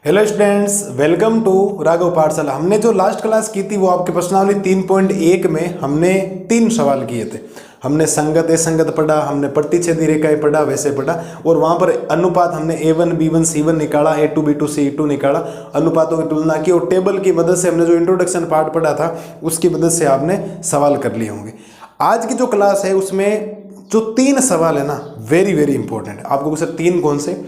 Hello students, welcome to Raghav Pathshala. हमने जो last class की थी वो आपके प्रश्नावली 3.1 में हमने 3 सवाल किए थे। हमने संगत असंगत पढ़ा, हमने प्रतिच्छेदी रेखाएं पढ़ा, वैसे पढ़ा, और वहाँ पर अनुपात हमने A1 B1 C1 निकाला, A2 B2 C2 निकाला, अनुपातों की तुलना की, और टेबल की मदद से हमने जो इंट्रोडक्शन पार्ट पढ़ा था उसकी मदद से आपने सवाल कर लिए होंगे। आज की जो क्लास है उसमें जो 3 सवाल है ना, वेरी वेरी इंपॉर्टेंट है। आपको सर 3 कौन से?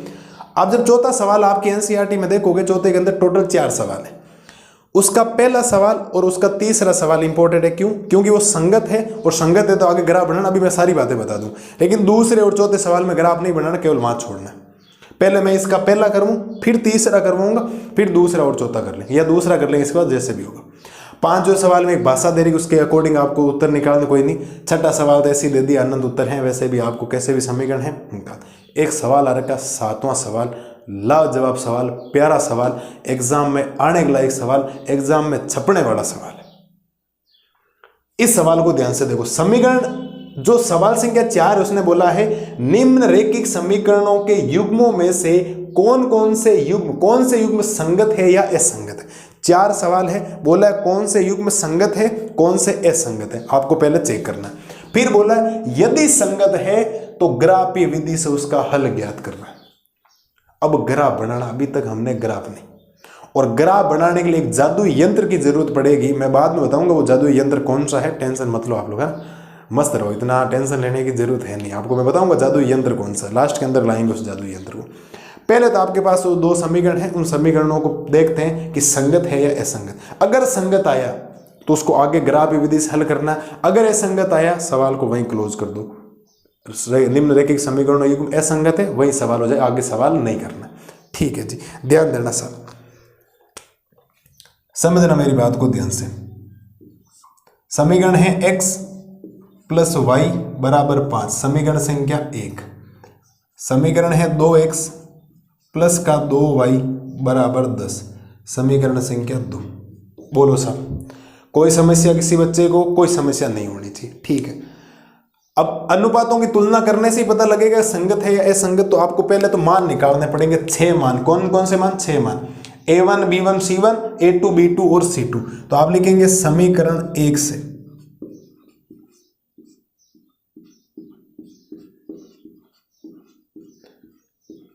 आप जब चौथा सवाल आपके एनसीईआरटी में देखोगे, चौथे के अंदर टोटल 4 सवाल है। उसका पहला सवाल और उसका तीसरा सवाल इंपॉर्टेंट है। क्यों? क्योंकि वो संगत है, और संगत है तो आगे ग्राफ बनाना, अभी मैं सारी बातें बता दूं। लेकिन दूसरे और चौथे सवाल में ग्राफ नहीं बनाना, केवल मार्क्स छोड़ना है। पहले मैं इसका पहला करूँ, फिर तीसरा करवाऊंगा, फिर दूसरा और चौथा कर लेंगे, या दूसरा कर लेंगे इसके बाद, जैसे भी होगा। 5 जो सवाल में एक भाषा दे रही, उसके अकॉर्डिंग आपको उत्तर निकालने, कोई नहीं। छठा सवाल तो ऐसे ही दे दिया, अनंत उत्तर है, वैसे भी आपको कैसे भी समीकरण है निकाल। एक सवाल आ रखा, 7वां सवाल, लाजवाब सवाल, प्यारा सवाल, एग्जाम में आने के लायक सवाल, एग्जाम में छपने वाला सवाल है। इस सवाल को ध्यान से देखो। समीकरण जो सवाल संख्या 4 उसने बोला है, निम्नरेखिक समीकरणों के युग्मों में से कौन से युग्म संगत है या असंगत है। 4 सवाल है, बोला है कौन से युग्म संगत है, कौन से असंगत है, आपको पहले चेक करना है। फिर बोला है यदि संगत है तो ग्राफीय विधि से उसका हल ज्ञात करना है। अब ग्राफ बनाना, अभी तक हमने ग्राफ नहीं, और ग्राफ बनाने के लिए एक जादुई यंत्र की जरूरत पड़ेगी। मैं बाद में बताऊंगा वो जादुई यंत्र कौन सा है, टेंशन मत लो आप लोग, मस्त रहो, इतना टेंशन लेने की जरूरत है नहीं। आपको मैं बताऊंगा जादुई यंत्र कौन सा, लास्ट के अंदर लाएंगे उस जादुई यंत्र को। पहले तो आपके पास वो 2 समीकरण हैं, उन समीकरणों को देखते हैं कि संगत है या असंगत। अगर संगत आया तो उसको आगे ग्राफीय विधि से हल करना, अगर असंगत आया सवाल को वहीं क्लोज कर दो। निम्नरेखिक समीकरण युग्म असंगत है, वही सवाल हो जाए, आगे सवाल नहीं करना। ठीक है जी, ध्यान देना सब, समझना मेरी बात को ध्यान से। समीकरण है x + y = 5, समीकरण संख्या 1। समीकरण है 2x + का 2y = 10, समीकरण संख्या 2। बोलो साहब, कोई समस्या किसी बच्चे को? कोई समस्या नहीं होनी चाहिए, ठीक है। अब अनुपातों की तुलना करने से ही पता लगेगा संगत है या असंगत। तो आपको पहले तो मान निकालने पड़ेंगे, 6 मान। कौन कौन से मान? 6 मान, A1 B1 C1 A2 B2 और C2। तो आप लिखेंगे समीकरण 1 से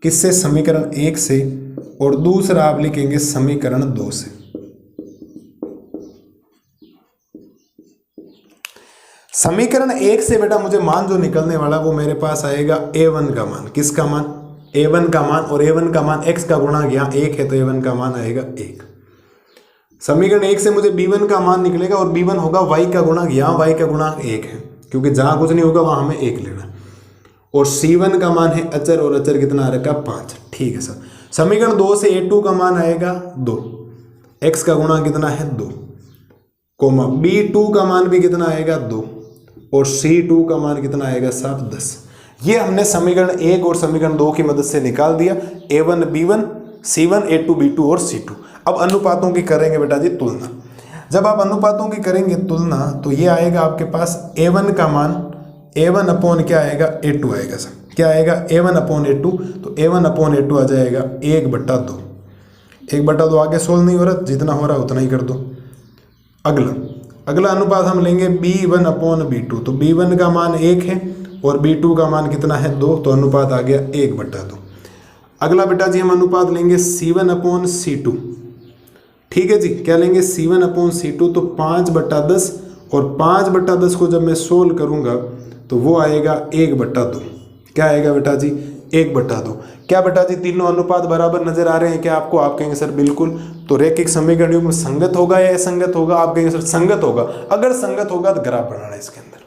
किससे? समीकरण 1 से, और दूसरा आप लिखेंगे समीकरण 2 से। समीकरण 1 से बेटा मुझे मान जो निकलने वाला वो मेरे पास आएगा A1 का मान। किसका मान? A1 का मान, और A1 का मान x का गुणांक यहाँ 1 है, तो A1 का मान आएगा 1। समीकरण 1 से मुझे B1 का मान निकलेगा, और B1 होगा y का गुणांक, यहाँ y का गुणांक 1 है, क्योंकि जहाँ कुछ नहीं होगा वहाँ हमें 1 लेना। और C1 का मान है अचर, और अचर कितना आ रखा? 5। ठीक है सर। समीकरण 2 से A2 का मान आएगा 2, x का गुणांक कितना है? 2, कोमा B2 का मान भी कितना आएगा? 2, और C2 का मान कितना आएगा साहब? 10। ये हमने समीकरण 1 और समीकरण 2 की मदद से निकाल दिया, A1 B1 C1 A2 B2 और C2। अब अनुपातों की करेंगे बेटा जी तुलना। जब आप अनुपातों की करेंगे तुलना तो ये आएगा आपके पास A1 का मान, A1 अपॉन क्या आएगा? A2 आएगा सर। क्या आएगा? A1 अपॉन A2, तो A1 अपॉन A2 आ जाएगा 1/2। 1/2 आगे सोल्व नहीं हो रहा, जितना हो रहा है उतना ही कर दो। अगला अनुपात हम लेंगे B1 अपॉन B2, तो B1 का मान 1 है और B2 का मान कितना है? 2, तो अनुपात आ गया 1/2। अगला बेटा जी हम अनुपात लेंगे C1 अपॉन C2। ठीक है जी, क्या लेंगे? C1 अपॉन C2, तो 5/10, और 5/10 को जब मैं सोल्व करूंगा तो वो आएगा 1/2। क्या आएगा बेटा जी? 1/2। क्या बेटा जी तीनों अनुपात बराबर नजर आ रहे हैं क्या आपको? आप कहेंगे सर बिल्कुल। तो रेखिक समीकरण युग्म संगत होगा या असंगत होगा? आप कहेंगे सर संगत होगा। अगर संगत होगा तो ग्राफ बनाना है इसके अंदर।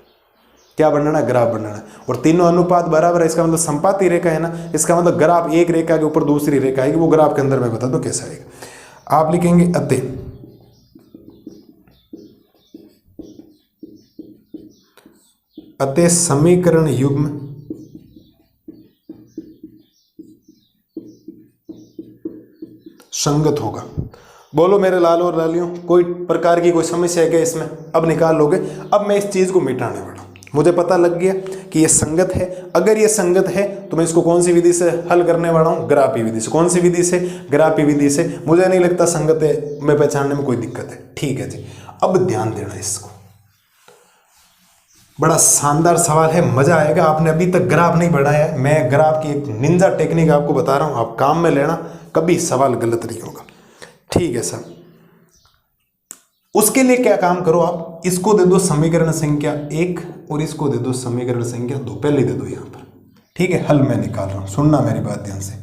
क्या बनाना? ग्राफ बनाना। और तीनों अनुपात बराबर है, इसका मतलब संपाती रेखा है ना, इसका मतलब ग्राफ एक रेखा के ऊपर दूसरी रेखा आएगी, वो ग्राफ के अंदर मैं बता दूं कैसा आएगा। आप लिखेंगे अतः समीकरण युग्म संगत होगा। बोलो मेरे लालो और लालियों, कोई प्रकार की कोई समस्या है क्या इसमें? अब निकाल लोगे। अब मैं इस चीज को मिटाने वाला हूं, मुझे पता लग गया कि ये संगत है। अगर ये संगत है तो मैं इसको कौन सी विधि से हल करने वाला हूँ? ग्राफी विधि से। कौन सी विधि से? ग्राफी विधि से। मुझे नहीं लगता संगत है में पहचानने में कोई दिक्कत है। ठीक है जी, अब ध्यान देना इसको, बड़ा शानदार सवाल है, मजा आएगा। आपने अभी तक ग्राफ नहीं बढ़ाया है, मैं ग्राफ की एक निंजा टेक्निक आपको बता रहा हूँ, आप काम में लेना, कभी सवाल गलत नहीं होगा। ठीक है सर, उसके लिए क्या काम करो, आप इसको दे दो समीकरण संख्या 1 और इसको दे दो समीकरण संख्या 2, पहले दे दो यहाँ पर। ठीक है, हल मैं निकाल रहा हूँ, सुनना मेरी बात ध्यान से।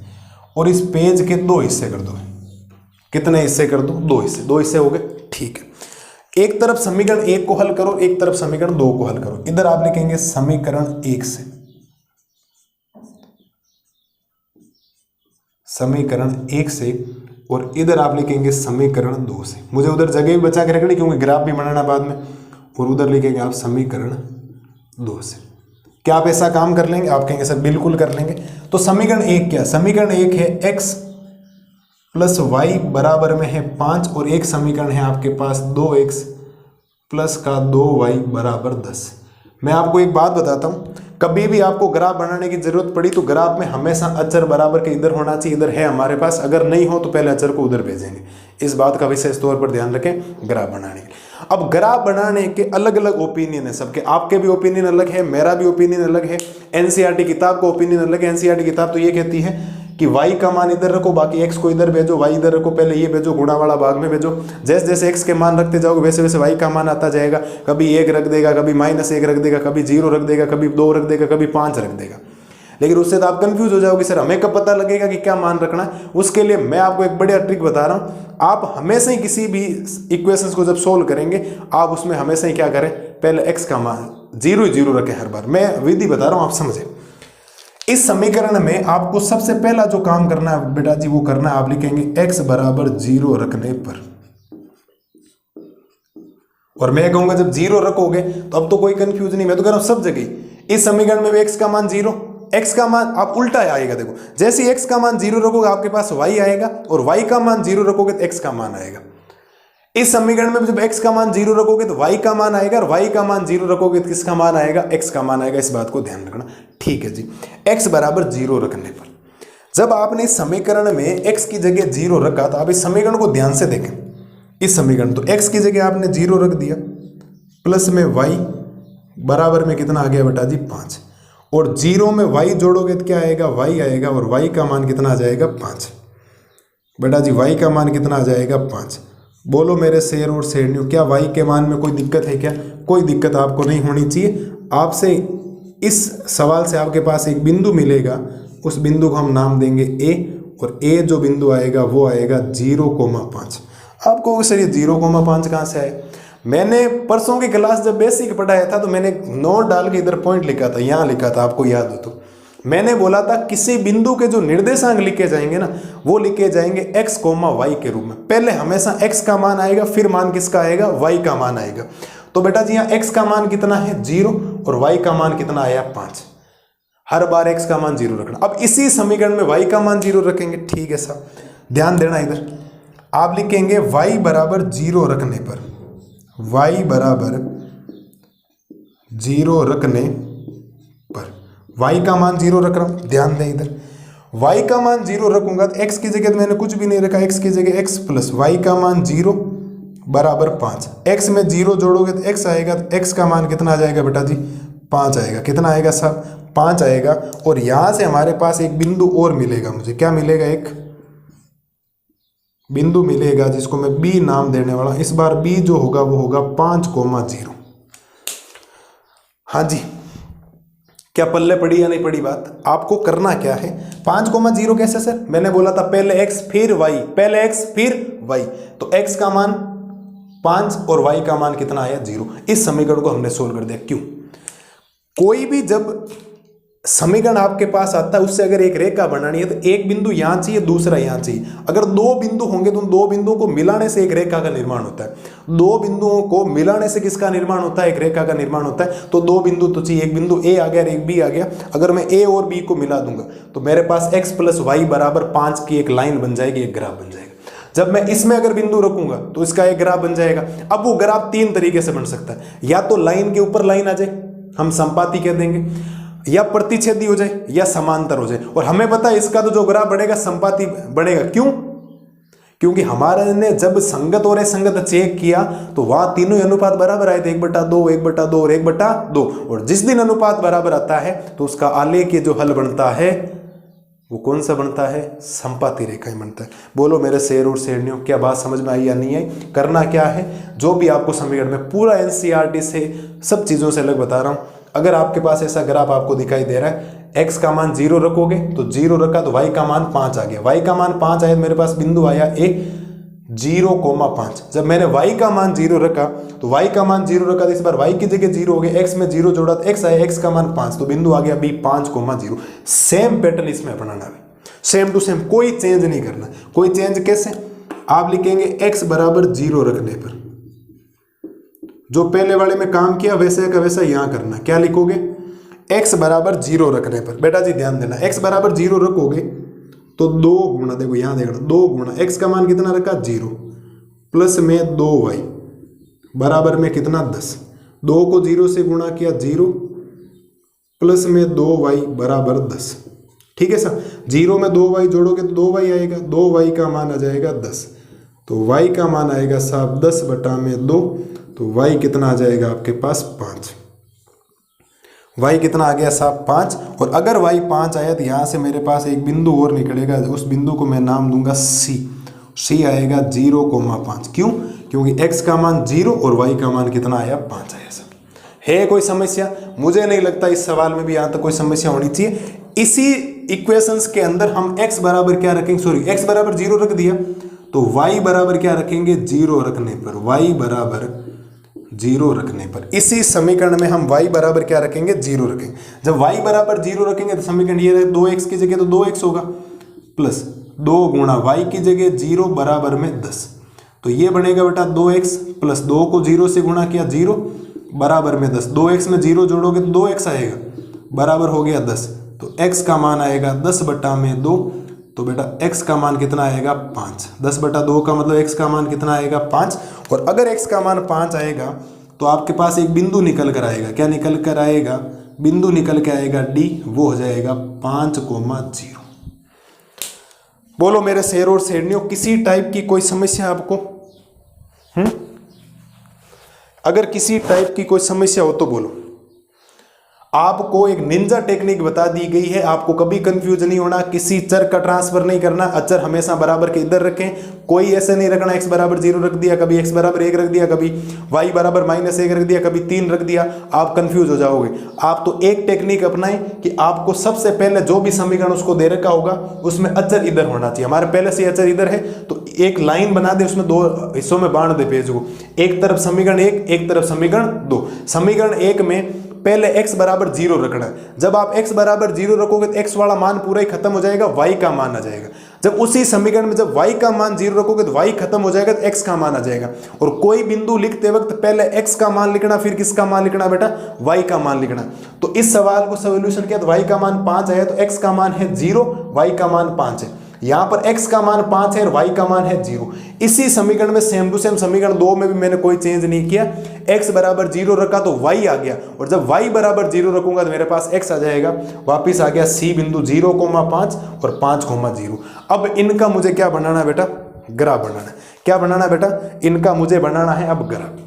और इस पेज के 2 हिस्से कर दो। कितने हिस्से कर दो? 2 हिस्से। 2 हिस्से हो गए। ठीक है, एक तरफ समीकरण 1 को हल करो, एक तरफ समीकरण 2 को हल करो। इधर आप लिखेंगे समीकरण 1 से, समीकरण 1 से, और इधर आप लिखेंगे समीकरण 2 से। मुझे उधर जगह भी बचा के रखनी क्योंकि ग्राफ भी बनाना बाद में। और उधर लिखेंगे आप समीकरण 2 से। क्या आप ऐसा काम कर लेंगे? आप कहेंगे सर बिल्कुल कर लेंगे। तो समीकरण 1 क्या? समीकरण 1 है x प्लस वाई बराबर में है 5, और एक समीकरण है आपके पास 2x प्लस का 2y बराबर 10। मैं आपको एक बात बताता हूँ, कभी भी आपको ग्राफ बनाने की जरूरत पड़ी तो ग्राफ में हमेशा अचर बराबर के इधर होना चाहिए, इधर है हमारे पास, अगर नहीं हो तो पहले अचर को उधर भेजेंगे। इस बात का विशेष तौर पर ध्यान रखें ग्राफ बनाने के। अब ग्राफ बनाने के अलग अलग ओपिनियन है सबके, आपके भी ओपिनियन अलग है, मेरा भी ओपिनियन अलग है, एनसीईआरटी किताब का ओपिनियन अलग है। एनसीईआरटी किताब तो ये कहती है कि y का मान इधर रखो, बाकी x को इधर भेजो, y इधर रखो, पहले ये भेजो, गुणा वाला भाग में भेजो। जैसे जैसे x के मान रखते जाओगे वैसे वैसे y का मान आता जाएगा। कभी 1 रख देगा, कभी -1 रख देगा, कभी 0 रख देगा, कभी 2 रख देगा, कभी 5 रख देगा। लेकिन उससे तो आप कंफ्यूज हो जाओगे, सर हमें कब पता लगेगा कि क्या मान रखना है? उसके लिए मैं आपको एक बढ़िया ट्रिक बता रहा हूँ। आप हमेशा ही किसी भी इक्वेशंस को जब सोल्व करेंगे, आप उसमें हमेशा ही क्या करें, पहले x का मान 0 ही 0 रखें हर बार। मैं विधि बता रहा हूँ, आप समझे। इस समीकरण में आपको सबसे पहला जो काम करना है बेटा जी, वो करना है, आप लिखेंगे x बराबर 0 रखने पर। और मैं कहूंगा जब 0 रखोगे तो अब तो कोई कंफ्यूजन नहीं, मैं तो कह रहा हूं सब जगह इस समीकरण में भी x का मान 0, x का मान आप उल्टा आएगा। देखो जैसे ही x का मान 0 रखोगे आपके पास y आएगा, और y का मान 0 रखोगे तो x का मान आएगा। इस समीकरण में जब x का मान 0 रखोगे तो y का मान आएगा, और y का मान 0 रखोगे तो किसका मान आएगा? x का मान आएगा। इस बात को ध्यान रखना। ठीक है जी, x बराबर 0 रखने पर जब आपने इस समीकरण में x की जगह 0 रखा, तो आप इस समीकरण को ध्यान से देखें। इस समीकरण तो x की जगह आपने 0 रख दिया, प्लस में y बराबर में कितना आ गया बेटा जी? 5, और 0 में y जोड़ोगे तो क्या आएगा? y आएगा, और y का मान कितना आ जाएगा? 5। बेटा जी y का मान कितना आ जाएगा? 5। बोलो मेरे शेर और शेरनियों, क्या y के मान में कोई दिक्कत है क्या? कोई दिक्कत आपको नहीं होनी चाहिए। आपसे इस सवाल से आपके पास एक बिंदु मिलेगा, उस बिंदु को हम नाम देंगे a, और a जो बिंदु आएगा वो आएगा 0,5। आपको सर ये 0,5 कहाँ से आए? मैंने परसों की क्लास जब बेसिक पढ़ाया था तो मैंने नोट डाल के इधर पॉइंट लिखा था, यहाँ लिखा था, आपको याद हो तो। मैंने बोला था किसी बिंदु के जो निर्देशांक लिखे जाएंगे ना, वो लिखे जाएंगे x, y के रूप में। पहले हमेशा x का मान आएगा, फिर मान किसका आएगा? y का मान आएगा। तो बेटा जी यहाँ x का मान कितना है? 0, और y का मान कितना आया? 5। हर बार x का मान 0 रखना। अब इसी समीकरण में y का मान 0 रखेंगे। ठीक है साहब, ध्यान देना, इधर आप लिखेंगे y बराबर 0 रखने पर, y बराबर 0 रखने पर, y का मान 0 रख रहा हूं, ध्यान दें इधर। y का मान 0 रखूंगा तो x की जगह तो मैंने कुछ भी नहीं रखा, x की जगह x प्लस y का मान 0 बराबर 5। x में 0 जोड़ोगे तो x आएगा, तो x का मान कितना आ जाएगा बेटा जी? 5 आएगा। कितना आएगा साहब? 5 आएगा। और यहां से हमारे पास एक बिंदु और मिलेगा मुझे। क्या मिलेगा? एक बिंदु मिलेगा जिसको मैं b नाम देने वाला हूं। इस बार b जो होगा वो होगा 5,0। हाँ जी, क्या पल्ले पड़ी या नहीं पड़ी बात? आपको करना क्या है? 5,0 कैसे सर? मैंने बोला था पहले x फिर y, पहले x फिर y। तो x का मान 5 और y का मान कितना आया? 0। इस समीकरण को हमने सोल्व कर दिया। क्यों? कोई भी जब समीकरण आपके पास आता है, उससे अगर एक रेखा बनानी है तो एक बिंदु यहां चाहिए, दूसरा यहां चाहिए। अगर 2 बिंदु होंगे तो उन 2 बिंदुओं को मिलाने से एक रेखा का निर्माण होता है। 2 बिंदुओं को मिलाने से किसका निर्माण होता है? एक रेखा का निर्माण होता है। तो 2 बिंदु तो चाहिए, एक बिंदु a आ गया और एक b आ गया। अगर मैं a और b को मिला दूंगा तो मेरे पास x प्लस y बराबर 5 की एक लाइन बन जाएगी, एक ग्राफ बन जाएगा। जब मैं इसमें अगर बिंदु रखूंगा तो इसका एक ग्राफ बन जाएगा। अब वो ग्राफ 3 तरीके से बन सकता है। या तो लाइन के ऊपर लाइन आ जाए, हम संपाती कह देंगे, या प्रतिच्छेदी हो जाए या समांतर हो जाए। और हमें पता है इसका तो जो ग्राफ बढ़ेगा संपाती बढ़ेगा। क्यों? क्योंकि हमारे ने जब संगत और असंगत चेक किया तो वहां तीनों ही अनुपात बराबर आए थे, 1/2, 1/2 और 1/2। और जिस दिन अनुपात बराबर आता है तो उसका आलेखीय जो हल बनता है वो कौन सा बनता है? संपाती रेखा ही बनता है। बोलो मेरे शेर और शेरनियों, क्या बात समझ में आई या नहीं आई? करना क्या है, जो भी आपको समीकरण में पूरा एनसीईआरटी से सब चीजों से अलग बता रहा हूं, अगर आपके पास ऐसा ग्राफ आपको दिखाई दे रहा है, x का मान 0 रखोगे तो 0 रखा तो y का मान 5 आ गया, y का मान 5 आया तो मेरे पास बिंदु आया a 0,5। जब मैंने y का मान 0 रखा तो y का मान 0 रखा तो इस बार y की जगह 0 हो गया, x में 0 जोड़ा तो x आया, x का मान 5 तो बिंदु आ गया b 5,0। सेम पैटर्न इसमें अपनाना है, सेम टू सेम, कोई चेंज नहीं करना। कोई चेंज कैसे? आप लिखेंगे x बराबर 0 रखने पर, जो पहले वाले में काम किया वैसे का वैसा यहां करना। क्या लिखोगे? x बराबर 0 रखने पर, बेटा जी ध्यान देना, x बराबर 0 रखोगे तो 2 गुणा, देखो यहां देखना, 2 गुणा x का मान कितना रखा? 0 प्लस में 2y बराबर में कितना? 10। 2 को 0 से गुणा किया 0 प्लस में 2y बराबर 10। ठीक है सर, 0 में 2y जोड़ोगे तो 2y आएगा, 2y का मान आ जाएगा 10, तो y का मान आएगा साहब 10/2, तो y कितना आ जाएगा आपके पास? 5। y कितना आ गया साहब? 5। और अगर y 5 आया तो यहाँ से मेरे पास एक बिंदु और निकलेगा, उस बिंदु को मैं नाम दूंगा c आएगा 0,5। क्यों? क्योंकि x का मान 0 और y का मान कितना आया? 5 आया। सर है कोई समस्या? मुझे नहीं लगता इस सवाल में भी यहाँ तक कोई समस्या होनी चाहिए। इसी इक्वेशंस के अंदर हम x बराबर क्या रखेंगे? सॉरी, x बराबर 0 रख दिया तो y बराबर क्या रखेंगे? 0 रखने पर, y बराबर 0 रखने पर, इसी समीकरण में हम y बराबर क्या रखेंगे? 0 रखेंगे। जब y बराबर 0 रखेंगे तो समीकरण ये रहे, 2x की जगह तो 2x होगा प्लस 2 गुणा y की जगह 0 बराबर में 10, तो ये बनेगा बेटा 2x प्लस 2 को 0 से गुणा किया 0 बराबर में 10। 2x में 0 जोड़ोगे तो 2x आएगा, बराबर हो गया 10, तो x का मान आएगा 10/2, तो बेटा x का मान कितना आएगा? 5। 10/2 का मतलब x का मान कितना आएगा? 5। और अगर x का मान 5 आएगा तो आपके पास एक बिंदु निकल कर आएगा। क्या निकल कर आएगा? बिंदु निकल के आएगा D, वो हो जाएगा 5,0। बोलो मेरे शेर और शेरनियों, किसी टाइप की कोई समस्या आपको? अगर किसी टाइप की कोई समस्या हो तो बोलो। आपको एक निंजा टेक्निक बता दी गई है, आपको कभी कंफ्यूज नहीं होना, किसी चर का ट्रांसफर नहीं करना, अचर हमेशा बराबर के इधर रखें, कोई ऐसे नहीं रखना x बराबर 0 रख दिया, कभी x बराबर 1 रख दिया, कभी y बराबर -1 रख दिया, कभी 3 रख दिया, आप कंफ्यूज हो जाओगे। आप तो एक टेक्निक अपनाएं कि आपको सबसे पहले जो भी समीकरण उसको दे रखा होगा उसमें अचर इधर होना चाहिए। हमारे पहले से अचर इधर है तो एक लाइन बना दे, उसमें 2 हिस्सों में बांट दे पेज को, एक तरफ समीकरण 1, एक तरफ समीकरण 2। समीकरण 1 में पहले x बराबर 0 रखना है। जब आप x बराबर 0 रखोगे तो x वाला मान पूरा ही खत्म हो जाएगा, y का मान आ जाएगा। जब उसी समीकरण में जब y का मान 0 रखोगे तो y खत्म हो जाएगा तो x का मान आ जाएगा। और कोई बिंदु लिखते वक्त पहले x का मान लिखना, फिर किसका मान लिखना बेटा? y का मान लिखना। तो इस सवाल को सॉल्यूशन किया तो y का मान 5 आया, तो x का मान है 0, y का मान 5 है। यहां पर x का मान 5 है और y का मान है 0। इसी समीकरण में सेम टू सेम समीकरण 2 में भी मैंने कोई चेंज नहीं किया, x बराबर 0 रखा तो y आ गया, और जब y बराबर 0 रखूंगा तो मेरे पास x आ जाएगा। वापिस आ गया c बिंदु 0,5 और 5,0। अब इनका मुझे क्या बनाना बेटा? ग्राफ बनाना। क्या बनाना बेटा? इनका मुझे बनाना है अब ग्राफ।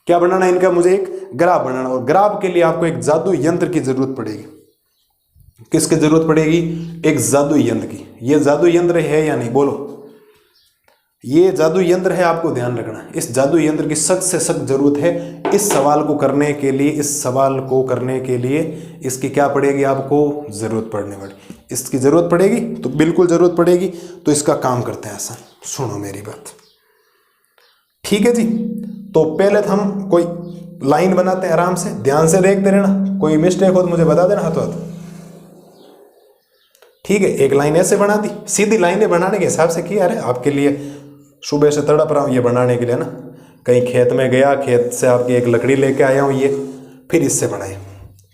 क्या बनाना है इनका? मुझे एक ग्राफ बनाना, और ग्राफ के लिए आपको एक जादू यंत्र की जरूरत पड़ेगी। किसकी जरूरत पड़ेगी? एक जादू यंत्र की। ये जादू यंत्र है या नहीं? बोलो, ये जादू यंत्र है, आपको ध्यान रखना। इस जादू यंत्र की सख्त से सख्त जरूरत है इस सवाल को करने के लिए। इस सवाल को करने के लिए इसकी क्या पड़ेगी? आपको जरूरत पड़ने वाली, इसकी जरूरत पड़ेगी, तो बिल्कुल जरूरत पड़ेगी। तो इसका काम करते हैं ऐसा, सुनो मेरी बात, ठीक है जी। तो पहले तो हम कोई लाइन बनाते हैं, आराम से ध्यान से देखते रहना, कोई मिस्टेक हो तो मुझे बता देना हाथों हाथ, ठीक है। एक लाइन ऐसे बना दी, सीधी लाइनें बनाने के हिसाब से किया। अरे आपके लिए सुबह से तड़प रहा हूँ ये बनाने के लिए ना, कहीं खेत में गया, खेत से आपकी एक लकड़ी लेके आया हूँ, ये फिर इससे बनाए,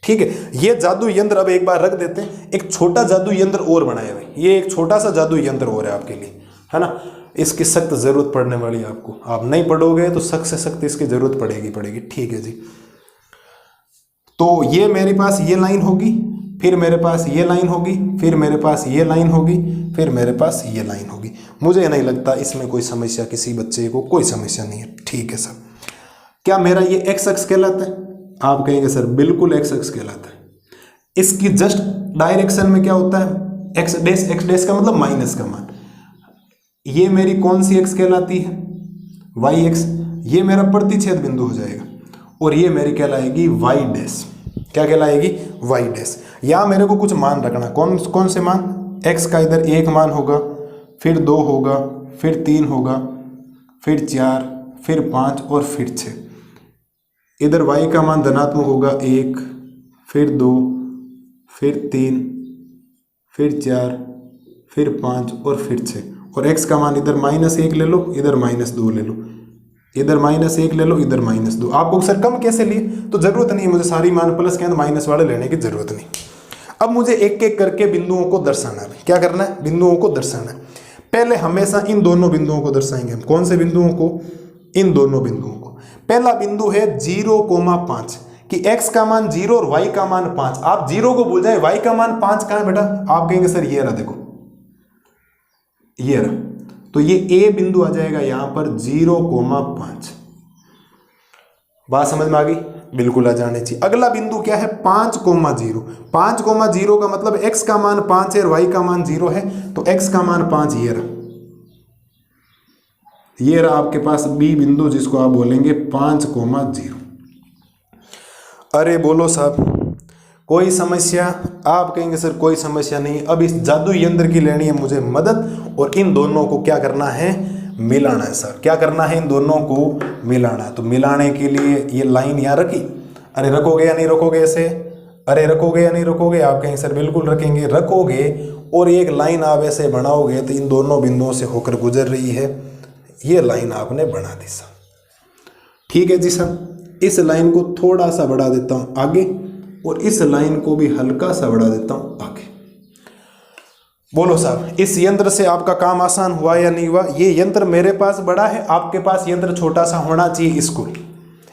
ठीक है। ये जादू यंत्र अब एक बार रख देते हैं। एक छोटा जादू यंत्र और बनाया भाई, ये एक छोटा सा जादू यंत्र और है आपके लिए, है ना। इसकी सख्त जरूरत पड़ने वाली है आपको, आप नहीं पढ़ोगे तो सख्त से सख्त इसकी जरूरत पड़ेगी, ठीक है जी। तो ये मेरे पास ये लाइन होगी, फिर मेरे पास ये लाइन होगी, फिर मेरे पास ये लाइन होगी, फिर मेरे पास ये लाइन होगी। मुझे नहीं लगता इसमें कोई समस्या, किसी बच्चे को कोई समस्या नहीं है। ठीक है सर, क्या मेरा ये एक्स अक्ष कहलाता है? आप कहेंगे सर बिल्कुल एक्स अक्ष कहलाता है। इसकी जस्ट डायरेक्शन में क्या होता है? एक्स डैश का मतलब माइनस का मान। ये मेरी कौन सी एक्स कहलाती है? Y X. ये मेरा प्रतिच्छेद बिंदु हो जाएगा और ये मेरी कहलाएगी वाई डैश। क्या कहलाएगी? Y dash. यहाँ मेरे को कुछ मान रखना, कौन कौन से मान? एक्स का इधर 1 मान होगा, फिर 2 होगा, फिर 3 होगा, फिर 4, फिर 5 और फिर 6। इधर y का मान धनात्मक होगा 1, फिर 2, फिर 3, फिर 4, फिर 5 और फिर 6। और x का मान इधर -1 ले लो, इधर -2 ले लो, इधर -1 ले लो, इधर -2। आपको सर कम कैसे लिए? तो जरूरत नहीं, मुझे सारी मान प्लस के अंदर माइनस वाले लेने की जरूरत नहीं। अब मुझे एक एक करके बिंदुओं को दर्शाना है। क्या करना है? बिंदुओं को दर्शाना है। पहले हमेशा इन दोनों बिंदुओं को दर्शाएंगे हम। कौन से बिंदुओं को? इन दोनों बिंदुओं को। पहला बिंदु है 0,5 कि x का मान 0 और y का मान 5। आप 0 को भूल जाए, y का मान 5 कहां है बेटा? आप कहेंगे सर ये रहा, देखो ये रहा। तो ये a बिंदु आ जाएगा यहां पर 0,5। बात समझ में आ गई? बिल्कुल आ जाने चाहिए। अगला बिंदु क्या है? 5,0। 5,0 का मतलब x का मान 5 है और y का मान 0 है, तो x का मान 5 ये रहा। ये रहा आपके पास बी बिंदु, जिसको आप बोलेंगे 5,0। अरे बोलो साहब कोई समस्या? आप कहेंगे सर कोई समस्या नहीं। अब इस जादू यंत्र की लेनी है मुझे मदद, और इन दोनों को क्या करना है? मिलाना है सर। क्या करना है? इन दोनों को मिलाना है। तो मिलाने के लिए ये लाइन यहाँ रखी। अरे रखोगे या नहीं रखोगे ऐसे? अरे रखोगे या नहीं रखोगे? आप कहेंगे सर बिल्कुल रखेंगे। रखोगे और एक लाइन आप ऐसे बनाओगे तो इन दोनों बिंदुओं से होकर गुजर रही है, ये लाइन आपने बना दी सर। ठीक है जी सर। इस लाइन को थोड़ा सा बढ़ा देता हूं आगे, और इस लाइन को भी हल्का सा बढ़ा देता हूं आगे। बोलो साहब इस यंत्र से आपका काम आसान हुआ या नहीं हुआ? ये यंत्र मेरे पास बड़ा है, आपके पास यंत्र छोटा सा होना चाहिए।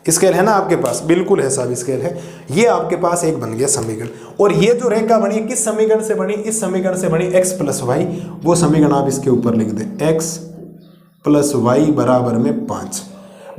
स्केल है ना आपके पास? बिल्कुल है साहब, स्केल है। ये आपके पास एक बन गया समीकरण। और ये जो रेखा बनी किस समीकरण से बनी? इस समीकरण से बनी, x + y। वो समीकरण आप इसके ऊपर लिख दें, x + y = 5।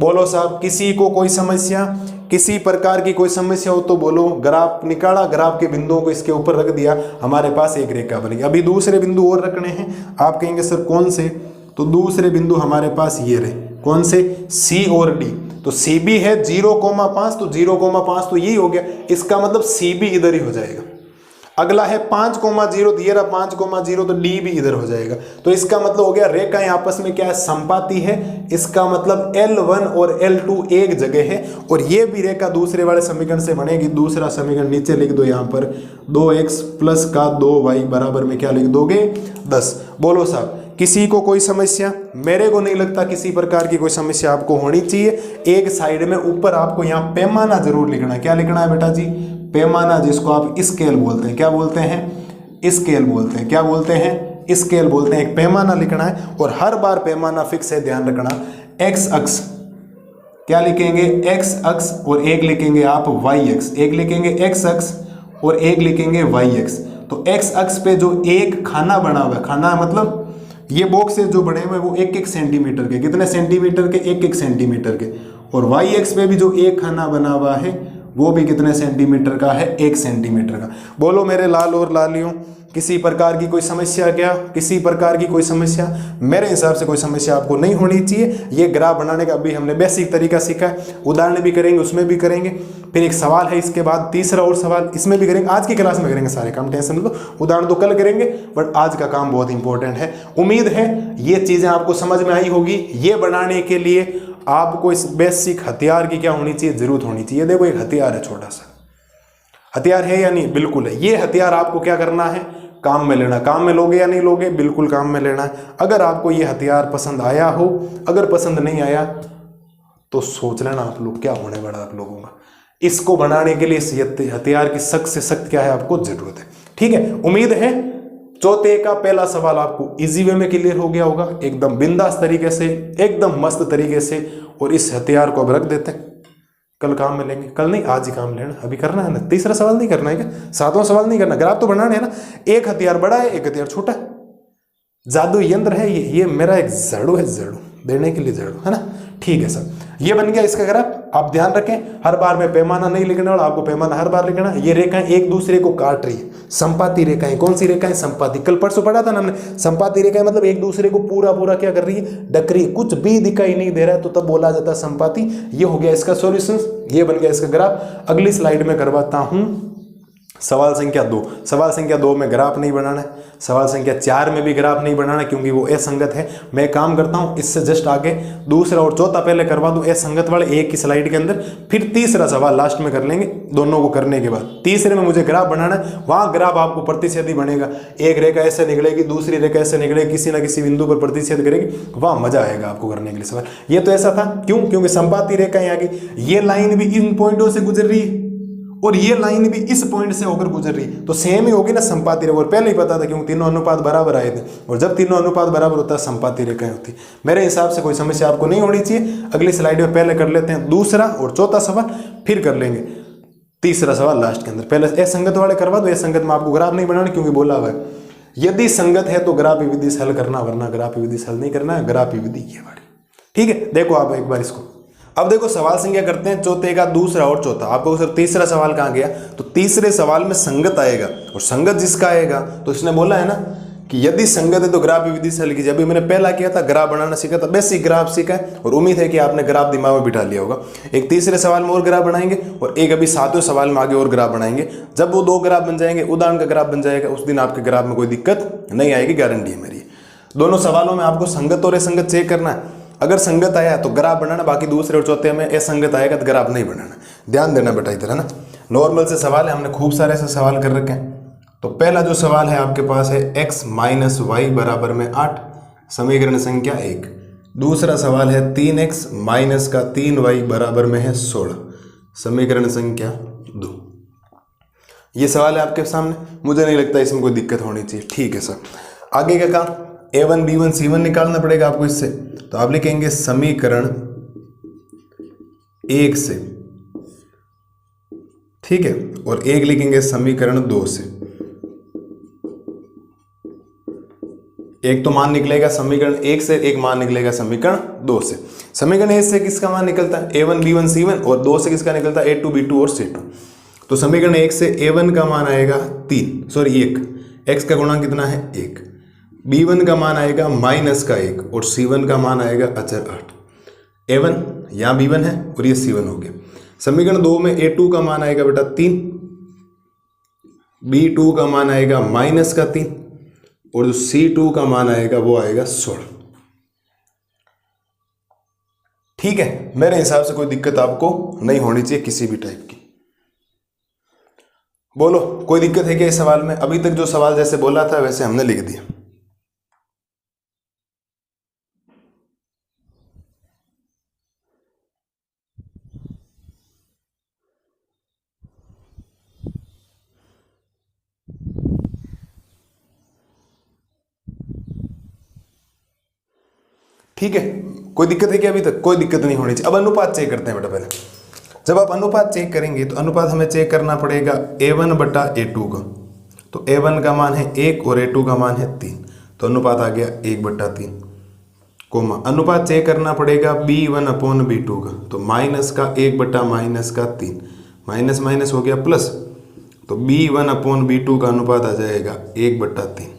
बोलो साहब किसी को कोई समस्या, किसी प्रकार की कोई समस्या हो तो बोलो। ग्राफ निकाला, ग्राफ के बिंदुओं को इसके ऊपर रख दिया, हमारे पास एक रेखा बन गई। अभी दूसरे बिंदु और रखने हैं। आप कहेंगे सर कौन से? तो दूसरे बिंदु हमारे पास ये रहे। कौन से? C और D। तो CB है 0,5, तो 0,5 तो यही हो गया। इसका मतलब CB इधर ही हो जाएगा। अगला है 5,0, दिए रहा 5,0, तो D भी इधर हो जाएगा। तो इसका मतलब हो गया रेखाएं आपस में क्या है? समपाती है। इसका मतलब L1 और L2 एक जगह है, और ये भी रेखा दूसरे वाले समीकरण से बनेगी। दूसरा समीकरण नीचे लिख दो यहाँ पर, 2x + 2y = क्या लिख दोगे? 10। बोलो साहब किसी को कोई समस्या? मेरे को नहीं लगता किसी प्रकार की कोई समस्या आपको होनी चाहिए। एक साइड में ऊपर आपको यहाँ पैमाना जरूर लिखना है। क्या लिखना है बेटा जी? पैमाना, जिसको आप स्केल बोलते हैं। क्या बोलते हैं? स्केल बोलते हैं। क्या बोलते हैं? स्केल बोलते हैं। एक पैमाना लिखना है, और हर बार पैमाना फिक्स है, ध्यान रखना। एक्स अक्ष क्या लिखेंगे? एक्स अक्ष, और एक लिखेंगे आप वाई अक्ष। एक लिखेंगे एक्स अक्ष और एक लिखेंगे वाई अक्ष। तो एक्स अक्ष पे जो एक खाना बना हुआ है, खाना मतलब ये बॉक्स जो बने हुए वो 1-1 सेंटीमीटर के। कितने सेंटीमीटर के? 1-1 सेंटीमीटर के। और वाई अक्ष पे भी जो एक खाना बना हुआ है वो भी कितने सेंटीमीटर का है? 1 सेंटीमीटर का। बोलो मेरे लाल और लालियों किसी प्रकार की कोई समस्या? क्या किसी प्रकार की कोई समस्या? मेरे हिसाब से कोई समस्या आपको नहीं होनी चाहिए। ये ग्राफ बनाने का अभी हमने बेसिक तरीका सीखा है। उदाहरण भी करेंगे, उसमें भी करेंगे। फिर एक सवाल है, इसके बाद तीसरा और सवाल, इसमें भी करेंगे। आज की क्लास में करेंगे सारे काम, टेंशन लो। उदाहरण तो कल करेंगे, बट आज का काम बहुत इंपॉर्टेंट है। उम्मीद है ये चीज़ें आपको समझ में आई होगी। ये बनाने के लिए आपको इस बेसिक हथियार की क्या होनी चाहिए? जरूरत होनी चाहिए। देखो एक हथियार है, छोटा सा हथियार है या नहीं? बिल्कुल है। ये हथियार आपको क्या करना है? काम में लेना। काम में लोगे या नहीं लोगे? बिल्कुल काम में लेना है। अगर आपको ये हथियार पसंद आया हो, अगर पसंद नहीं आया तो सोच लेना आप लोग क्या होने वाला आप लोगों का। इसको बनाने के लिए इस हथियार की सख्त से सख्त क्या है? आपको जरूरत है। ठीक है, उम्मीद है चौथे का पहला सवाल आपको इजी वे में क्लियर हो गया होगा, एकदम बिंदास तरीके से, एकदम मस्त तरीके से। और इस हथियार को अब रख देते हैं, कल काम में लेंगे, कल नहीं आज ही काम लेना, अभी करना है ना। तीसरा सवाल नहीं करना है क्या, सातवां सवाल नहीं करना, ग्राफ तो बनाना है ना। एक हथियार बड़ा है, एक हथियार छोटा है, जादू यंत्र है ये मेरा एक झाड़ू है, झाड़ू देने के लिए झाड़ू है ना। ठीक है सर, ये बन गया इसका ग्राफ। आप ध्यान रखें हर बार में पैमाना नहीं लिखना और आपको पैमाना हर बार लिखना। ये रेखाएं एक दूसरे को काट रही है, संपाती रेखाएं। कौन सी रेखाएं? संपाती। कल परसों पढ़ा था ना हमने, संपाती रेखाएं मतलब एक दूसरे को पूरा पूरा क्या कर रही है, डक रही है, कुछ भी दिखाई नहीं दे रहा है तो तब बोला जाता है संपाती। ये हो गया इसका सॉल्यूशन, ये बन गया इसका ग्राफ। अगली स्लाइड में करवाता हूं सवाल संख्या 2। सवाल संख्या 2 में ग्राफ नहीं बनाना है, सवाल संख्या 4 में भी ग्राफ नहीं बनाना क्योंकि वो असंगत है। मैं काम करता हूं इससे जस्ट आगे दूसरा और चौथा पहले करवा दूं असंगत वाले एक ही स्लाइड के अंदर, फिर तीसरा सवाल लास्ट में कर लेंगे। दोनों को करने के बाद तीसरे में मुझे ग्राफ बनाना है, वहां ग्राफ आपको प्रतिच्छेदी बनेगा। एक रेखा ऐसे निकलेगी, दूसरी रेखा ऐसे निकलेगी, किसी ना किसी बिंदु पर प्रतिच्छेद करेगी, वहां मजा आएगा आपको करने के लिए सवाल। ये तो ऐसा था, क्यों? क्योंकि संपाती रेखाएं आ गई, ये लाइन भी इन पॉइंटों से गुजर रही है और ये लाइन भी इस पॉइंट से होकर गुजर रही, तो सेम ही होगी ना संपाती रेखा। और पहले ही पता था क्योंकि तीनों अनुपात बराबर आए थे, और जब तीनों अनुपात बराबर होता है संपाती रेखाएं होती। मेरे हिसाब से कोई समस्या आपको नहीं होनी चाहिए। अगली स्लाइड में पहले कर लेते हैं दूसरा और चौथा सवाल, फिर कर लेंगे तीसरा सवाल लास्ट के अंदर। पहले असंगत वाले करवा दो, असंगत में आपको ग्राफ नहीं बनाना क्योंकि बोला हुआ है यदि संगत है तो ग्राफी विधि से हल करना, वरना ग्राफी विधि से हल नहीं करना है। ग्राफी विधि ये वाली, ठीक है। देखो आप एक बार इसको, अब देखो सवाल संख्या करते हैं चौथे का, दूसरा और चौथा। आपको सर तीसरा सवाल कहाँ गया, तो तीसरे सवाल में संगत आएगा, और संगत जिसका आएगा तो इसने बोला है ना कि यदि संगत है तो ग्राफ विधि से हल कीजिए। अभी मैंने पहला किया था, ग्राफ बनाना सीखा था, बेसिक ग्राफ सीखा है, और उम्मीद है कि आपने ग्राफ दिमाग में बिठा लिया होगा। एक तीसरे सवाल में और ग्राफ बनाएंगे और एक अभी सातवें सवाल में आगे और ग्राफ बनाएंगे। जब वो 2 ग्राफ बन जाएंगे, उदाहरण का ग्राफ बन जाएगा, उस दिन आपके ग्राफ में कोई दिक्कत नहीं आएगी, गारंटी है मेरी। दोनों सवालों में आपको संगत और असंगत चेक करना है। अगर संगत आया तो ग्राफ बनाना, बाकी दूसरे और चौथे में असंगत आएगा तो ग्राफ नहीं बनाना। ध्यान देना बेटा इधर, है ना। नॉर्मल से सवाल है, हमने खूब सारे से सवाल कर रखे हैं। तो पहला जो सवाल है आपके पास है x माइनस वाई बराबर में 8, समीकरण संख्या 1। दूसरा सवाल है 3x माइनस का 3y बराबर में है 16, समीकरण संख्या 2। ये सवाल है आपके सामने, मुझे नहीं लगता इसमें कोई दिक्कत होनी चाहिए। ठीक है सर, आगे का काम a1 b1 c1 निकालना पड़ेगा आपको इससे। तो आप लिखेंगे समीकरण 1 से, ठीक है, और एक लिखेंगे समीकरण 2 से। एक तो मान निकलेगा समीकरण 1 से, एक मान निकलेगा समीकरण 2 से। समीकरण 1 से किसका मान निकलता है, a1 b1 c1, और 2 से किसका निकलता है, a2 b2 और c2। तो समीकरण 1 से a1 का मान आएगा 1, x का गुणा कितना है 1, b1 का मान आएगा माइनस का 1, और c1 का मान आएगा अचर 8। a1 यहाँ b1 है और ये c1 हो गया। समीकरण 2 में a2 का मान आएगा बेटा 3, b2 का मान आएगा माइनस का 3, और जो c2 का मान आएगा वो आएगा 16। ठीक है, मेरे हिसाब से कोई दिक्कत आपको नहीं होनी चाहिए किसी भी टाइप की। बोलो कोई दिक्कत है क्या इस सवाल में? अभी तक जो सवाल जैसे बोला था वैसे हमने लिख दिया। ठीक है, कोई दिक्कत है क्या अभी तक? कोई दिक्कत नहीं होनी चाहिए। अब अनुपात चेक करते हैं बेटा। पहले जब आप अनुपात चेक करेंगे तो अनुपात हमें चेक करना पड़ेगा a1 बटा a2 का। तो a1 का मान है 1 और a2 का मान है 3, तो अनुपात आ गया 1 बटा 3, कोमा अनुपात चेक करना पड़ेगा b1 अपॉन b2 का। तो माइनस का 1 बटा माइनस का 3, माइनस माइनस हो गया प्लस, तो b1 अपॉन b2 का अनुपात आ जाएगा 1 बटा 3।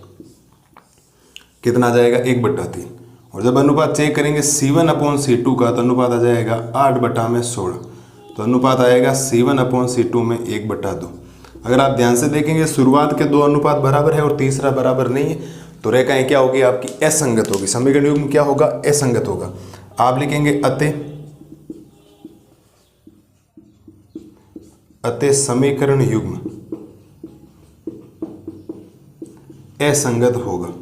कितना आ जाएगा 1 बटा 3। और जब अनुपात चेक करेंगे c1 अपॉन c2 का तो अनुपात आ जाएगा 8 बटा में 16, तो अनुपात आएगा c1 अपॉन c2 में 1 बटा 2। अगर आप ध्यान से देखेंगे शुरुआत के 2 अनुपात बराबर है और तीसरा बराबर नहीं है, तो रेखाएं क्या होगी आपकी असंगत होगी। समीकरण युग्म क्या होगा, असंगत होगा। आप लिखेंगे अतः समीकरण युग्म असंगत होगा।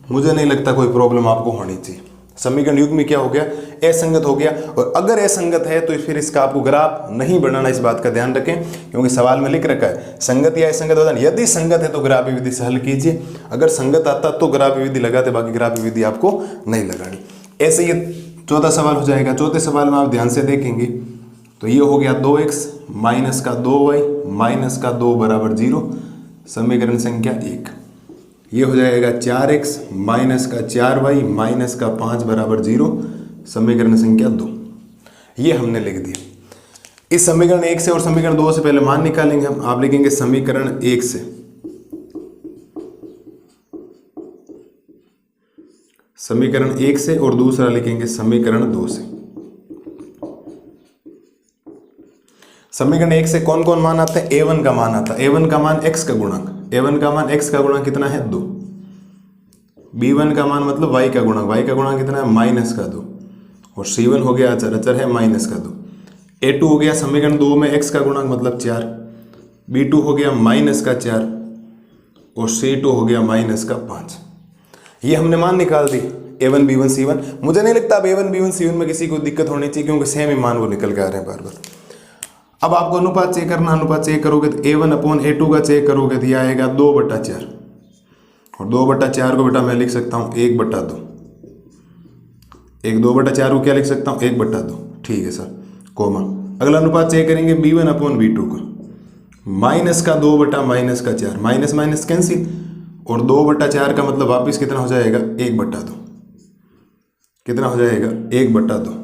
मुझे नहीं लगता कोई प्रॉब्लम आपको होनी चाहिए। समीकरण युग्म क्या हो गया, असंगत हो गया। और अगर असंगत है तो फिर इसका आपको ग्राफ नहीं बनाना, इस बात का ध्यान रखें, क्योंकि सवाल में लिख रखा है संगत या असंगत होता है। यदि संगत है तो ग्राफी विधि से हल कीजिए, अगर संगत आता तो ग्राफी विधि लगाते, बाकी ग्राफी विधि आपको नहीं लगानी। ऐसे ये चौथा सवाल हो जाएगा। चौथे सवाल में आप ध्यान से देखेंगे तो ये हो गया 2x माइनस का 2y माइनस का 2 बराबर 0, समीकरण संख्या 1। ये हो जाएगा 4x माइनस का 4y माइनस का 5 बराबर 0, समीकरण संख्या 2। ये हमने लिख दिया। इस समीकरण 1 से और समीकरण 2 से पहले मान निकालेंगे हम। आप लिखेंगे समीकरण 1 से, समीकरण 1 से, और दूसरा लिखेंगे समीकरण 2 से। समीकरण 1 से कौन कौन मान आता है? a1 का मान आता है। a1 का मान x का गुणक, a1 का मान x का गुणक कितना है? 2। b1 का मान मतलब y का गुणक, y का गुणक कितना है? माइनस का 2। और c1 हो गया अचर, अचर है माइनस का 2। a2 हो गया समीकरण 2 में x का गुणक मतलब 4, b2 हो गया माइनस का 4, और c2 हो गया माइनस का 5। ये हमने मान निकाल दी a1 b1 c1। मुझे नहीं लगता अब a1 b1 c1 में किसी को दिक्कत होनी चाहिए, क्योंकि सेम ही मान वो निकल के आ रहे हैं बार बार। अब आपको अनुपात चेक करना, अनुपात चेक करोगे तो a1 अपॉन a2 का चेक करोगे तो यह आएगा 2/4, और 2/4 को बेटा मैं लिख सकता हूँ 1/2। एक 2/4 को क्या लिख सकता हूँ? 1/2। ठीक है सर, कोमा। अगला अनुपात चेक करेंगे b1 अपॉन b2 का, माइनस का 2 बटा माइनस का 4, माइनस माइनस कैंसिल, और 2/4 का मतलब वापिस कितना हो जाएगा? 1/2। कितना हो जाएगा? 1/2।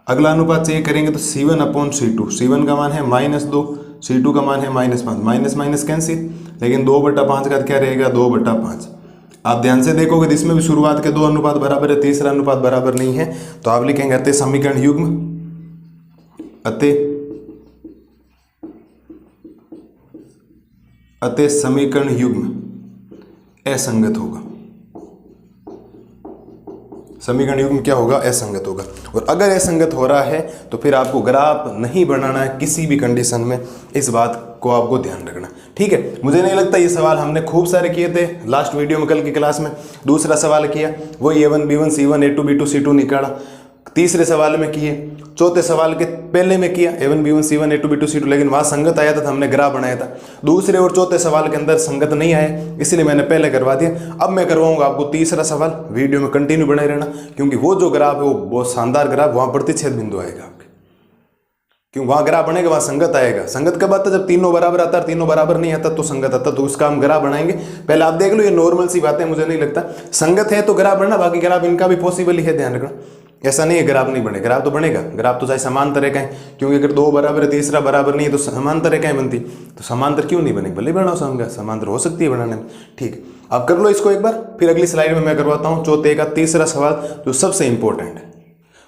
अगला अनुपात चेक करेंगे तो c1 अपॉन c2, c1 का मान है -2, c2 का मान है -5, माइनस माइनस कैंसिल, लेकिन 2/5 का क्या रहेगा? 2/5। आप ध्यान से देखोगे तो इसमें भी शुरुआत के 2 अनुपात बराबर है, तीसरा अनुपात बराबर नहीं है, तो आप लिखेंगे अतः समीकरण युग्म, अतः समीकरण युग्म असंगत होगा। समीकरण युग्म क्या होगा? असंगत होगा। और अगर असंगत हो रहा है तो फिर आपको ग्राफ नहीं बनाना है किसी भी कंडीशन में, इस बात को आपको ध्यान रखना। ठीक है, मुझे नहीं लगता ये सवाल हमने खूब सारे किए थे लास्ट वीडियो में, कल की क्लास में दूसरा सवाल किया, वो a1 b1 c1 a2 b2 c2 निकाला, तीसरे सवाल में किए, चौथे सवाल के पहले में किया a1 b1 c1 a2 b2 c2, लेकिन वहाँ संगत आया था तो हमने ग्राफ बनाया था। दूसरे और चौथे सवाल के अंदर संगत नहीं आए, इसलिए मैंने पहले करवा दिया। अब मैं करवाऊंगा आपको तीसरा सवाल, वीडियो में कंटिन्यू बने रहना, क्योंकि वो जो ग्राफ है वो बहुत शानदार ग्राफ, वहाँ प्रतिच्छेद बिंदु आएगा आपके, क्यों वहाँ ग्राफ बनेगा वहाँ संगत आएगा। संगत कब आता है? जब तीनों बराबर आता है, तीनों बराबर नहीं आता तो संगत आता, तो उसका हम ग्राफ बनाएंगे। पहले आप देख लो, ये नॉर्मल सी बातें, मुझे नहीं लगता संगत है तो ग्राफ बनना, बाकी ग्राफ इनका भी पॉसिबल ही है, ध्यान रखना। ऐसा नहीं है ग्राफ नहीं बने, ग्राफ तो बनेगा। ग्राफ तो चाहे समांतर का है, क्योंकि अगर 2 बराबर है तीसरा बराबर नहीं है तो समांतर का बनती, तो समांतर क्यों नहीं बनेगी? भले बनाओ समांतर हो सकती है बनाने में। ठीक, अब कर लो इसको एक बार, फिर अगली स्लाइड में मैं करवाता हूँ चौथे का तीसरा सवाल, जो सबसे इंपॉर्टेंट है।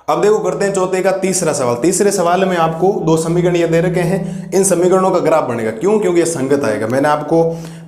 अब देखो करते हैं चौथे का तीसरा सवाल। तीसरे सवाल में आपको 2 समीकरण ये दे रखे हैं, इन समीकरणों का ग्राफ बनेगा। क्यों? क्योंकि ये संगत आएगा। मैंने आपको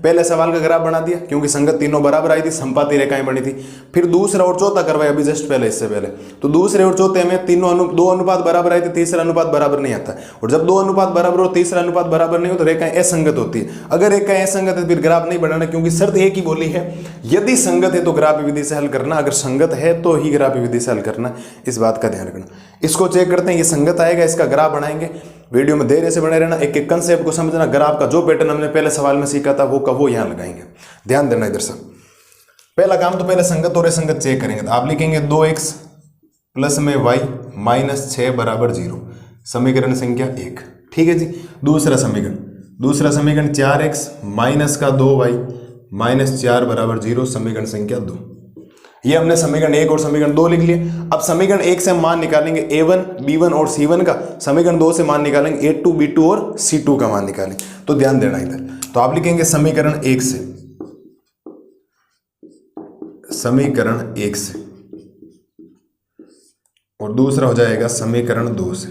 पहले सवाल का ग्राफ बना दिया, क्योंकि संगत तीनों बराबर आई थी, संपाती रेखाएं बनी थी। फिर दूसरा और चौथा करवाया अभी जस्ट पहले, इससे पहले। तो दूसरे और चौथे में 2 अनुपात बराबर आई थी, तीसरा अनुपात बराबर नहीं आता। और जब 2 अनुपात बराबर हो, तीसरा अनुपात बराबर नहीं हो, तो रेखाएं असंगत होती है। अगर रेखाएं असंगत है फिर ग्राफ नहीं बनाना, क्योंकि शर्त एक ही बोली है, यदि संगत है तो ग्राफ विधि से हल करना, अगर संगत है तो ही ग्राफ विधि से हल करना, इस बात का ध्यान रखना। इसको चेक करते हैं, ये संगत आएगा, इसका ग्राफ बनाएंगे। वीडियो में देर से बने रहना, एक एक कंसेप्ट को समझना। ग्राफ का जो पैटर्न हमने पहले सवाल में सीखा था वो यहाँ लगाएंगे, ध्यान देना इधर से। पहला काम तो पहले संगत और असंगत चेक करेंगे, तो आप लिखेंगे 2x प्लस में y माइनस 6 बराबर 0, समीकरण संख्या 1। ठीक है जी। दूसरा समीकरण 4x माइनस का 2y माइनस 4 बराबर 0, समीकरण संख्या 2। ये हमने समीकरण 1 और समीकरण 2 लिख लिए। अब समीकरण 1 से हम मान निकालेंगे a1 b1 और c1 का, समीकरण 2 से मान निकालेंगे a2 b2 और c2 का मान निकालेंगे। तो ध्यान देना इधर, तो आप लिखेंगे समीकरण 1 से, और दूसरा हो जाएगा समीकरण 2 से।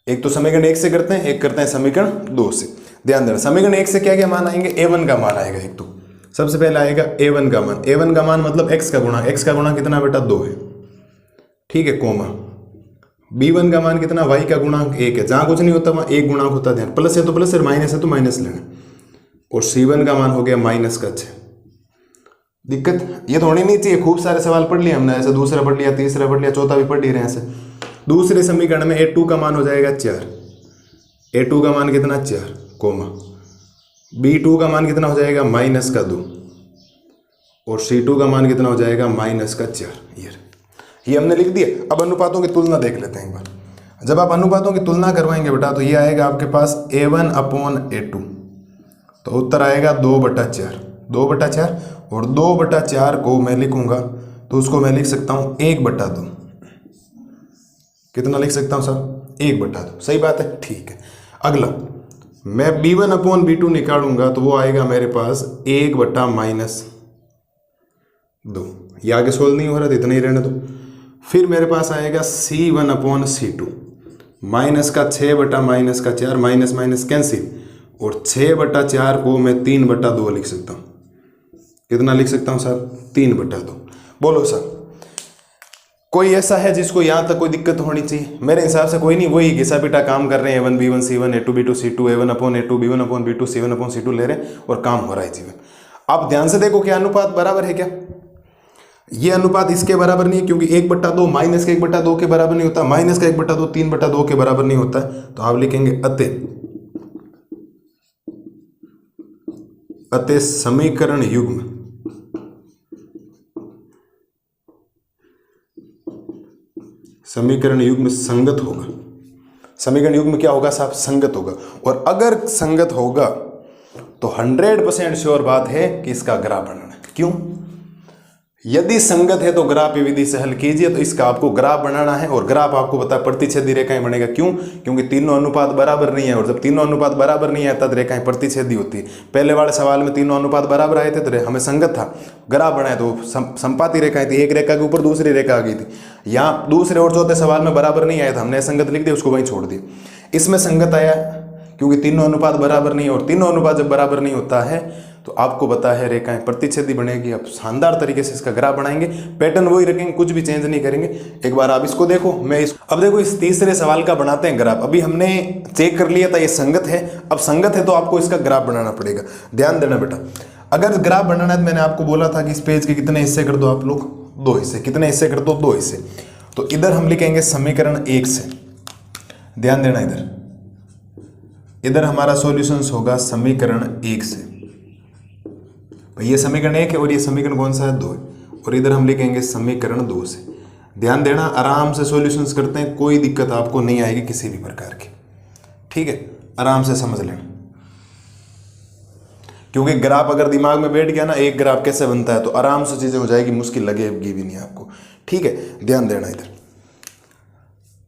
एक तो समीकरण 1 से करते हैं, एक करते हैं समीकरण 2 से। ध्यान देना, समीकरण 1 से क्या क्या मान आएंगे? a1 का मान आएगा। एक तो सबसे पहले आएगा a1 का मान, a1 का मान मतलब x का गुणा, x का गुणा कितना बेटा? 2 है। ठीक है, कोमा। b1 का मान कितना? y का गुणांक 1 है। जहां कुछ नहीं होता वहां एक गुणांक होता है, ध्यान, प्लस है तो प्लस, माइनस है तो माइनस लेना। और c1 का मान हो गया माइनस का 6। दिक्कत ये तो होनी नहीं चाहिए, खूब सारे सवाल पढ़ लिए हमने, ऐसे दूसरा पढ़ लिया, तीसरा पढ़ लिया, चौथा भी पढ़ ही रहे हैं ऐसे। दूसरे समीकरण में a2 का मान हो जाएगा 4, a2 का मान कितना? 4, कोमा। b2 का मान कितना हो जाएगा? माइनस का 2, और C2 का मान कितना हो जाएगा -4। ये हमने लिख दिया। अब अनुपातों की तुलना देख लेते हैं एक बार। जब आप अनुपातों की तुलना करवाएंगे बेटा तो ये आएगा आपके पास A1/A2, तो उत्तर आएगा 2/4। 2/4 और 2/4 को मैं लिखूंगा तो उसको मैं लिख सकता हूँ 1/2। कितना लिख सकता हूँ साहब? 1/2। सही बात है, ठीक है। अगला मैं B1/B2 निकालूंगा तो वो आएगा मेरे पास 1/-2। ये आगे सोल्व नहीं हो रहा तो इतना ही रहने दो। फिर मेरे पास आएगा C1/C2, माइनस का 6/-4, माइनस माइनस कैंसिल, और 6/4 को मैं 3/2 लिख सकता हूँ। कितना लिख सकता हूँ साहब? 3/2। बोलो सर, कोई ऐसा है जिसको यहाँ तक कोई दिक्कत होनी चाहिए? मेरे हिसाब से कोई नहीं। वही घिसा पिटा काम कर रहे हैं। A1 B1 C1 A2 B2 C2 A1/A2 B1/B2 C1/C2 ले रहे हैं और काम हो रहा है जीवन। आप ध्यान से देखो क्या अनुपात बराबर है क्या? ये अनुपात इसके बराबर नहीं है, क्योंकि 1/2 माइनस का 1/2 के बराबर नहीं होता, माइनस का 1/2 3/2 के बराबर नहीं होता। तो आप लिखेंगे अतः समीकरण युग्म संगत होगा। समीकरण युग्म क्या होगा साहब? संगत होगा। और अगर संगत होगा तो 100% श्योर बात है कि इसका ग्राफ बनाना है। क्यों? यदि संगत है तो ग्राफ विधि से हल कीजिए। तो इसका आपको ग्राफ बनाना है, और ग्राफ आपको पता है प्रतिच्छेदी रेखाएं बनेगा। क्यों? क्योंकि तीनों अनुपात बराबर नहीं है, और जब तीनों अनुपात बराबर नहीं है तब रेखाएं प्रतिच्छेदी होती है। पहले वाले सवाल में तीनों अनुपात बराबर आए थे तो हमें संगत था, ग्राफ बनाया तो संपाती रेखाएं थी, एक रेखा के ऊपर दूसरी रेखा आ गई थी। यहाँ दूसरे और चौथे सवाल में बराबर नहीं आया था, हमने असंगत लिख दिया, उसको वहीं छोड़ दिया। इसमें संगत आया क्योंकि तीनों अनुपात बराबर नहीं है, और तीनों अनुपात जब बराबर नहीं होता है तो आपको पता है रेखाएं प्रतिच्छेदी बनेगी। अब शानदार तरीके से इसका ग्राफ बनाएंगे, पैटर्न वही रखेंगे, कुछ भी चेंज नहीं करेंगे। एक बार आप इसको देखो, अब देखो इस तीसरे सवाल का बनाते हैं ग्राफ। अभी हमने चेक कर लिया था ये संगत है, अब संगत है तो आपको इसका ग्राफ बनाना पड़ेगा। ध्यान देना बेटा, अगर ग्राफ बनाना है तो मैंने आपको बोला था कि इस पेज के कितने हिस्से कर दो आप लोग? 2 हिस्से। कितने हिस्से कर दो? 2 हिस्से। तो इधर हम लिखेंगे समीकरण 1 से। ध्यान देना, इधर हमारा सॉल्यूशंस होगा समीकरण 1 से। ये समीकरण 1 है और ये समीकरण कौन सा है? 2 है। और इधर हम लिखेंगे समीकरण 2 से। ध्यान देना, आराम से सॉल्यूशंस करते हैं, कोई दिक्कत आपको नहीं आएगी किसी भी प्रकार की। ठीक है, आराम से समझ लेना, क्योंकि ग्राफ अगर दिमाग में बैठ गया ना, एक ग्राफ कैसे बनता है, तो आराम से चीजें हो जाएगी, मुश्किल लगेगी भी नहीं आपको। ठीक है, ध्यान देना। इधर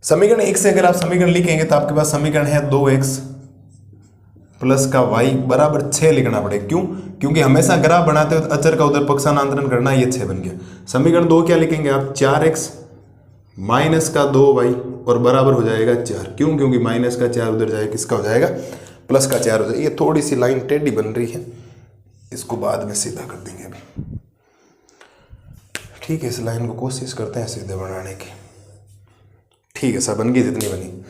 समीकरण 1 से अगर आप समीकरण लिखेंगे तो आपके पास समीकरण है 2x प्लस का y बराबर 6 लिखना पड़ेगा। क्यों? क्योंकि हमेशा ग्राफ बनाते हुए अचर का उधर पक्षांतरण करना, ये 6 बन गया। समीकरण 2 क्या लिखेंगे आप? 4x माइनस का 2y और बराबर हो जाएगा 4। क्यों? क्योंकि माइनस का 4 उधर जाएगा, किसका हो जाएगा? प्लस का 4 हो जाएगा। ये थोड़ी सी लाइन टेढ़ी बन रही है, इसको बाद में सीधा कर देंगे अभी। ठीक है, इस लाइन को कोशिश करते हैं सीधे बनाने की। ठीक है सर, बन गई जितनी बनी।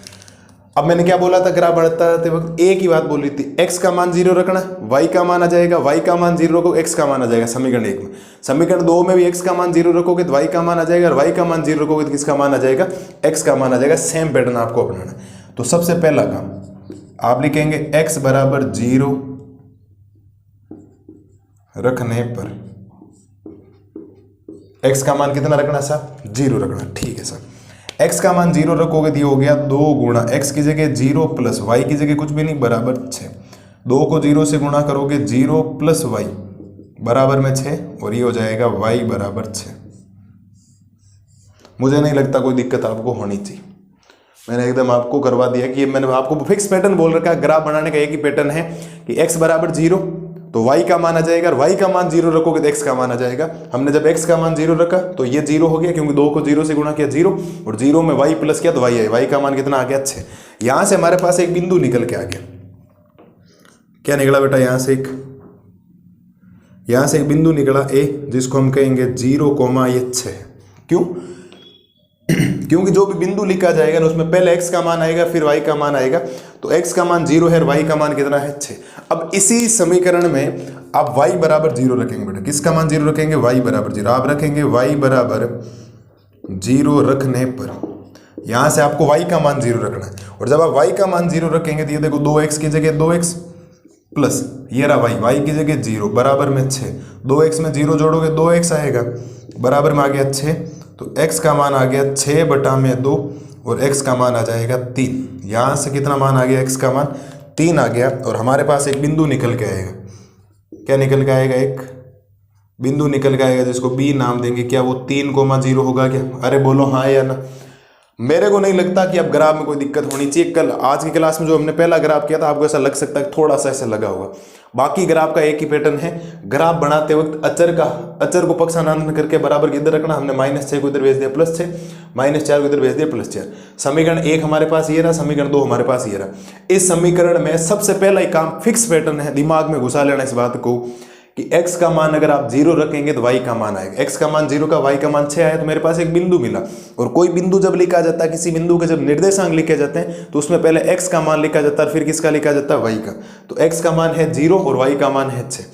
अब मैंने क्या बोला था ग्राफ बनाते वक्त? एक ही बात बोली थी, x का मान 0 रखना, y का मान आ जाएगा, y का मान 0 रखो, x का मान आ जाएगा। समीकरण 1 में। समीकरण 2 में भी x का मान 0 रखोगे तो y का मान आ जाएगा, और y का मान 0 रखोगे तो किसका मान आ जाएगा? x का मान आ जाएगा। सेम पैटर्न आपको अपनाना है। तो सबसे पहला काम आप लिखेंगे x बराबर 0 रखने पर x का मान कितना रखना सर? 0 रखना। ठीक है सर, x का मान 0 रखोगे तो ये हो गया 2 गुणा x की जगह 0 प्लस y की जगह कुछ भी नहीं, बराबर 6। 2 को 0 से गुणा करोगे 0 प्लस y बराबर में 6, और ये हो जाएगा y बराबर 6। मुझे नहीं लगता कोई दिक्कत आपको होनी चाहिए। मैंने एकदम आपको करवा दिया कि मैंने आपको फिक्स पैटर्न बोल रखा है। ग्राफ बनाने का एक ही पैटर्न है कि x बराबर 0 तो y का मान आ जाएगा, और y का मान 0 रखोगे तो x का मान आ जाएगा। हमने जब x का मान 0 रखा तो ये 0 हो गया, क्योंकि 2 को 0 से गुणा किया 0, और 0 में y प्लस किया तो y है। y का मान कितना आ गया? 6। यहां से हमारे पास एक बिंदु निकल के आ गया। क्या निकला बेटा? यहां से एक बिंदु निकला a, जिसको हम कहेंगे 0, ये 6। क्यों? क्योंकि जो भी बिंदु लिखा जाएगा ना उसमें पहले x का मान आएगा, फिर y का मान आएगा। तो x का मान 0 है और y का मान कितना है? 6। अब इसी समीकरण में आप y बराबर 0 रखेंगे बेटा। किसका मान 0 रखेंगे? y बराबर 0। आप रखेंगे y बराबर 0 रखने पर यहां से आपको y का मान 0 रखना है, और जब आप y का मान 0 रखेंगे तो ये देखो 2x की जगह 2x प्लस ये रहा y की जगह 0 बराबर में 6, 2x में 0 जोड़ोगे 2x आएगा, बराबर में आ गया 6, तो x का मान आ गया 6/2 और x का मान आ जाएगा 3। यहाँ से कितना मान आ गया, x का मान 3 आ गया और हमारे पास एक बिंदु निकल के आएगा। क्या निकल के आएगा, एक बिंदु निकल के आएगा जिसको b नाम देंगे। क्या वो 3,0 होगा क्या? अरे बोलो हाँ या ना। मेरे को नहीं लगता कि अब ग्राफ में कोई दिक्कत होनी चाहिए। कल आज की क्लास में जो हमने पहला ग्राफ किया था आपको ऐसा लग सकता है थोड़ा सा ऐसा लगा होगा, बाकी ग्राफ का एक ही पैटर्न है। ग्राफ बनाते वक्त अचर को पक्षानुमान करके बराबर के इधर रखना। हमने -6 को इधर भेज दिया +6, -4 को इधर भेज दिया +4। समीकरण 1 हमारे पास ये रहा, समीकरण 2 हमारे पास ये रहा। इस समीकरण में सबसे पहला ही काम फिक्स पैटर्न है, दिमाग में घुसा लेना इस बात को कि x का मान अगर आप 0 रखेंगे तो y का मान आएगा। x का मान 0 का, y का मान 6 आया तो मेरे पास एक बिंदु मिला। और कोई बिंदु जब लिखा जाता है, किसी बिंदु के जब निर्देशांक लिखे जाते हैं तो उसमें पहले x का मान लिखा जाता है, फिर किसका लिखा जाता है, y का। तो x का मान है 0 और y का मान है 6।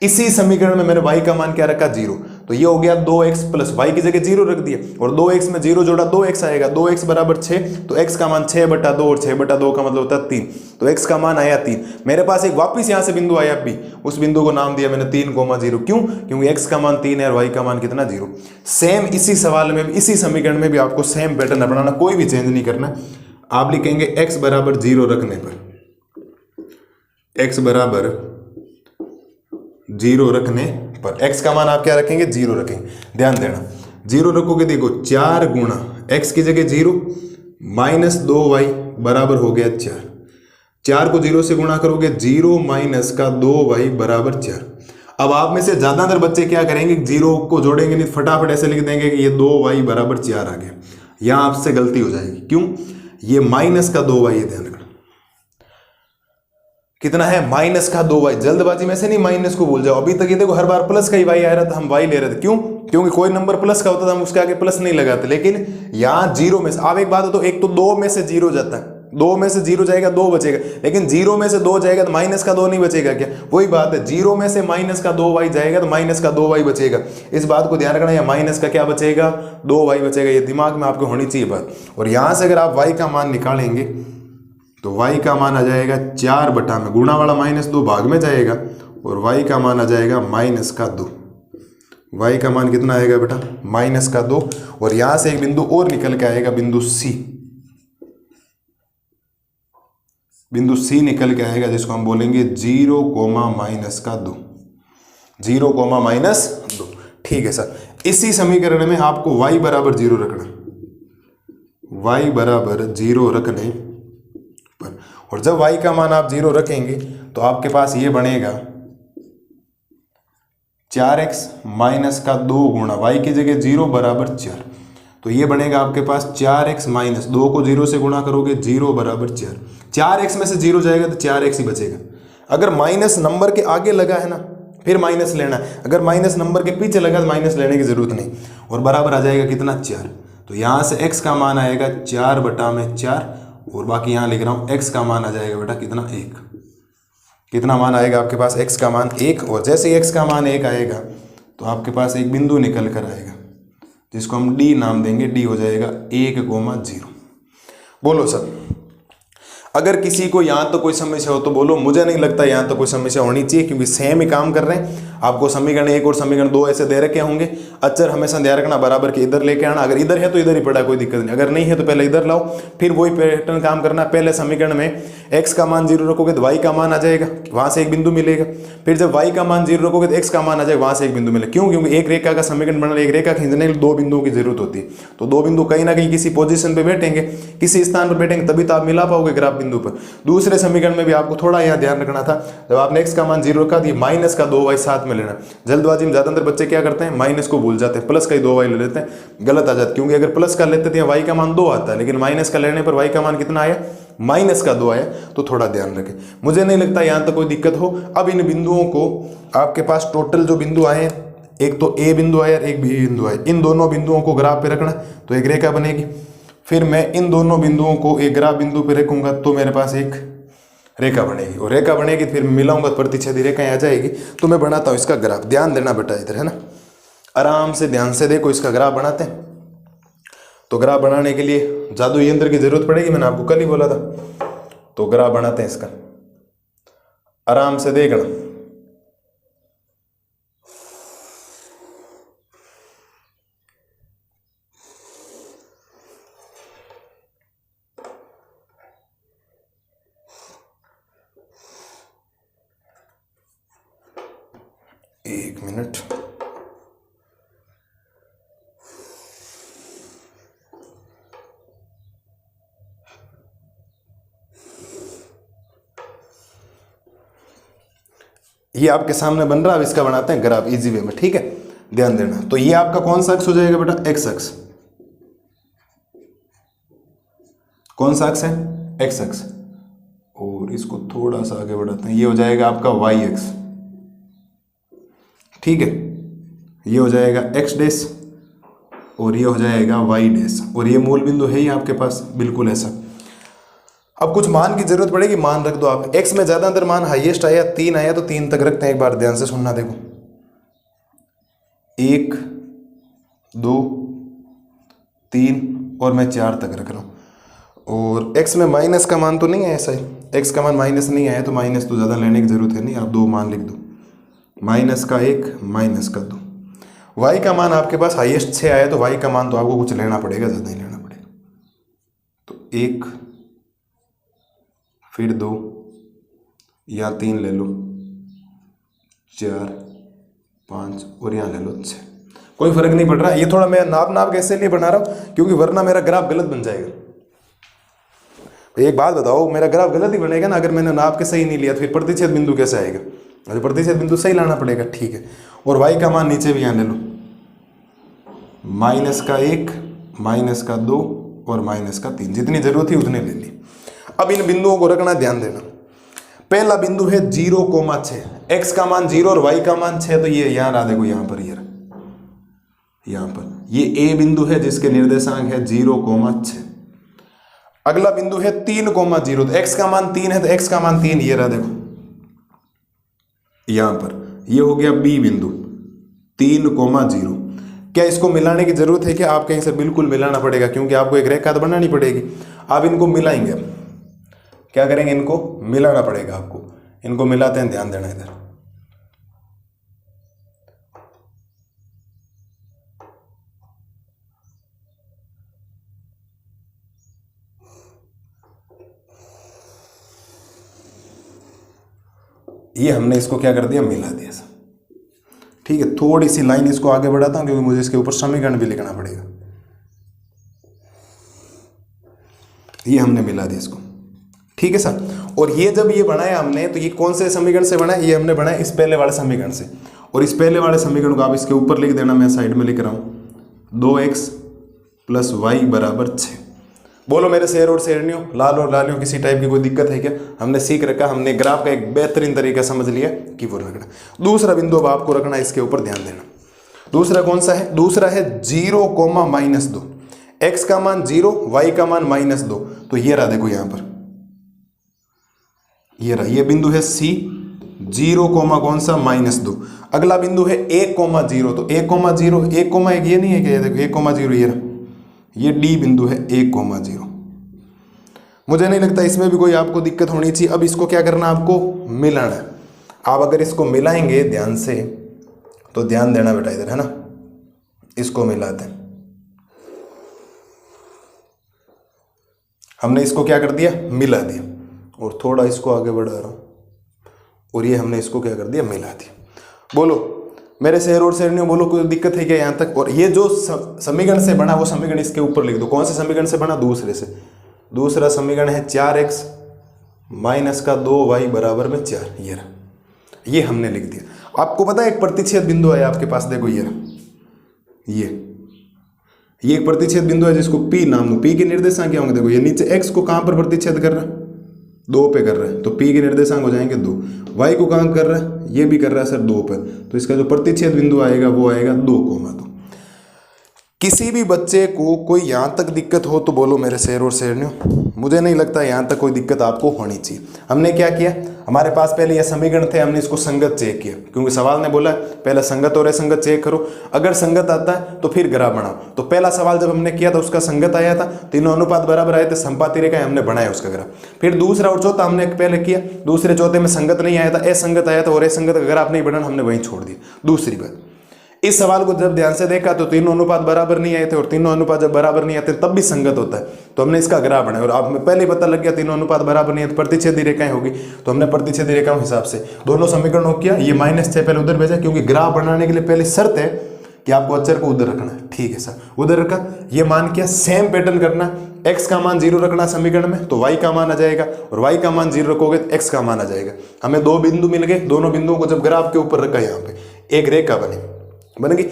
इसी समीकरण में मैंने y का मान क्या रखा, 0, तो ये हो गया 2x प्लस y की जगह 0 रख दिया और 2x में 0 जोड़ा 2x आएगा, 2x बराबर 6, तो x का मान 6/2 और 6/2 का मतलब होता है 3, तो x का मान आया 3। मेरे पास एक वापिस यहाँ से बिंदु आया b, उस बिंदु को नाम दिया मैंने 3,0। क्यों? क्योंकि x का मान 3 है और y का मान कितना, 0। सेम इसी सवाल में, इसी समीकरण में भी आपको सेम पैटर्न अपनाना, कोई भी चेंज नहीं करना। आप लिखेंगे x बराबर 0 रखने पर, x बराबर 0 रखने पर x का मान आप क्या रखेंगे, 0 रखेंगे। ध्यान देना 0 रखोगे, देखो 4 गुणा x की जगह 0 -2y बराबर हो गया 4। 4 को 0 से गुणा करोगे 0 - 2y बराबर 4। अब आप में से ज्यादातर बच्चे क्या करेंगे, 0 को जोड़ेंगे नहीं, फटाफट ऐसे लिख देंगे कि ये 2y बराबर 4 आ गया। यहां आपसे गलती हो जाएगी। क्यों? ये -2y है, ध्यान रखना कितना है, -2y। जल्दबाजी में से नहीं माइनस को भूल जाओ। अभी तक ये देखो हर बार प्लस का ही y आ रहा था, हम y ले रहे थे। क्यों? क्योंकि कोई नंबर प्लस का होता था हम उसके आगे प्लस नहीं लगाते। लेकिन यहाँ 0 में से, आप एक बात हो तो एक तो 2 में से 0 जाता है, 2 में से 0 जाएगा 2 बचेगा, लेकिन 0 में से 2 जाएगा तो -2 नहीं बचेगा क्या? वही बात है, 0 में से -2y जाएगा तो -2y बचेगा। इस बात को ध्यान रखना, या माइनस का क्या बचेगा, 2y बचेगा। ये दिमाग में आपको होनी चाहिए बात। और यहाँ से अगर आप y का मान निकालेंगे तो y का मान आ जाएगा 4 में, गुणा वाला -2 भाग में जाएगा और y का मान आ जाएगा -2। y का मान कितना आएगा बेटा, -2। और यहां से एक बिंदु और निकल के आएगा, बिंदु C। बिंदु C निकल के आएगा जिसको हम बोलेंगे 0, -2। 0, -2। ठीक है सर। इसी समीकरण में आपको y बराबर 0 रखना, y बराबर 0 रखने पर, और जब y का मान आप 0 रखेंगे तो आपके पास ये बनेगा 4x - 2 गुणा y की जगह 0 बराबर 4। तो ये बनेगा आपके पास 4x - 2 को 0 से गुणा करोगे 0 बराबर 4। 4x में से 0 जाएगा तो 4x ही बचेगा। अगर माइनस नंबर के आगे लगा है ना फिर माइनस लेना है, अगर माइनस नंबर के पीछे लगा तो माइनस लेने की जरूरत नहीं। और बराबर आ जाएगा कितना, 4। तो यहाँ से x का मान आएगा 4/4 और बाकी यहाँ लिख रहा हूँ x का मान आ जाएगा बेटा कितना, 1। कितना मान आएगा आपके पास, x का मान 1। और जैसे ही x का मान 1 आएगा तो आपके पास एक बिंदु निकल कर आएगा जिसको हम d नाम देंगे। d हो जाएगा 1,0। बोलो सर, अगर किसी को यहाँ तो कोई समस्या हो तो बोलो। मुझे नहीं लगता यहाँ तो कोई समस्या होनी चाहिए, क्योंकि सेम ही काम कर रहे हैं। आपको समीकरण 1 और समीकरण 2 ऐसे दे रखे होंगे। अचर हमेशा ध्यान रखना, बराबर के इधर लेके आना। अगर इधर है तो इधर ही पड़ा, कोई दिक्कत नहीं। अगर नहीं है तो पहले इधर लाओ, फिर वही पैटर्न काम करना। पहले समीकरण में x का मान 0 रखोगे तो y का मान आ जाएगा, वहां से एक बिंदु मिलेगा। फिर जब y का मान 0 रखोगे तो x का मान आ जाएगा, वहां से एक बिंदु मिलेगा। क्यों? क्योंकि एक रेखा का समीकरण बनना, एक रेखा खींचने के लिए 2 बिंदुओं की जरूरत होती है। तो 2 बिंदु कहीं ना कहीं किसी पोजीशन पे बैठेंगे, किसी स्थान पर बैठेंगे, तभी तो आप मिला पाओगे ग्राफ बिंदु पर। दूसरे समीकरण में भी आपको थोड़ा यहाँ ध्यान रखना था, जब आपने x का मान 0 रखा तो -2y साथ में लेना। जल्दबाजी में ज्यादातर बच्चे क्या करते हैं, माइनस को भूल जाते हैं, प्लस का ही 2y ले लेते हैं, गलत आ जाता है। क्योंकि अगर प्लस का लेते थे y का मान 2 आता है, लेकिन माइनस का लेने पर y का मान कितना आया, -2 आया। तो थोड़ा ध्यान रखें। मुझे नहीं लगता यहाँ तक कोई दिक्कत हो। अब इन बिंदुओं को आपके पास टोटल जो बिंदु आए, एक तो a बिंदु आया और एक b बिंदु आया, इन दोनों बिंदुओं को ग्राफ पे रखना तो एक रेखा बनेगी। फिर मैं इन दोनों बिंदुओं को एक ग्राफ बिंदु पे रखूंगा तो मेरे पास एक रेखा बनेगी, और रेखा बनेगी फिर मिलाऊंगा प्रतिच्छेदी रेखाएं आ जाएगी। तो मैं बनाता हूँ इसका ग्राफ। ध्यान देना बेटा इधर, है ना, आराम से ध्यान से देखो। इसका ग्राफ बनाते हैं। तो ग्राफ बनाने के लिए जादू यंत्र की जरूरत पड़ेगी, मैंने आपको कल ही बोला था। तो ग्राफ बनाते हैं इसका। आराम से देखना। एक मिनट। ये आपके सामने बन रहा है, अब इसका बनाते हैं ग्राफ इजी वे में, ठीक है, ध्यान देना। तो ये आपका कौन सा अक्ष हो जाएगा बेटा? एक्स अक्ष। कौन सा अक्ष है? एक्स अक्ष। और इसको थोड़ा सा आगे बढ़ाते हैं, ये हो जाएगा आपका वाई अक्ष, ठीक है। ये हो जाएगा एक्स डैश और ये हो जाएगा वाई डैश, और ये मूल बिंदु है ही आपके पास, बिल्कुल ऐसा। अब कुछ मान की जरूरत पड़ेगी, मान रख दो आप। एक्स में ज्यादातर मान हाईएस्ट आया 3 आया, तो 3 तक रखते हैं। एक बार ध्यान से सुनना, देखो 1 2 3 और मैं 4 तक रख रहा हूँ। और एक्स में माइनस का मान तो नहीं है ऐसा ही, एक्स का मान माइनस नहीं आया तो माइनस तो ज़्यादा लेने की जरूरत है नहीं, आप 2 मान लिख दो, माइनस का 1 माइनस का 2। वाई का मान आपके पास हाईएस्ट 6 आया, तो वाई का मान तो आपको कुछ लेना पड़ेगा, ज़्यादा ही लेना पड़ेगा। तो 1 फिर 2 या 3 ले लो, 4 5 और यहाँ ले लो 6, कोई फर्क नहीं पड़ रहा। ये थोड़ा मैं नाप कैसे लिए बना रहा हूँ, क्योंकि वरना मेरा ग्राफ गलत बन जाएगा। एक बात बताओ, मेरा ग्राफ गलत ही बनेगा ना अगर मैंने नाप के सही नहीं लिया, तो फिर प्रतिच्छेद बिंदु कैसे आएगा? अरे प्रतिच्छेद बिंदु सही लाना पड़ेगा, ठीक है। और y का मान नीचे भी यहाँ ले लो, माइनस का 1 माइनस का 2 और माइनस का 3, जितनी जरूरत थी उतने ले ली। अब इन बिंदुओं को रखना, ध्यान देना। पहला बिंदु है 0,6, x का मान 0 और y का मान 6, तो ये यहाँ ला देखो, यहाँ पर यहाँ पर ये a बिंदु है जिसके निर्देशांक है 0,6। अगला बिंदु है 3,0, तो x का मान 3 है, तो x का मान 3 ये रहा देखो यहां पर, ये हो गया b बिंदु 3,0। क्या इसको मिलाने की जरूरत है? क्या आप कहीं से बिल्कुल मिलाना पड़ेगा, क्योंकि आपको एक रेखा तो बनानी पड़ेगी। आप इनको मिलाएंगे, क्या करेंगे? इनको मिलाना पड़ेगा आपको। इनको मिलाते हैं, ध्यान देना इधर। ये हमने इसको क्या कर दिया? मिला दिया सब, ठीक है। थोड़ी सी लाइन इसको आगे बढ़ाता हूं, क्योंकि मुझे इसके ऊपर समीकरण भी लिखना पड़ेगा। ये हमने मिला दिया इसको, ठीक है सर। और ये जब ये बनाया हमने, तो ये कौन से समीकरण से बनाया? ये हमने बनाया इस पहले वाले समीकरण से। और इस पहले वाले समीकरण को आप इसके ऊपर लिख देना, मैं साइड में लिख रहा हूं 2x + y = 6। बोलो मेरे शेर और शेरनियों, लाल और लालियों, किसी टाइप की कोई दिक्कत है क्या? हमने सीख रखा, हमने ग्राफ का एक बेहतरीन तरीका समझ लिया कि वो रखना। दूसरा बिंदु अब आपको रखना है, इसके ऊपर ध्यान देना। दूसरा कौन सा है? दूसरा है 0,-2। x का मान 0, y का मान -2, तो ये रहा देखो यहाँ पर, ये रहा, ये बिंदु है C, 0, कौन सा? -2। अगला बिंदु है 1,0, तो 1,0, 1,1 ये नहीं है क्या? देखो 1,0 ये रहा, ये D बिंदु है 1,0। मुझे नहीं लगता इसमें भी कोई आपको दिक्कत होनी चाहिए। अब इसको क्या करना? आपको मिलाना है। आप अगर इसको मिलाएंगे ध्यान से, तो ध्यान देना बेटा इधर, है ना। इसको मिलाते हैं, हमने इसको क्या कर दिया? मिला दिया। और थोड़ा इसको आगे बढ़ा रहा हूं, और ये हमने इसको क्या कर दिया? मिला दिया। बोलो मेरे शेर और शेरनियों, बोलो कोई दिक्कत है क्या यहाँ तक? और ये जो समीकरण से बना, वो समीकरण इसके ऊपर लिख दो। कौन से समीकरण से बना? दूसरे से। दूसरा समीकरण है 4x - 2y = 4। ये हमने लिख दिया। आपको पता है एक प्रतिच्छेद बिंदु है आपके पास, देखो ये एक प्रतिच्छेद बिंदु है जिसको P नाम दो। P के निर्देशांक क्या होंगे? देखो ये नीचे x को कहां पर प्रतिच्छेद कर रहा है? 2 पे कर रहा है, तो P के निर्देशांक हो जाएंगे 2। y को कहां कर रहा है? ये भी कर रहा है सर 2 पर, तो इसका जो प्रतिच्छेद बिंदु आएगा वो आएगा 2,2। किसी भी बच्चे को कोई यहाँ तक दिक्कत हो तो बोलो मेरे शेर और शेरनियों। मुझे नहीं लगता यहाँ तक कोई दिक्कत आपको होनी चाहिए। हमने क्या किया, हमारे पास पहले ये समीकरण थे, हमने इसको संगत चेक किया, क्योंकि सवाल ने बोला पहले संगत और असंगत चेक करो। अगर संगत आता है तो फिर ग्राफ बनाओ। तो पहला सवाल जब हमने किया था उसका संगत आया था, तीनों अनुपात बराबर आए थे, समपाती रेखा हमने बनाया उसका ग्राफ। फिर दूसरा और चौथा हमने पहले किया, दूसरे चौथे में संगत नहीं आया था, असंगत आया था, और असंगत का ग्राफ नहीं बनाना, हमने वहीं छोड़ दिया। दूसरी बात, इस सवाल को जब ध्यान से देखा तो तीनों अनुपात बराबर नहीं आए थे, और तीनों अनुपात जब बराबर नहीं आते तब भी संगत होता है, तो हमने इसका ग्राफ बनाया। और आप में पहले ही पता लग गया तीनों अनुपात बराबर नहीं है तो प्रतिच्छेदी रेखाएं होगी, तो हमने प्रतिच्छेदी रेखाओं हिसाब से दोनों समीकरणों किया। ये -6 पहले उधर भेजा, क्योंकि ग्राफ बनाने के लिए पहले शर्त है कि आपको अचर को उधर रखना है। ठीक है सर, उधर रखा। ये मान किया, सेम पैटर्न करना, x का मान 0 रखना समीकरण में तो y का मान आ जाएगा, और y का मान 0 रखोगे तो x का मान आ जाएगा। हमें दो बिंदु मिल गए, दोनों बिंदुओं को जब ग्राफ के ऊपर रखा, यहाँ पे एक रेखा बन गई।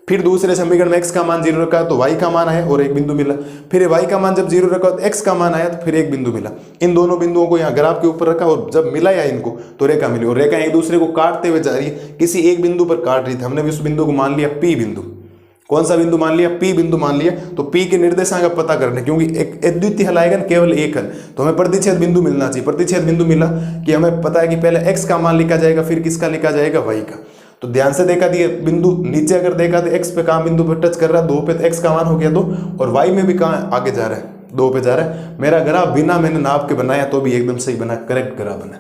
फिर दूसरे समीकरण में x का मान 0 रखा तो y का मान आया और एक बिंदु मिला। फिर y का मान जब 0 रखा तो x का मान आया तो फिर एक बिंदु मिला। इन दोनों बिंदुओं को यहाँ ग्राफ के ऊपर रखा, और जब मिलाया इनको तो रेखा मिली, और रेखा एक दूसरे को काटते हुए जा रही है, किसी एक बिंदु पर काट रही थी। हमने उस बिंदु को मान लिया P बिंदु। कौन सा बिंदु मान लिया? P बिंदु मान लिया। तो P के निर्देशांक का पता करने, क्योंकि एक अद्वितीय हल आएगा केवल एक हल, तो हमें प्रतिच्छेद बिंदु मिलना चाहिए। प्रतिच्छेद बिंदु मिला कि हमें पता है कि पहले x का मान लिखा जाएगा, फिर किसका लिखा जाएगा? y का। तो ध्यान से देखा दिए बिंदु नीचे अगर देखा तो x पे कहाँ बिंदु पर टच कर रहा है? 2 पे, तो x का मान हो गया 2, और y में भी कहाँ आगे जा रहा है? 2 पे जा रहा है। मेरा ग्राफ बिना मैंने नाप के बनाया तो भी एकदम सही बना, करेक्ट ग्राफ बना।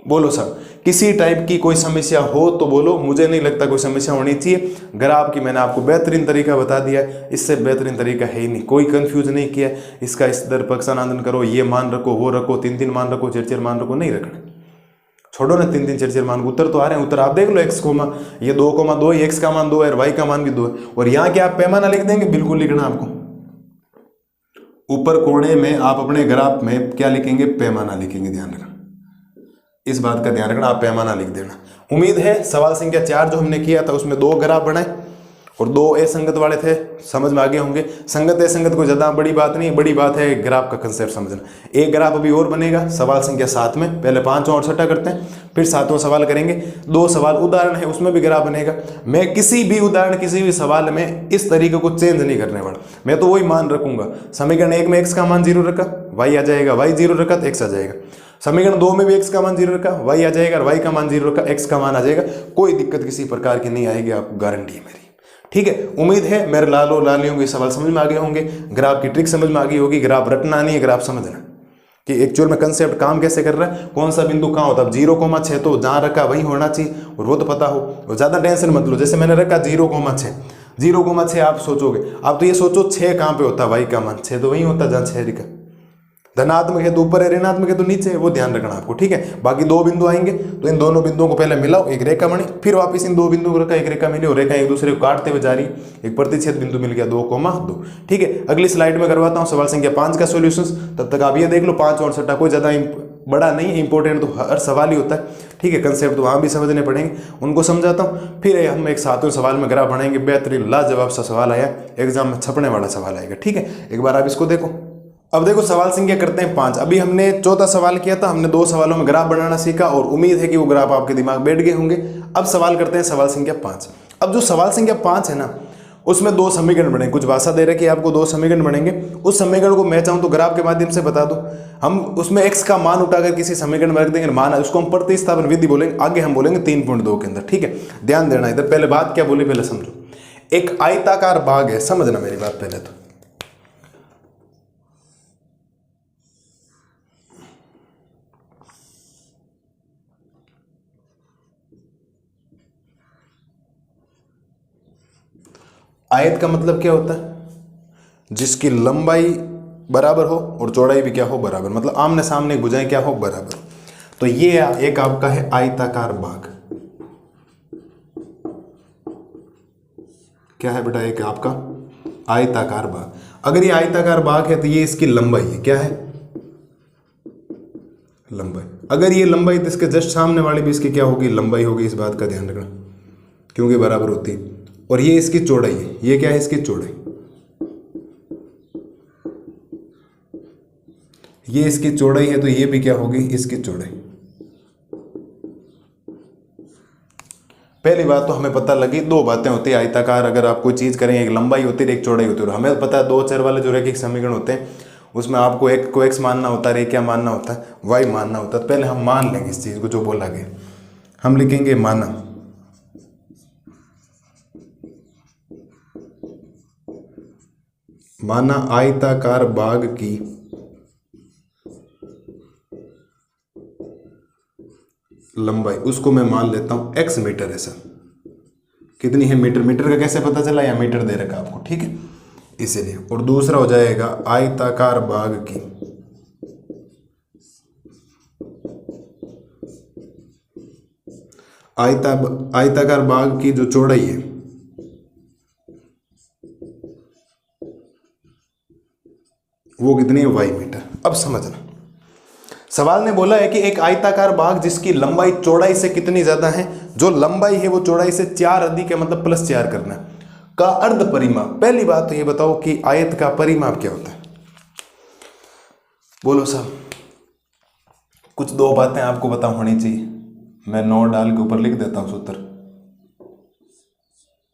बोलो सर, किसी टाइप की कोई समस्या हो तो बोलो, मुझे नहीं लगता कोई समस्या होनी चाहिए। ग्राफ की मैंने आपको बेहतरीन तरीका बता दिया, इससे बेहतरीन तरीका है ही नहीं। कोई कंफ्यूज नहीं किया, इसका इस दर पक्षानंदन करो, ये मान रखो, वो रखो, 3 मान रखो, 4 मान रखो, नहीं रखना। छोड़ो ना 3 4 मान, उत्तर तो आ रहे हैं। उत्तर आप देख लो, x कोमा ये 2,2 है, x का मान 2 है और y का मान भी 2 है। और यहाँ क्या आप पैमाना लिख देंगे? बिल्कुल लिखना आपको। ऊपर कोने में आप अपने ग्राफ में क्या लिखेंगे? पैमाना लिखेंगे। ध्यान रखना, इस बात का ध्यान रखना, आप पैमाना लिख देना। उम्मीद है सवाल संख्या 4 जो हमने किया था उसमें 2 ग्राफ बनाए और 2 असंगत वाले थे, समझ में आ गए होंगे। संगत असंगत कोई ज़्यादा बड़ी बात नहीं, बड़ी बात है ग्राफ का कंसेप्ट समझना। एक ग्राफ अभी और बनेगा सवाल संख्या 7 में, पहले 5 और 6 करते हैं, फिर 7वां सवाल करेंगे। 2 सवाल उदाहरण है, उसमें भी ग्राफ बनेगा। मैं किसी भी उदाहरण, किसी भी सवाल में इस तरीके को चेंज नहीं करने वाला, मैं तो वही मान रखूंगा। समीकरण 1 में x का मान 0 रखा, y आ जाएगा, y 0 रखा तो x आ जाएगा। समीकरण 2 में भी x का मान 0 रखा, y आ जाएगा, और y का मान 0 रखा, x का मान आ जाएगा। कोई दिक्कत किसी प्रकार की नहीं आएगी, आपको गारंटी है मेरी। ठीक है, उम्मीद है मेरे लालो लालियों को ये सवाल समझ में आ गए होंगे, ग्राफ की ट्रिक समझ में आ गई होगी। ग्राफ रटना नहीं है, ग्राफ समझना कि एक्चुअल में कंसेप्ट काम कैसे कर रहा है, कौन सा बिंदु कहाँ होता है। 0,6 तो जहाँ रखा वहीं होना चाहिए, और वो तो पता हो, और ज़्यादा टेंशन मत लो। जैसे मैंने रखा 0,6, 0,6 आप सोचोगे, आप तो ये सोचो 6 कहाँ पे होता है? y का मान 6 तो वहीं होता है जहाँ 6 लिखा। धनात्मक है तो ऊपर है, ऋणात्मक है तो नीचे है, वो ध्यान रखना आपको। ठीक है, बाकी 2 बिंदु आएंगे तो इन दोनों बिंदुओं को पहले मिलाओ, एक रेखा बनी, फिर वापस इन 2 बिंदुओं को रखा, एक रेखा मिली, और रेखा एक दूसरे को काटते हुए जा रही, एक प्रतिच्छेद बिंदु मिल गया 2,2। ठीक है, अगली स्लाइड में करवाता हूँ सवाल संख्या 5 का सॉल्यूशंस। तब तक आप ये देख लो 5 और 6 कोई ज़्यादा बड़ा नहीं है, इंपॉर्टेंट तो हर सवाल ही होता है। ठीक है, कंसेप्ट तो वहाँ भी समझने पड़ेंगे, उनको समझाता हूँ। फिर हम एक 7वें सवाल में ग्राफ बनाएंगे। बेहतरीन लाजवाब सा सवाल आया, एग्जाम में छपने वाला सवाल आएगा। ठीक है, एक बार आप इसको देखो। अब देखो सवाल संख्या करते हैं 5। अभी हमने 4था सवाल किया था, हमने 2 सवालों में ग्राफ बनाना सीखा, और उम्मीद है कि वो ग्राफ आपके दिमाग बैठ गए होंगे। अब सवाल करते हैं सवाल संख्या 5। अब जो सवाल संख्या 5 है ना, उसमें 2 समीकरण बने, कुछ भाषा दे रखी है आपको, 2 समीकरण बनेंगे। उस समीकरण को मैं चाहूँ तो ग्राफ के माध्यम से बता दो। हम उसमें x का मान उठाकर किसी समीकरण में रख देंगे, मान उसको हम प्रतिस्थापन विधि बोलेंगे, आगे हम बोलेंगे 3.2 के अंदर। ठीक है, ध्यान देना इधर। पहले बात क्या बोली, पहले समझो। एक आयताकार भाग है, समझना मेरी बात पहले तो। आयत का मतलब क्या होता है? जिसकी लंबाई बराबर हो और चौड़ाई भी क्या हो? बराबर। मतलब आमने सामने भुजाएं क्या हो? बराबर। तो ये एक आपका है आयताकार भाग। क्या है बेटा? एक आपका आयताकार भाग। अगर ये आयताकार भाग है तो ये इसकी लंबाई है। क्या है? लंबाई। अगर ये लंबाई तो इसके जस्ट सामने वाली भी इसकी क्या होगी? लंबाई होगी। इस बात का ध्यान रखना, क्योंकि बराबर होती है। और ये इसकी चौड़ाई है। ये क्या है? इसकी चौड़ाई। ये इसकी चौड़ाई है तो ये भी क्या होगी? इसकी चौड़ाई। पहली बात तो हमें पता लगी, दो बातें होती है आयताकार अगर आप कोई चीज़ करें, एक लंबाई होती है एक चौड़ाई होती है। और हमें पता है दो चर वाले जो रैखिक समीकरण होते हैं उसमें आपको एक को x मानना होता है, एक क्या मानना होता है, y मानना होता है। तो पहले हम मान लेंगे इस चीज़ को जो बोला गया, हम लिखेंगे माना आयताकार भाग की लंबाई, उसको मैं मान लेता हूं x मीटर है सर। कितनी है मीटर, मीटर का कैसे पता चला, या मीटर दे रखा आपको, ठीक है इसीलिए। और दूसरा हो जाएगा आयताकार भाग की आयताकार भाग की जो चौड़ाई है वो कितनी है, y मीटर। अब समझना, सवाल ने बोला है कि एक आयताकार भाग जिसकी लंबाई चौड़ाई से कितनी ज्यादा है, जो लंबाई है वो चौड़ाई से 4 अधिक है, मतलब +4 करना का अर्ध परिमाप। पहली बात तो ये बताओ कि आयत का परिमाप क्या होता है, बोलो साहब। कुछ दो बातें आपको पता होनी चाहिए, मैं नोट डाल के ऊपर लिख देता हूं सूत्र।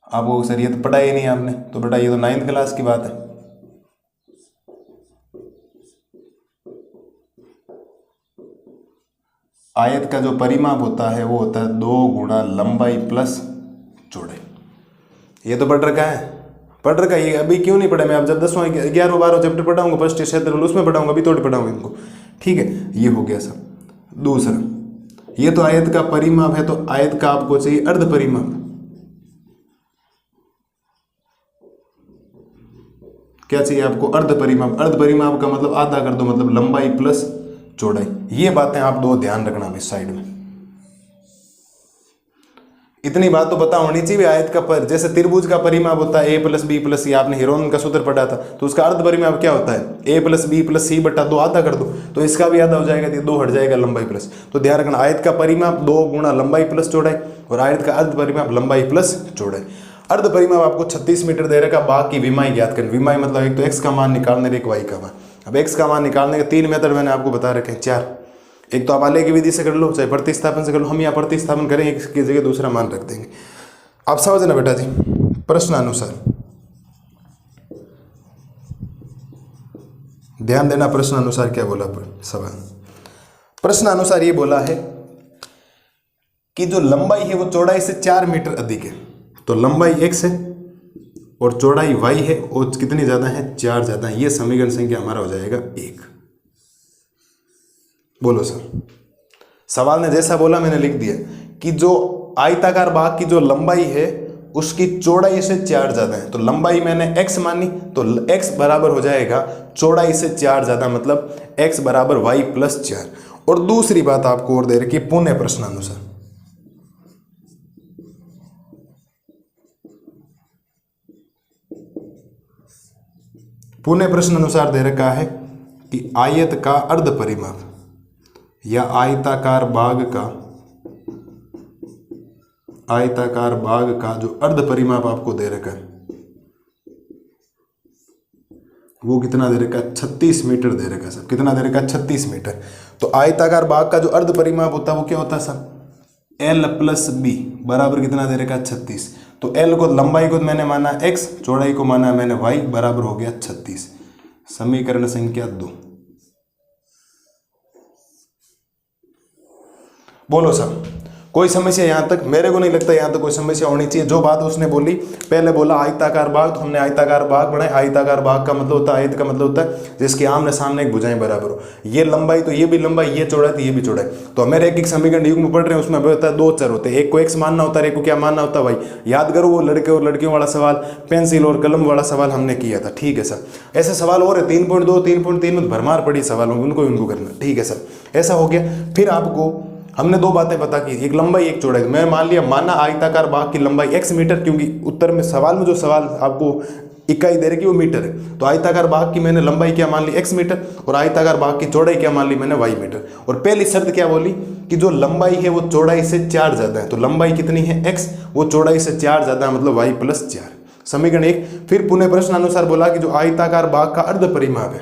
आपको सर ये तो पढ़ा ही नहीं आपने, तो बेटा ये तो 9th क्लास की बात है। आयत का जो परिमाप होता है वो होता है 2 गुणा लंबाई प्लस चौड़ाई। ये तो पढ़ रखा है, पढ़ रखा है ये, अभी क्यों नहीं पढ़े मैं, अब जब 10वां 11वां 12वां चैप्टर पढ़ाऊंगा, फर्स्ट क्षेत्रफल उसमें पढ़ाऊंगा, अभी थोड़ी पढ़ाऊंगा इनको, ठीक है। ये हो गया सब। दूसरा, ये तो आयत का परिमाप है, तो आयत का आपको चाहिए अर्ध परिमाप। क्या चाहिए आपको, अर्ध परिमाप। अर्ध परिमाप का मतलब आधा कर दो, मतलब लंबाई प्लस चौड़ाई। ये बातें आप दो ध्यान रखना इस साइड में, इतनी बात तो पता होनी चाहिए। आयत का पर जैसे त्रिभुज का परिमाप होता है a + b + c, आपने हीरोन का सूत्र पढ़ा था, तो उसका अर्ध परिमाप क्या होता है, a + b + c बटा 2, आधा कर दो तो इसका भी आधा हो जाएगा, तो 2 हट जाएगा लंबाई प्लस। तो ध्यान रखना, आयत का परिमाप 2 गुणा लंबाई प्लस चौड़ाई, और आयत का अर्ध परिमाप लंबाई प्लस चौड़ाई। अर्ध परिमाप आपको 36 मीटर दे रखा, बाकी विमाई ज्ञात करनी। विमाई मतलब एक तो x का मान निकालने, एक y का मान। अब x का मान निकालने के 3 मेथड मैंने आपको बता रखे हैं, 4। एक तो आप आलेख की विधि से कर लो, चाहे प्रतिस्थापन से कर लो, हम यहाँ प्रतिस्थापन करेंगे, इसकी जगह दूसरा मान रख देंगे। आप समझना बेटा जी, प्रश्नानुसार ध्यान देना, प्रश्नानुसार क्या बोला सवाल। प्रश्नानुसार ये बोला है कि जो लंबाई है वो चौड़ाई से 4 मीटर अधिक है, तो लंबाई x है और चौड़ाई y है, और कितनी ज्यादा है, 4 ज्यादा है। ये समीकरण संख्या हमारा हो जाएगा 1। बोलो सर। सवाल ने जैसा बोला मैंने लिख दिया कि जो आयताकार भाग की जो लंबाई है उसकी चौड़ाई से 4 ज्यादा है, तो लंबाई मैंने x मानी, तो x बराबर हो जाएगा चौड़ाई से 4 ज्यादा, मतलब x बराबर y + 4। और दूसरी बात आपको और दे रखी है, पुनः प्रश्नानुसार। पुनः प्रश्न अनुसार दे रखा है कि आयत का अर्ध परिमाप या आयताकार भाग का जो अर्ध परिमाप आपको दे रखा है वो कितना दे रखा है, 36 मीटर दे रखा है सब। कितना दे रखा है, 36 मीटर। तो आयताकार भाग का जो अर्ध परिमाप होता है वो क्या होता है सब, L + b बराबर कितना दे रखा है, 36। तो L को, लंबाई को मैंने माना x, चौड़ाई को माना मैंने y, बराबर हो गया 36। समीकरण संख्या 2। बोलो सब, कोई समस्या यहां तक? मेरे को नहीं लगता यहां तक कोई समस्या होनी चाहिए। जो बात उसने बोली, पहले बोला आयताकार भाग, तो हमने आयताकार भाग बनाए। आयताकार भाग का मतलब होता है, आयत का मतलब होता है जिसके आमने सामने एक भुजाएं बराबर हो। ये लंबाई तो ये भी लंबाई, ये चौड़ाई तो ये भी चौड़ाई। तो हमारे एक समीकरण युग्म में पढ़ रहे हैं, उसमें होता है 2 चर होते हैं, एक को x मानना होता है, एक को क्या मानना होता है y। याद करो वो लड़के और लड़कियों वाला सवाल, पेंसिल और कलम वाला सवाल हमने किया था, ठीक है सर। ऐसे सवाल और है 3.2 3.3 में भरमार पड़ी सवाल होंगे, उनको करना, ठीक है सर। ऐसा हो गया। फिर आपको हमने 2 बातें पता की, एक लंबाई एक चौड़ाई। मैं मान लिया, माना आयताकार भाग की लंबाई x मीटर, क्योंकि उत्तर में सवाल में जो सवाल आपको इकाई दे रही वो मीटर है, तो आयताकार भाग की मैंने लंबाई क्या मान ली, x मीटर, और आयताकार भाग की चौड़ाई क्या मान ली मैंने, y मीटर। और पहली शर्त क्या बोली कि जो लंबाई है वो चौड़ाई से 4 ज्यादा है, तो लंबाई कितनी है x, वो चौड़ाई से 4 ज्यादा, मतलब y + 4। समीकरण 1। फिर पुनः प्रश्न अनुसार बोला कि जो आयताकार भाग का अर्ध परिमाप है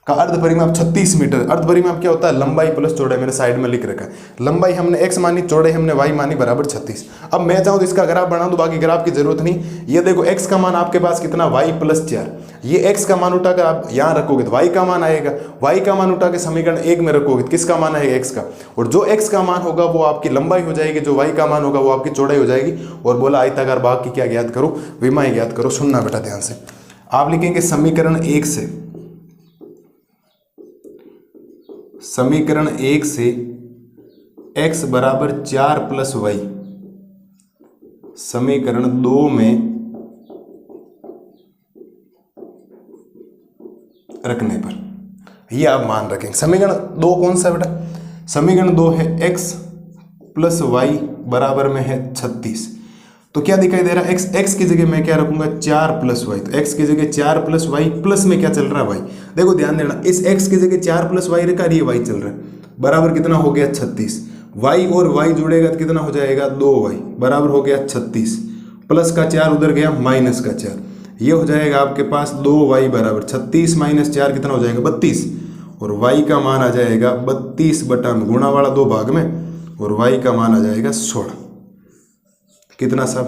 का अर्ध परिमाप 36 मीटर। अर्ध परिमाप क्या होता है? लंबाई प्लस चौड़ाई, मैंने साइड में लिख रखा है। लंबाई हमने x मानी, चौड़ाई हमने y मानी बराबर 36। अब मैं चाहूँ तो इसका ग्राफ बना दूं, बाकी ग्राफ की जरूरत नहीं। ये देखो x का मान आपके पास कितना, y + 4। ये x का मान उठाकर आप यहाँ रखोगे तो y का मान आएगा, y का मान उठा के समीकरण 1 में रखोगे तो किसका मान आएगा? x का। और जो x का मान होगा वो आपकी लंबाई हो जाएगी, जो y का मान होगा वो आपकी चौड़ाई हो जाएगी। और बोला आयताकार भाग की क्या ज्ञात करो? विमा ज्ञात करो। सुनना बेटा ध्यान से, आप लिखेंगे समीकरण 1 से, समीकरण 1 से x बराबर 4 + y, समीकरण 2 में रखने पर ये आप मान रखेंगे। समीकरण 2 कौन सा बेटा? समीकरण 2 है x + y बराबर में है 36। तो क्या दिखाई दे रहा है? x की जगह मैं क्या रखूंगा? 4 + y। तो x की जगह 4 + y, प्लस में क्या चल रहा है? y। देखो ध्यान देना, इस x की जगह 4 + y रखा, ये y चल रहा है, बराबर कितना हो गया? 36। y और y जुड़ेगा तो कितना हो जाएगा? 2y बराबर हो गया 36, प्लस का 4 उधर गया, माइनस का 4, ये हो जाएगा आपके पास 2y बराबर 36 - 4 कितना हो जाएगा? 32। और y का मान आ जाएगा 32 बटा में गुणा वाला 2 भाग में, और y का मान आ जाएगा 16। कितना साहब?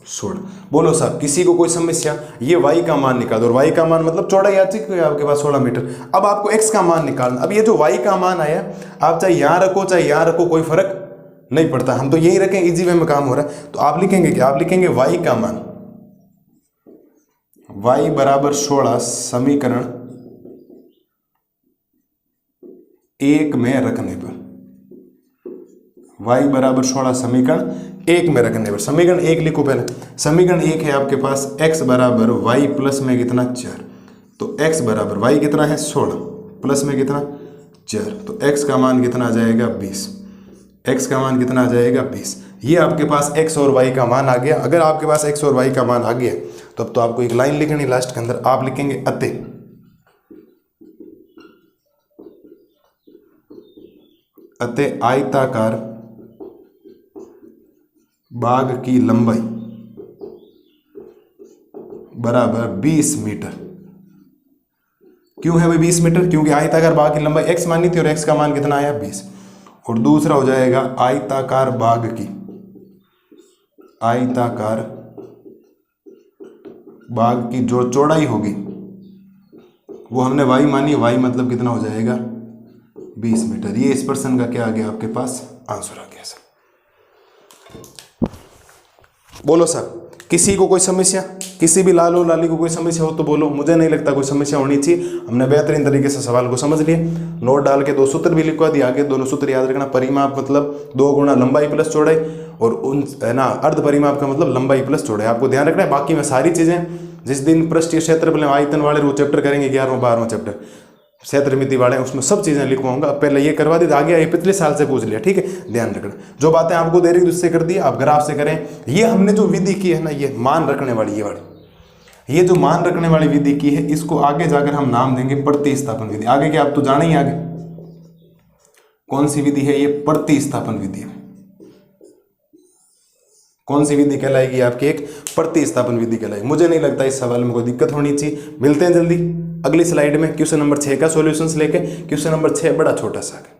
16। बोलो साहब किसी को कोई समस्या? ये y का मान निकाल दो, और y का मान मतलब चौड़ाई आ चुकी है आपके पास 16 मीटर। अब आपको x का मान निकालना। अब ये जो y का मान आया, आप चाहे यहाँ रखो चाहे यहाँ रखो, कोई फर्क नहीं पड़ता, हम तो यही रखें, इजी वे में काम हो रहा है। तो आप लिखेंगे क्या? आप लिखेंगे y का मान, y बराबर 16 समीकरण 1 में रखने पर, y बराबर 16 समीकरण 1 में रखने पर। समीकरण 1 लिखो पहले। समीकरण 1 है आपके पास x बराबर y प्लस में कितना? 4। तो x बराबर y कितना है? 16, प्लस में कितना? 4। तो x का मान कितना आ जाएगा? 20। x का मान कितना आ जाएगा? 20। ये आपके पास x और y का मान आ गया। अगर आपके पास x और y का मान आ गया तो अब तो आपको एक लाइन लिखनी लास्ट के अंदर। आप लिखेंगे अतः आयताकार भाग की लंबाई बराबर 20 मीटर। क्यों है भाई 20 मीटर? क्योंकि आयताकार भाग की लंबाई x मानी थी और x का मान कितना आया? 20। और दूसरा हो जाएगा आयताकार भाग की, आयताकार भाग की जो चौड़ाई होगी वो हमने y मानी, y मतलब कितना हो जाएगा? 20 मीटर। ये इस प्रश्न का क्या आ गया आपके पास? आंसर आ गया सर। बोलो सर किसी को कोई समस्या? किसी भी लाल और लाली को कोई समस्या हो तो बोलो, मुझे नहीं लगता कोई समस्या होनी चाहिए। हमने बेहतरीन तरीके से सवाल को समझ लिया। नोट डाल के 2 सूत्र भी लिखवा दिया, आगे दोनों सूत्र याद रखना। परिमाप मतलब 2 गुणा लंबाई प्लस चौड़ाई, और उन है ना अर्ध परिमाप का मतलब लंबाई प्लस चौड़ाई, आपको ध्यान रखना है। बाकी में सारी चीजें जिस दिन पृष्ठीय क्षेत्रफल आयतन वाले वो चैप्टर करेंगे 11वां 12वां चैप्टर क्षेत्रमिति वाले, उसमें सब चीजें लिखवाऊंगा। पहले ये करवा दी, आगे ये पिछले साल से पूछ लिया, ठीक है। ध्यान रखना, जो बातें आपको दे रही थी उससे कर दी, आप ग्राफ से करें। ये हमने जो विधि की है ना, ये मान रखने वाली, ये जो मान रखने वाली विधि की है, इसको आगे जाकर हम नाम देंगे प्रतिस्थापन विधि। आगे क्या आप तो जाने ही, आगे कौन सी विधि है? ये प्रतिस्थापन विधि है। कौन सी विधि कहलाएगी आपकी? एक प्रतिस्थापन विधि कहलाएगी। मुझे नहीं लगता इस सवाल में कोई दिक्कत होनी चाहिए। मिलते हैं जल्दी अगली स्लाइड में क्वेश्चन नंबर 6 का सॉल्यूशंस लेके। क्वेश्चन नंबर 6 बड़ा छोटा सा है,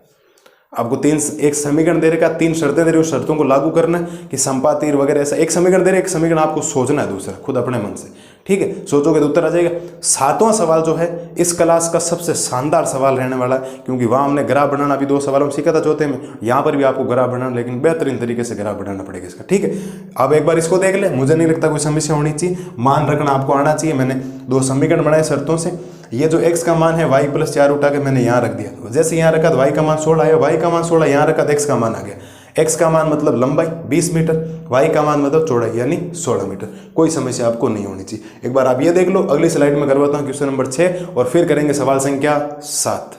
आपको एक समीकरण दे रखा, 3 शर्तें दे रही, उस शर्तों को लागू करना है कि संपातीय वगैरह ऐसा। एक समीकरण दे रहे, एक समीकरण आपको सोचना है दूसरा खुद अपने मन से, ठीक है। सोचोगे तो उत्तर आ जाएगा। 7वां सवाल जो है इस क्लास का सबसे शानदार सवाल रहने वाला है, क्योंकि वहां हमने ग्राफ बनाना भी 2 सवालों में सीखा था, चौथे में। यहाँ पर भी आपको ग्राफ बनाना, लेकिन बेहतरीन तरीके से ग्राफ बनाना पड़ेगा इसका, ठीक है। अब एक बार इसको देख ले, मुझे नहीं लगता कोई समस्या होनी चाहिए। मान रखना आपको आना चाहिए। मैंने 2 समीकरण बनाए शर्तों से। ये जो x का मान है y + 4 उठा के मैंने यहाँ रख दिया, तो जैसे यहाँ रखा तो y का मान 16 आया, y का मान 16 यहाँ रखा तो x का मान आ गया। x का मान मतलब लंबाई 20 मीटर, y का मान मतलब चौड़ाई यानी 16 मीटर। कोई समस्या आपको नहीं होनी चाहिए। एक बार आप ये देख लो। अगली स्लाइड में करवाता हूँ क्वेश्चन नंबर 6 और फिर करेंगे सवाल संख्या 7।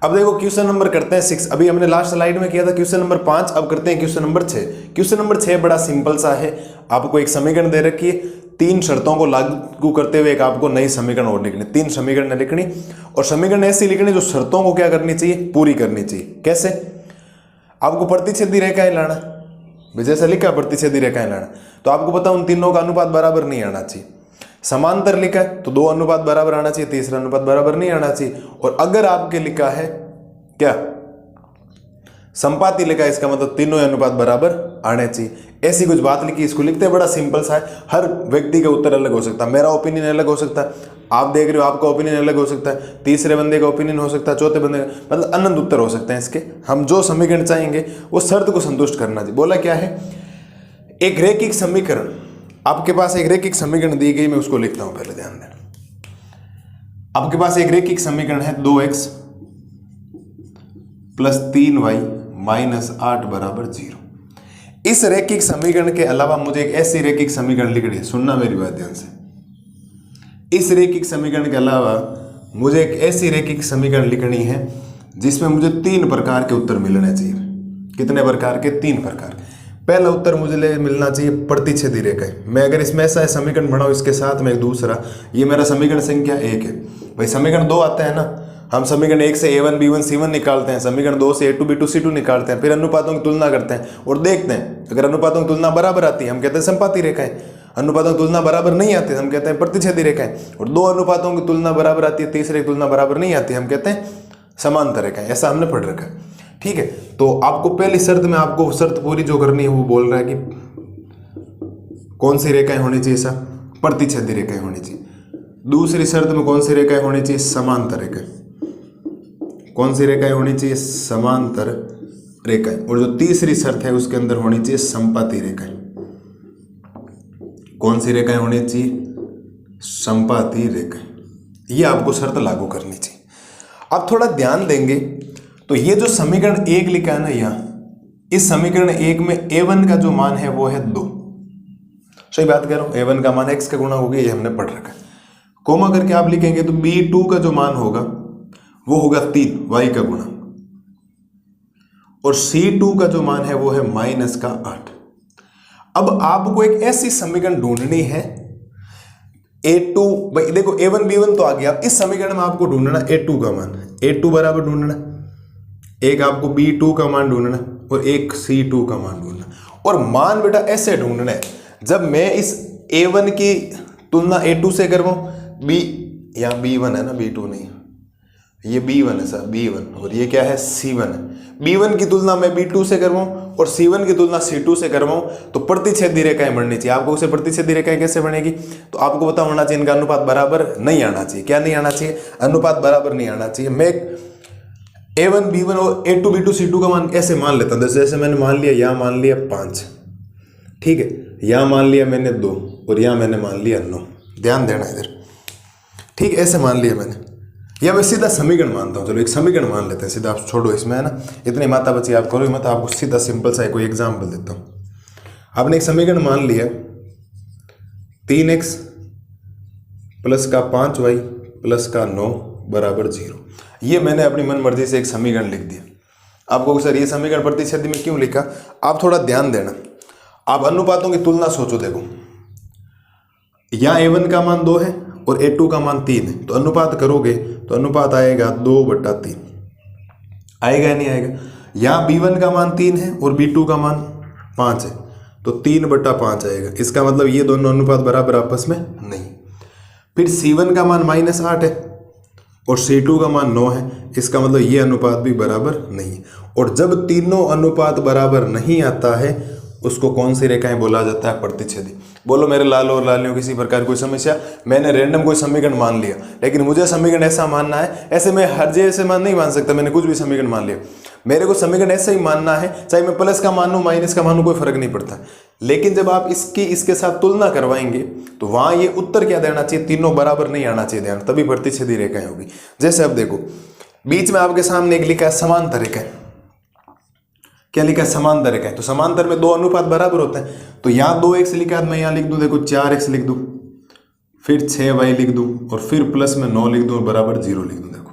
अब देखो क्वेश्चन नंबर करते हैं 6। अभी हमने लास्ट स्लाइड में किया था क्वेश्चन नंबर 5, अब करते हैं क्वेश्चन नंबर 6। क्वेश्चन नंबर 6 बड़ा सिंपल सा है। आपको एक समीकरण दे रखी है, 3 शर्तों को लागू करते हुए एक आपको नई समीकरण और लिखनी, 3 समीकरण लिखनी, और समीकरण ऐसी लिखनी जो शर्तों को क्या करनी चाहिए? पूरी करनी चाहिए। कैसे? आपको प्रतिच्छेदी रेखाएं लाना, जैसे लिखा प्रतिच्छेदी रेखाएं लाना, तो आपको पता उन तीनों का अनुपात बराबर नहीं आना चाहिए। समांतर लिखा है तो 2 अनुपात बराबर आना चाहिए, तीसरा अनुपात बराबर नहीं आना चाहिए। और अगर आपके लिखा है क्या संपाती लिखा है, इसका मतलब तीनों अनुपात बराबर आने चाहिए। ऐसी कुछ बात लिखी, इसको लिखते हैं, बड़ा सिंपल सा है। हर व्यक्ति का उत्तर अलग हो सकता है, मेरा ओपिनियन अलग हो सकता है, आप देख रहे हो आपका ओपिनियन अलग हो सकता है, तीसरे बंदे का ओपिनियन हो सकता है, चौथे बंदे का, मतलब अनंत उत्तर हो सकते हैं इसके। हम जो समीकरण चाहेंगे वो शर्त को संतुष्ट करना चाहिए। बोला क्या है, एक रैखिक समीकरण, आपके पास एक रैखिक समीकरण दी गई, मैं उसको लिखता हूं, पहले ध्यान देना। आपके पास एक रैखिक समीकरण है 2x + 3y - 8 = 0। इस रैखिक समीकरण के अलावा मुझे एक ऐसी रैखिक समीकरण लिखनी है, सुनना मेरी बात ध्यान से। इस रैखिक समीकरण के अलावा मुझे एक ऐसी रैखिक समीकरण लिखनी है जिसमें मुझे 3 प्रकार के उत्तर मिलने चाहिए। कितने प्रकार के? 3 प्रकार। पहला उत्तर मुझे मिलना चाहिए प्रतिच्छेदी रेखाएं। मैं अगर इसमें ऐसा समीकरण बनाऊं, इसके साथ में एक दूसरा, ये मेरा समीकरण संख्या 1 है। भाई समीकरण 2 आता है ना, हम समीकरण 1 से a1 b1 c1 निकालते हैं, समीकरण 2 से a2 b2 c2 निकालते हैं, फिर अनुपातों की तुलना करते हैं और देखते हैं। अगर अनुपातों की तुलना बराबर आती है हम कहते हैं संपाती रेखाएं, अनुपातों की तुलना बराबर नहीं आती हम कहते हैं प्रतिच्छेदी रेखाएं, और 2 अनुपातों की तुलना बराबर आती है, तीसरे की तुलना बराबर नहीं आती हम कहते हैं समांतर रेखाएं। ऐसा हमने पढ़ रखा है, ठीक है। तो आपको पहली शर्त में आपको शर्त पूरी जो करनी है वो बोल रहा है कि कौन सी रेखाएं होनी चाहिए, ऐसा प्रतिच्छेदी रेखाएं होनी चाहिए। दूसरी शर्त में कौन सी रेखाएं होनी चाहिए, समांतर रेखाएं। कौन सी रेखाएं होनी चाहिए, समांतर रेखाएं। और जो तीसरी शर्त है उसके अंदर होनी चाहिए संपाती रेखाएं। कौन सी रेखाएं होनी चाहिए, संपाती रेखाएं। ये आपको शर्त लागू करनी चाहिए। आप थोड़ा ध्यान देंगे तो ये जो समीकरण 1 लिखा है ना यहाँ, इस समीकरण 1 में a1 का जो मान है वो है 2। सही बात कह रहा हूं, a1 का मान x का गुणा हो गया, ये हमने पढ़ रखा है। कोमा करके आप लिखेंगे तो b2 का जो मान होगा वो होगा 3 y का गुणा, और c2 का जो मान है वो है -8। अब आपको एक ऐसी समीकरण ढूंढनी है a2, भाई देखो a1 b1 तो आ गया, इस समीकरण में आपको ढूंढना a2 का मान, a2 बराबर ढूंढना, एक आपको b2 का मान ढूंढना और एक c2 का मान ढूंढना। और मान बेटा ऐसे ढूंढना है, जब मैं इस a1 की तुलना a2 से करवाऊं, b यहाँ b1 है ना, b2 नहीं, ये b1 है सर, b1, और ये क्या है, c1 है। b1 की तुलना मैं b2 से करवाऊं और c1 की तुलना c2 से करवाऊं तो प्रतिच्छेदी रेखाएं बननी चाहिए। आपको उसे प्रतिच्छेदी रेखाएं कैसे बनेगी, तो आपको पता होना चाहिए इनका अनुपात बराबर नहीं आना चाहिए। क्या नहीं आना चाहिए, अनुपात बराबर नहीं आना चाहिए। मैं a1 b1 और a2 b2 c2 का मान ऐसे मान लेता हूं, जैसे मैंने मान लिया, यहां मान लिया 5, ठीक है, यहां मान लिया मैंने 2 और यहां मैंने मान लिया 9। ध्यान देना इधर, ठीक, ऐसे मान लिया मैंने, या मैं सीधा समीकरण मानता हूं। चलो एक समीकरण मान लेते हैं सीधा, आप छोड़ो इसमें, है ना, इतनी माता बची आप करो मत, आपको सीधा सिंपल सा कोई एग्जाम्पल देता हूं। आपने एक समीकरण मान लिया 3x + 5y + 9 = 0। ये मैंने अपनी मन मर्जी से एक समीकरण लिख दिया। आपको सर ये समीकरण प्रतिच्छेदी में क्यों लिखा, आप थोड़ा ध्यान देना। आप अनुपातों की तुलना सोचो, देखो यहाँ a1 का मान 2 है और a2 का मान 3 है, तो अनुपात करोगे तो अनुपात आएगा 2/3, आएगा या नहीं आएगा। यहाँ b1 का मान 3 है और b2 का मान 5 है, तो 3/5 आएगा। इसका मतलब ये दोनों अनुपात बराबर आपस में नहीं। फिर c1 का मान -8 है और c2 का मान 9 है, इसका मतलब ये अनुपात भी बराबर नहीं है। और जब तीनों अनुपात बराबर नहीं आता है उसको कौन सी रेखाएं बोला जाता है, प्रतिच्छेदी। बोलो मेरे लालो और लालियों किसी प्रकार कोई समस्या, मैंने रैंडम कोई समीकरण मान लिया, लेकिन मुझे समीकरण ऐसा मानना है, ऐसे मैं हर जैसे मान नहीं मान सकता, मैंने कुछ भी समीकरण मान लिया। मेरे को समीकरण ऐसा ही मानना है, चाहे मैं प्लस का मानूं माइनस का मानूं, कोई फर्क नहीं पड़ता। लेकिन जब आप इसके साथ तुलना करवाएंगे तो वहां ये उत्तर क्या देना चाहिए, तीनों बराबर नहीं आना चाहिए ध्यान, तभी प्रतिच्छेदी रेखाएं होगी। जैसे अब देखो बीच में आपके सामने एक लिखा है समांतर रेखाएं, क्या लिखा है, समांतर रेखाएं। तो समांतर में 2 अनुपात बराबर होते हैं, तो यहाँ 2x लिखा है, मैं यहाँ लिख दूं, देखो 4x लिख दूं, फिर 6y लिख दूं और फिर प्लस में 9 लिख दूं और बराबर 0 लिख दूं। देखो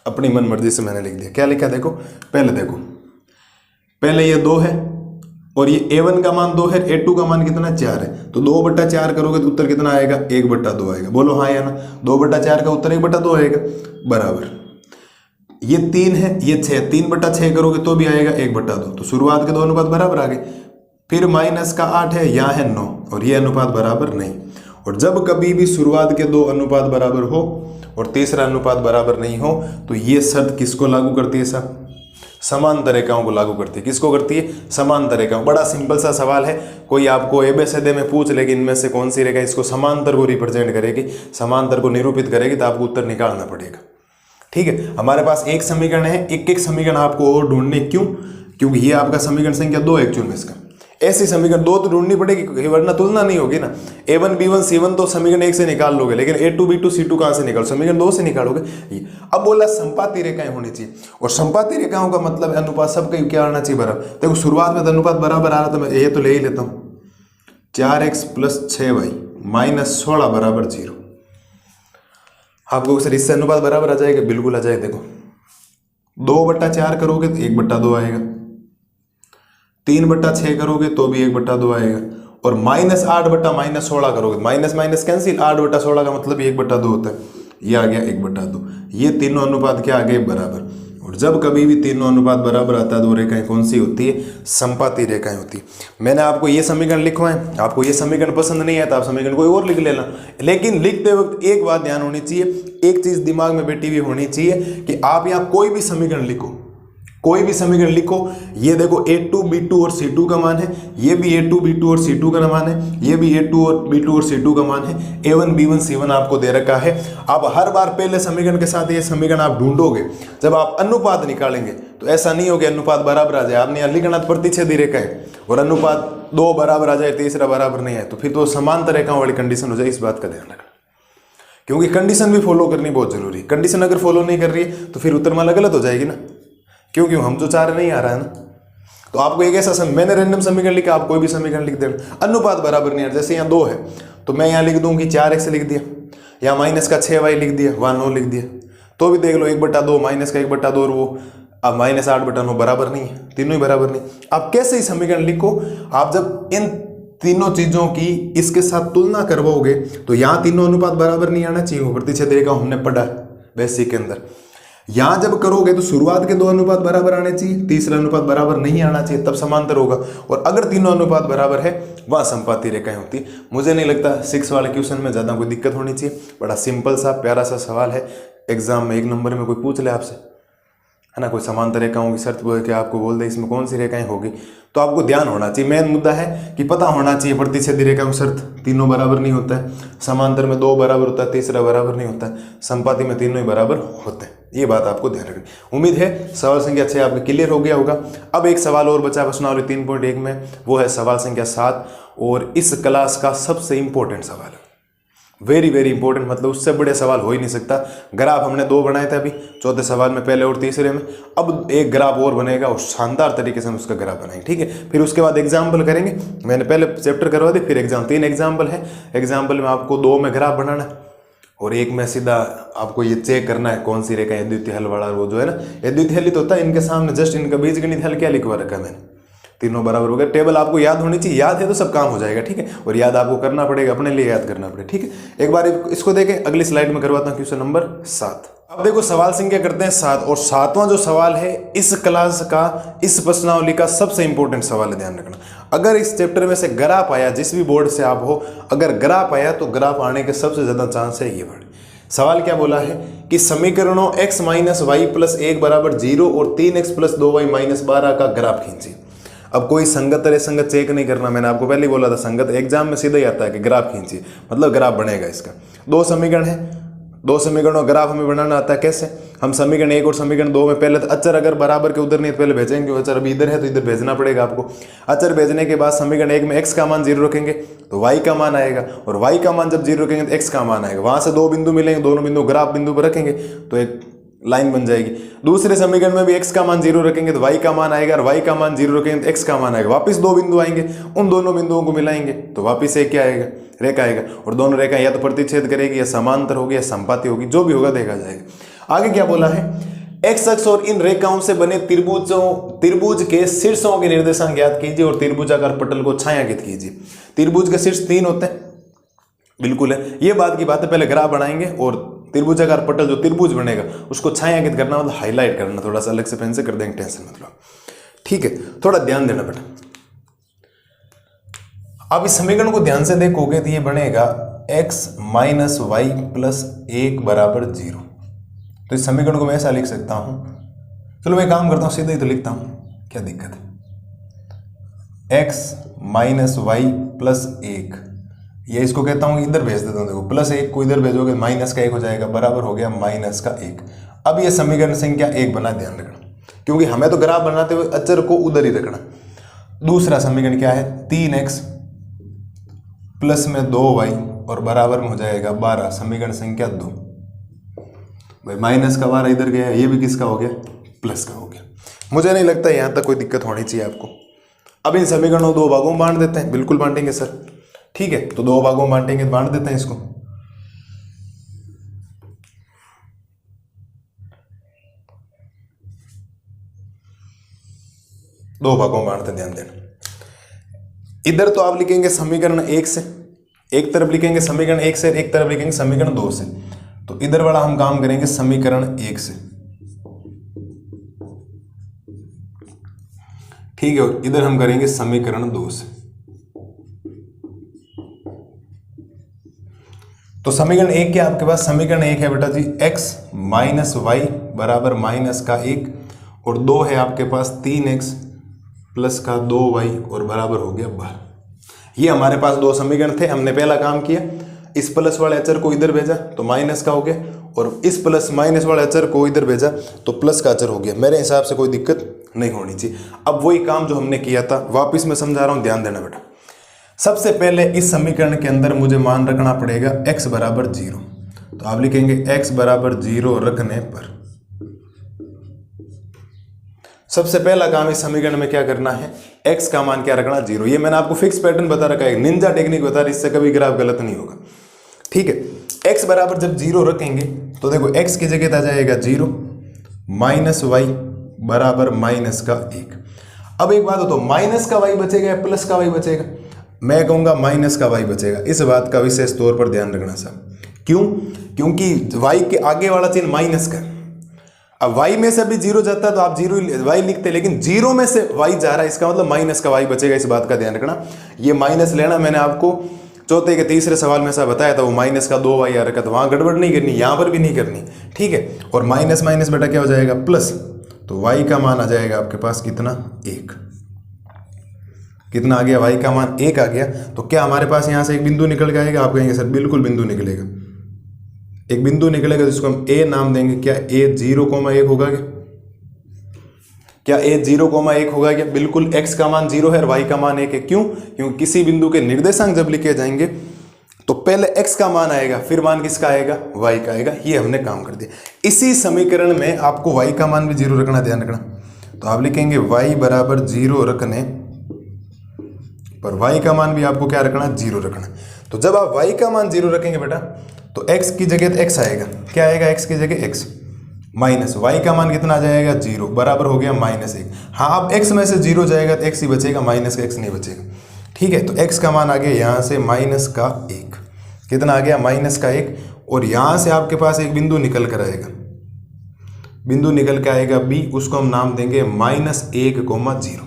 अपनी मन मर्जी से मैंने लिख दिया। क्या लिखा, देखो पहले ये 2 है और ये a1 का मान 2 है, a2 का मान कितना 4 है, तो 2/4 करोगे तो उत्तर कितना आएगा, 1/2 आएगा। बोलो हाँ या ना, 2/4 का उत्तर 1/2 आएगा, बराबर। ये 3 है, ये 6, 3/6 करोगे तो भी आएगा 1/2। तो शुरुआत के 2 अनुपात बराबर आ गए। फिर -8 है, यहाँ है 9 और ये अनुपात बराबर नहीं। और जब कभी भी शुरुआत के दो अनुपात बराबर हो और तीसरा अनुपात बराबर नहीं हो तो ये शर्त किसको लागू करती है साहब? समांतर रेखाओं को लागू करती है। किसको करती है? समांतर रेखाओं। बड़ा सिंपल सा सवाल है, कोई आपको एबीसीडी में पूछ ले कि इनमें से कौन सी रेखा इसको समांतर को रिप्रेजेंट करेगी, समांतर को निरूपित करेगी, तो आपको उत्तर निकालना पड़ेगा। ठीक है, हमारे पास एक समीकरण है, एक एक समीकरण आपको और ढूंढने, क्यों? क्योंकि ये आपका समीकरण संख्या 2 एक्चुअल में इसका ऐसी समीकरण 2 तो ढूंढनी पड़ेगी, वरना तुलना नहीं होगी ना। A1 B1 C1 तो समीकरण 1 से निकाल लोगे, लेकिन A2 B2 C2 कहां से निकालो? समीकरण 2 से निकालोगे। अब बोला संपाती रेखाएं होनी चाहिए, और संपाती रेखाओं का मतलब अनुपात सबका क्या आना चाहिए? बराबर। देखो शुरुआत में तो अनुपात बराबर आ रहा था, मैं ये तो ले ही लेता हूँ। 4x + 6y - 16 = 0। आपको सर इससे अनुपात बराबर आ जाएगा? बिल्कुल आ जाएगा। देखो 2/4 करोगे तो 1/2 आएगा, 3/6 करोगे तो भी 1/2 आएगा, और -8/- 16 करोगे, माइनस माइनस कैंसिल, 8/16 का मतलब 1/2 होता है, ये आ गया 1/2। ये तीनों अनुपात क्या आ गए? बराबर। और जब कभी भी तीनों अनुपात बराबर आता है तो रेखाएं कौन सी होती है? संपाती रेखाएं होती है। मैंने आपको ये समीकरण लिखवाए, आपको ये समीकरण पसंद नहीं है तो आप समीकरण कोई और लिख लेना, लेकिन लिखते वक्त एक बात ध्यान होनी चाहिए, एक चीज दिमाग में बैठी हुई होनी चाहिए कि आप यहाँ कोई भी समीकरण लिखो, कोई भी समीकरण लिखो, ये देखो A2 B2 और C2 का मान है, ये भी A2 B2 और C2 का मान है, ये भी A2 और B2 और C2 का मान है, A1 B1 C1 आपको दे रखा है। आप हर बार पहले समीकरण के साथ ये समीकरण आप ढूंढोगे, जब आप अनुपात निकालेंगे तो ऐसा नहीं हो कि अनुपात बराबर आ जाए। आपने यहाँ लिखना प्रतिच्छेदी रेखा है और अनुपात 2 बराबर आ जाए, तीसरा बराबर नहीं है, तो फिर तो समांतर रेखाओं वाली कंडीशन हो जाए। इस बात का ध्यान रखना, क्योंकि कंडीशन भी फॉलो करनी बहुत जरूरी है। कंडीशन अगर फॉलो नहीं कर रही है तो फिर उत्तरमाला गलत हो जाएगी ना, क्योंकि हम जो चाह रहे नहीं आ रहा है ना। तो आपको एक ऐसा मैंने रैंडम समीकरण लिखा, आप कोई भी समीकरण लिख देना, अनुपात बराबर नहीं आ रहा। जैसे यहाँ 2 है तो मैं यहाँ लिख दूँ कि 4x लिख दिया, यहाँ -6y लिख दिया, वहाँ 9 लिख दिया, तो भी देख लो 1/2 -1/2 और वो अब -8/9 बराबर नहीं है, तीनों ही बराबर नहीं। आप कैसे ही समीकरण लिखो, आप जब इन तीनों चीजों की इसके साथ तुलना करवाओगे तो यहाँ तीनों अनुपात बराबर नहीं आना चाहिए। प्रतिच्छेदी रेखा हमने पढ़ा बेसिक के अंदर। यहां जब करोगे तो शुरुआत के 2 अनुपात बराबर आने चाहिए, तीसरा अनुपात बराबर नहीं आना चाहिए, तब समांतर होगा। और अगर तीनों अनुपात बराबर है वहां संपाती रेखाएं होती है। मुझे नहीं लगता 6 वाले क्वेश्चन में ज्यादा कोई दिक्कत होनी चाहिए। बड़ा सिंपल सा प्यारा सा सवाल है, एग्जाम में 1 नंबर में कोई पूछ ले आपसे, है ना, कोई समांतर रेखाओं की शर्त बोल के आपको बोल दे इसमें कौन सी रेखाएं होगी, तो आपको ध्यान होना चाहिए। मेन मुद्दा है कि पता होना चाहिए प्रतिच्छेदी रेखाओं की शर्त तीनों बराबर नहीं होता है, समांतर में 2 बराबर होता है, तीसरा बराबर नहीं होता है, संपाती में तीनों ही बराबर होते हैं। ये बात आपको ध्यान रखनी। उम्मीद है सवाल संख्या 6 आपके क्लियर हो गया होगा। अब एक सवाल और बचा प्रश्नावली 3.1 में, वो है सवाल संख्या 7, और इस क्लास का सबसे इंपॉर्टेंट सवाल है, वेरी वेरी इंपॉर्टेंट, मतलब उससे बड़े सवाल हो ही नहीं सकता। ग्राफ हमने 2 बनाए थे अभी चौथे सवाल में, पहले और तीसरे में। अब एक ग्राफ और बनेगा और शानदार तरीके से हम उसका ग्राफ बनाएंगे, ठीक है। फिर उसके बाद एग्जाम्पल करेंगे, मैंने पहले चैप्टर करवा दी, फिर एग्जाम 3 एग्जाम्पल है। एग्जाम्पल में आपको 2 में ग्राफ बनाना है और एक में सीधा आपको ये चेक करना है कौन सी रेखा अद्वितीय हल वाला, वो जो है ना अद्वितीय हल तो होता है, इनके सामने जस्ट इनका बीजगणित हल क्या लिखवा रखा है मैंने, तीनों बराबर हो गए। टेबल आपको याद होनी चाहिए, याद है तो सब काम हो जाएगा, ठीक है। और याद आपको करना पड़ेगा, अपने लिए याद करना पड़ेगा, ठीक है। एक बार इसको देखें, अगली स्लाइड में करवाता हूँ क्वेश्चन नंबर 7। अब देखो सवाल संख्या करते हैं 7, और 7वां जो सवाल है इस क्लास का, इस प्रश्नावली का सबसे इंपॉर्टेंट सवाल है, ध्यान रखना। अगर इस चैप्टर में से ग्राफ आया, जिस भी बोर्ड से आप हो, अगर ग्राफ आया तो ग्राफ आने के सबसे ज्यादा चांस है ये बड़े। सवाल क्या बोला है कि समीकरणों x - y + 1 = 0 और 3x + 2y - 12 का ग्राफ खींचिए। अब कोई संगत है संगत चेक नहीं करना, मैंने आपको पहले ही बोला था, संगत एग्जाम में सीधा ही आता है कि ग्राफ खींचिए, मतलब ग्राफ बनेगा इसका। 2 समीकरण है, 2 समीकरणों ग्राफ हमें बनाना आता है। कैसे? हम समीकरण 1 और समीकरण 2 में पहले तो अचर अगर बराबर के उधर नहीं तो पहले भेजेंगे, अचर अभी इधर है तो इधर भेजना पड़ेगा आपको। अचर भेजने के बाद समीकरण 1 में x का मान 0 रखेंगे तो y का मान आएगा, और y का मान जब 0 रखेंगे तो x का मान आएगा। वहां से 2 बिंदु मिलेंगे, दोनों बिंदु ग्राफ बिंदु पर रखेंगे तो एक लाइन बन जाएगी। दूसरे समीकरण में भी x का मान 0 रखेंगे तो y का मान आएगा, और y का मान 0 रखेंगे तो x का मान आएगा। वापस 2 बिंदु आएंगे, उन दोनों बिंदुओं को मिलाएंगे तो वापस एक क्या आएगा, रेखा आएगा। और दोनों रेखा या तो प्रतिच्छेद करेगी, या समांतर होगी, या संपाती होगी, जो भी होगा देखा जाएगा। आगे क्या बोला है, x अक्ष और इन रेखाओं से बने त्रिभुज के शीर्षों के निर्देशांक ज्ञात कीजिए और त्रिभुजाकार पटल को छायांकित कीजिए। त्रिभुज के शीर्ष 3 होते हैं, बिल्कुल है, ये बात की बात है। पहले ग्राफ बनाएंगे और त्रिभुजाकार पटल जो त्रिभुज बनेगा उसको छायांकित करना, मतलब हाईलाइट करना, थोड़ा सा अलग से पेन से कर देंगे, टेंशन मत लो, ठीक है। थोड़ा ध्यान देना बेटा। आप इस समीकरण को ध्यान से देखोगे तो ये बनेगा x माइनस वाई प्लस 1 बराबर 0। तो इस समीकरण को मैं ऐसा लिख सकता हूं। चलो मैं काम करता हूं, सीधे ही तो लिखता हूं, क्या दिक्कत है। x माइनस वाई प्लस 1, ये इसको कहता हूं इधर भेज देता हूं। देखो प्लस 1 को इधर भेजोगे माइनस का 1 हो जाएगा, बराबर हो गया माइनस का 1। अब ये समीकरण संख्या 1 बना, ध्यान रखना, क्योंकि हमें तो ग्राफ बनाते हुए अचर को उधर ही रखना। दूसरा समीकरण क्या है, 3x प्लस में 2y और बराबर में हो जाएगा 12, समीकरण संख्या 2। भाई माइनस का 12 इधर गया, ये भी किसका हो गया, प्लस का हो गया। मुझे नहीं लगता यहां तक कोई दिक्कत होनी चाहिए आपको। अब इन समीकरणों को 2 भागों में बांट देते हैं। बिल्कुल बांटेंगे सर, ठीक है, तो 2 भागों में बांटेंगे, बांट देते हैं इसको। दो भागों में बांटते, ध्यान देना। इधर तो आप लिखेंगे समीकरण 1 से, एक तरफ लिखेंगे समीकरण 1 से, एक तरफ लिखेंगे समीकरण 2 से। तो इधर वाला हम काम करेंगे समीकरण 1 से, ठीक है, और इधर हम करेंगे समीकरण 2 से। तो समीकरण 1 क्या आपके पास, समीकरण 1 है बेटा जी x माइनस वाई बराबर माइनस का 1, और 2 है आपके पास 3x प्लस का 2y और बराबर हो गया 12। ये हमारे पास 2 समीकरण थे। हमने पहला काम किया, इस प्लस वाले अचर को इधर भेजा तो माइनस का हो गया, और इस प्लस माइनस वाले अचर को इधर भेजा तो प्लस का अचर हो गया। मेरे हिसाब से कोई दिक्कत नहीं होनी चाहिए। अब वही काम जो हमने किया था वापिस मैं समझा रहा हूं, ध्यान देना बेटा। सबसे पहले इस समीकरण के अंदर मुझे मान रखना पड़ेगा x बराबर 0। तो आप लिखेंगे x बराबर 0 रखने पर सबसे पहला काम इस समीकरण में क्या करना है, x का मान क्या रखना, 0। ये मैंने आपको फिक्स पैटर्न बता रखा है, निंजा टेक्निक बता रही, इससे कभी ग्राफ गलत नहीं होगा, ठीक है। x बराबर जब 0 रखेंगे तो देखो x की जगह आ जाएगा 0 माइनस वाई बराबर माइनस का 1। अब एक बात हो, तो माइनस का y बचेगा या प्लस का y बचेगा, मैं कहूंगा माइनस का y बचेगा। इस बात का विशेष तौर पर ध्यान रखना साहब। क्यों, क्योंकि y के आगे वाला चिन्ह माइनस का। अब y में से अभी 0 जाता है तो आप 0 y लिखते, लेकिन 0 में से y जा रहा है, इसका मतलब माइनस का y बचेगा। इस बात का ध्यान रखना। ये माइनस लेना मैंने आपको चौथे के तीसरे सवाल में ऐसा बताया था, वो माइनस का 2y आ रखा था, वहां गड़बड़ नहीं करनी, यहां पर भी नहीं करनी, ठीक है। और माइनस माइनस बेटा क्या हो जाएगा, प्लस। तो y का मान आ जाएगा आपके पास कितना, 1। कितना आ गया, y का मान 1 आ गया। तो क्या हमारे पास यहां से एक बिंदु निकल के आएगा, आप कहेंगे सर बिल्कुल बिंदु निकलेगा। एक बिंदु निकलेगा जिसको हम a नाम देंगे। क्या a 0,1 होगा क्या a 0,1 होगा क्या, बिल्कुल। x का मान 0 है और y का मान 1 है। क्यों, क्योंकि किसी बिंदु के निर्देशांक जब लिखे जाएंगे तो पहले x का मान आएगा, फिर मान किसका आएगा, y का आएगा। ये हमने काम कर दिया। इसी समीकरण में आपको y का मान भी 0 रखना, ध्यान रखना। तो आप लिखेंगे y बराबर 0 रखने पर y का मान भी आपको क्या रखना, 0 रखना। तो जब आप y का मान 0 रखेंगे बेटा तो x की जगह x आएगा। क्या आएगा, x की जगह x माइनस y का मान कितना आ जाएगा, 0 बराबर हो गया -1। हाँ, अब x में से 0 जाएगा तो x ही बचेगा, माइनस का x नहीं बचेगा, ठीक है। तो x का मान आ गया यहाँ से माइनस का 1। कितना आ गया, माइनस का 1। और यहाँ से आपके पास एक बिंदु निकल कर आएगा, बिंदु निकल के आएगा b, उसको हम नाम देंगे -1,0।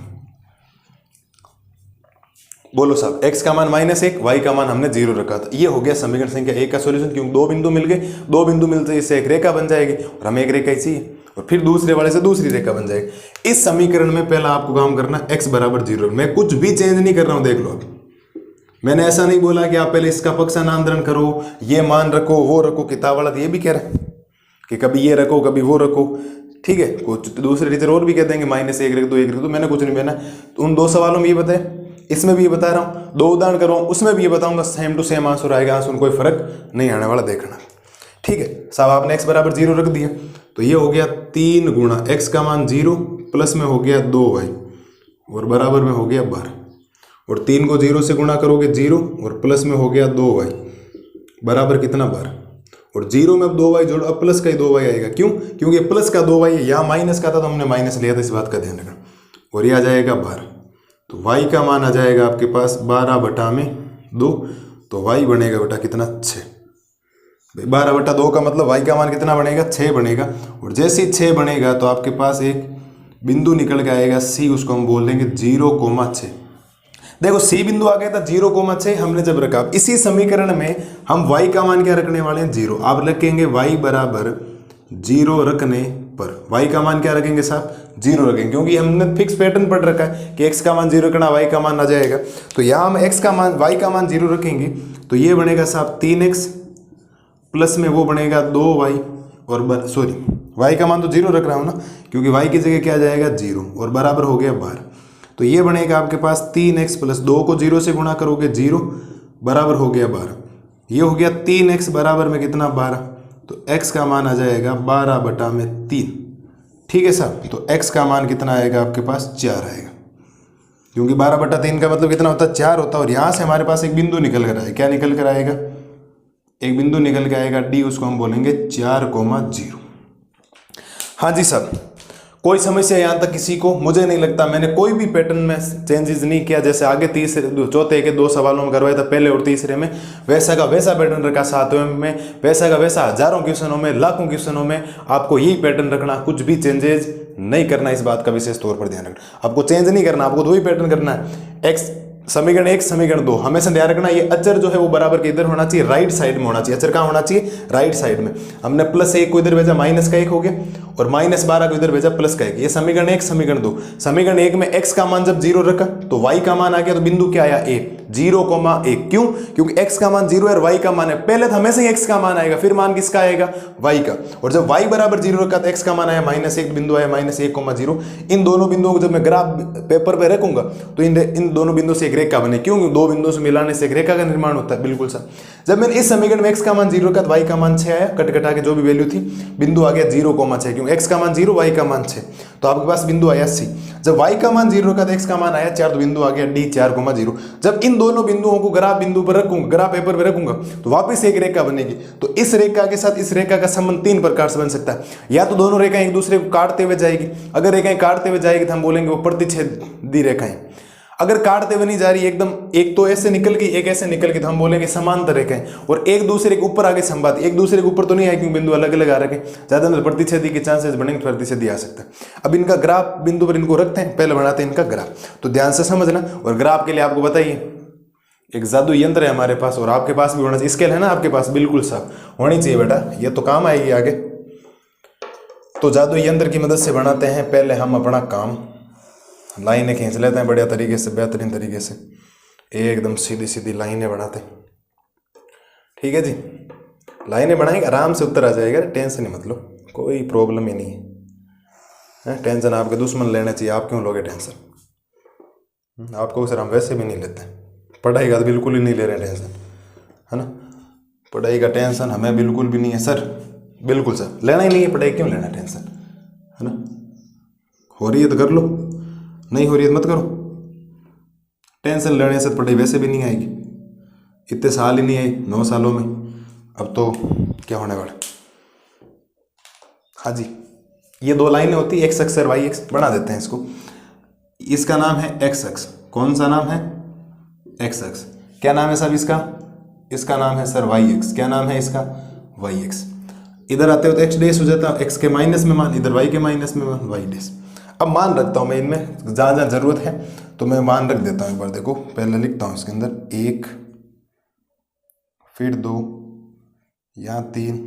बोलो साहब, x का मान -1, y का मान हमने 0 रखा था। ये हो गया समीकरण संख्या 1 का सॉल्यूशन। क्योंकि 2 बिंदु मिल गए, 2 बिंदु मिलते हैं इससे एक रेखा बन जाएगी, और हमें एक रेखा ही चाहिए, और फिर दूसरे वाले से दूसरी रेखा बन जाएगी। इस समीकरण में पहला आपको काम करना x बराबर 0। मैं कुछ भी चेंज नहीं कर रहा हूं, देख लो। अब मैंने ऐसा नहीं बोला कि आप पहले इसका पक्षांतरण करो, ये मान रखो, वो रखो, किताब वाला ये भी कह रहा है कि कभी ये रखो कभी वो रखो, ठीक है। कुछ दूसरे टीचर और भी कह देंगे -1 रख दो, 1 रख दो। मैंने कुछ नहीं कहना। तो उन 2 सवालों में ये बताया, इसमें भी ये बता रहा हूँ, 2 उदाहरण कर रहा हूँ, उसमें भी ये बताऊंगा, सेम टू सेम आंसर आएगा। आंसर कोई फर्क नहीं आने वाला, देखना, ठीक है साहब। आपने x बराबर 0 रख दिया तो ये हो गया 3 गुणा x का मान 0 प्लस में हो गया 2y और बराबर में हो गया 12। और 3 को 0 से गुणा करोगे 0 और प्लस में हो गया 2y बराबर कितना, 12। और 0 में अब 2y जोड़ो, अब प्लस का ही 2y आएगा। क्यों, क्योंकि प्लस का 2y है, यहाँ माइनस का था तो हमने माइनस लिया था, इस बात का ध्यान रखना। और ये आ जाएगा 12। तो y का मान आ जाएगा आपके पास 12/2। तो y बनेगा बेटा कितना, 6। 12/2 का मतलब y का मान कितना बनेगा, 6 बनेगा। और जैसे ही 6 बनेगा तो आपके पास एक बिंदु निकल के आएगा C, उसको हम बोल देंगे 0,6। देखो सी बिंदु आ गया था 0,6 हमने जब रखा, अब इसी समीकरण में हम y का मान क्या रखने वाले हैं 0। आप रखेंगे y बराबर 0 रखने पर y का मान क्या रखेंगे साहब 0 रखेंगे, क्योंकि हमने फिक्स पैटर्न पढ़ रखा है कि x का मान 0 रखना y का मान आ जाएगा। तो यहाँ हम x का मान y का मान 0 रखेंगे तो ये बनेगा साहब 3x प्लस में वो बनेगा 2y और सॉरी y का मान तो 0 रख रहा हूँ ना, क्योंकि y की जगह क्या आ जाएगा 0 और बराबर हो गया 12। तो ये बनेगा आपके पास 3x प्लस 2 को 0 से गुणा करोगे 0 बराबर हो गया 12। ये हो गया 3x बराबर में कितना 12, तो x का मान आ जाएगा 12/3। ठीक है साहब, तो x का मान कितना आएगा आपके पास 4 आएगा, क्योंकि 12/3 का मतलब कितना होता है 4 होता है। और यहाँ से हमारे पास एक बिंदु निकल कर आएगा, क्या निकल कर आएगा, एक बिंदु निकल के आएगा D, उसको हम बोलेंगे 4,0। हाँ जी साहब, कोई समस्या यहाँ तक किसी को? मुझे नहीं लगता मैंने कोई भी पैटर्न में चेंजेस नहीं किया, जैसे आगे चौथे के 2 सवालों में करवाया था पहले और तीसरे में, वैसा का वैसा पैटर्न रखा, 7वें में वैसा का वैसा, हजारों क्वेश्चनों में, लाखों क्वेश्चनों में आपको यही पैटर्न रखना, कुछ भी चेंजेस नहीं करना। इस बात का विशेष तौर पर ध्यान रखना, आपको चेंज नहीं करना, आपको 2 ही पैटर्न करना है। एक्स समीकरण 1 समीकरण 2 हमेशा ध्यान रखना, ये अचर जो है वो बराबर के इधर होना चाहिए, राइट साइड में होना चाहिए। अचर कहाँ होना चाहिए, राइट साइड में। हमने +1 को इधर भेजा -1 हो गया, और -12 को इधर भेजा +1। ये समीकरण 1 समीकरण 2। समीकरण 1 में x का मान जब 0 रखा तो y का मान आ गया, तो बिंदु क्या आया a, 0,1। क्यों? क्योंकि x का मान 0 है और y का मान है, पहले तो हमेशा ही x का मान आएगा, फिर मान किसका आएगा y का। और जब y बराबर 0 रखा तो x का मान आया -1, बिंदु आया -1,0। इन दोनों बिंदुओं को जब मैं ग्राफ पेपर पे रखूंगा तो इन दोनों बिंदुओं से एक रेखा बने। क्यों? 2 बिंदुओं से मिलाने से एक रेखा का निर्माण होता है। बिल्कुल सर, जब मैंने इस समीकरण में x का मान 0 रखा तो y का मान 6 आया, कट कटा के जो भी वैल्यू थी, बिंदु आ गया 0,6। क्योंकि x का मान 0 y का मान 6, तो आपके पास बिंदु आया C। जब y का मान 0 रखा तो x का मान आया 4, तो बिंदु आ गया D, 4,0। जब इन दोनों बिंदुओं को ग्राफ बिंदु पर रखूंगा, ग्राफ पेपर पर रखूंगा, तो वापस एक रेखा बनेगी। तो इस रेखा के साथ इस रेखा का संबंध 3 प्रकार से बन सकता है। या तो दोनों रेखाएं एक दूसरे को काटते हुए जाएगी, अगर रेखाएं काटते हुए जाएगी तो हम बोलेंगे वो प्रतिच्छेदी रेखाएं। अगर काटते हुए नहीं जा रही एकदम, एक तो ऐसे निकल गई एक ऐसे निकल गई, तो हम बोलेंगे समांतर रेखाएं। और एक दूसरे के ऊपर आगे संवाद, एक दूसरे के ऊपर तो नहीं आए क्योंकि बिंदु अलग अलग आ रखे, ज्यादा प्रतिच्छेदी के चांसेस बनेंगे, प्रतिच्छेदी आ सकता है। अब इनका ग्राफ बिंदु पर इनको रखते हैं, पहले बनाते हैं इनका ग्राफ, तो ध्यान से समझना। और ग्राफ के लिए आपको बताइए एक जादू यंत्र है हमारे पास, और आपके पास भी होना चाहिए। स्केल है ना आपके पास, बिल्कुल साफ होनी चाहिए बेटा, ये तो काम आएगी आगे। तो जादू यंत्र की मदद से बनाते हैं पहले हम अपना काम, लाइनें खींच लेते हैं बढ़िया तरीके से, बेहतरीन तरीके से, एकदम सीधी सीधी लाइनें बनाते हैं। ठीक है जी, लाइनें बनाएंगे, आराम से उत्तर आ जाएगा, टेंशन ही मत लो, कोई प्रॉब्लम ही नहीं है। टेंशन आपके दुश्मन लेना चाहिए, आप क्यों लोगे टेंशन? आपको सर हम वैसे भी नहीं लेते, पढ़ाई का तो बिल्कुल ही नहीं ले रहे टेंशन, है ना। पढ़ाई का टेंशन हमें बिल्कुल भी नहीं है सर, बिल्कुल सर, लेना ही नहीं है पढ़ाई, क्यों लेना टेंशन, है ना। हो रही है तो कर लो, नहीं हो रही है तो मत करो। टेंशन लेने से पढ़ाई वैसे भी नहीं आएगी, इतने साल ही नहीं आई, 9 सालों में, अब तो क्या होने वाला। हाँ जी, ये 2 लाइनें होती है, x अक्ष और y अक्ष, बना देते हैं इसको। इसका नाम है x अक्ष, कौन सा नाम है, x अक्ष। क्या नाम है साहब इसका? इसका नाम है सर y अक्ष। क्या नाम है इसका? y अक्ष। इधर आते हो तो x डैश हो जाता है, x के माइनस में मान, इधर y के माइनस में मान, y डैश। अब मान रखता हूं मैं इनमें, जहां जहां जरूरत है तो मैं मान रख देता हूं। एक बार देखो, पहले लिखता हूं इसके अंदर 1, फिर 2, यहाँ 3,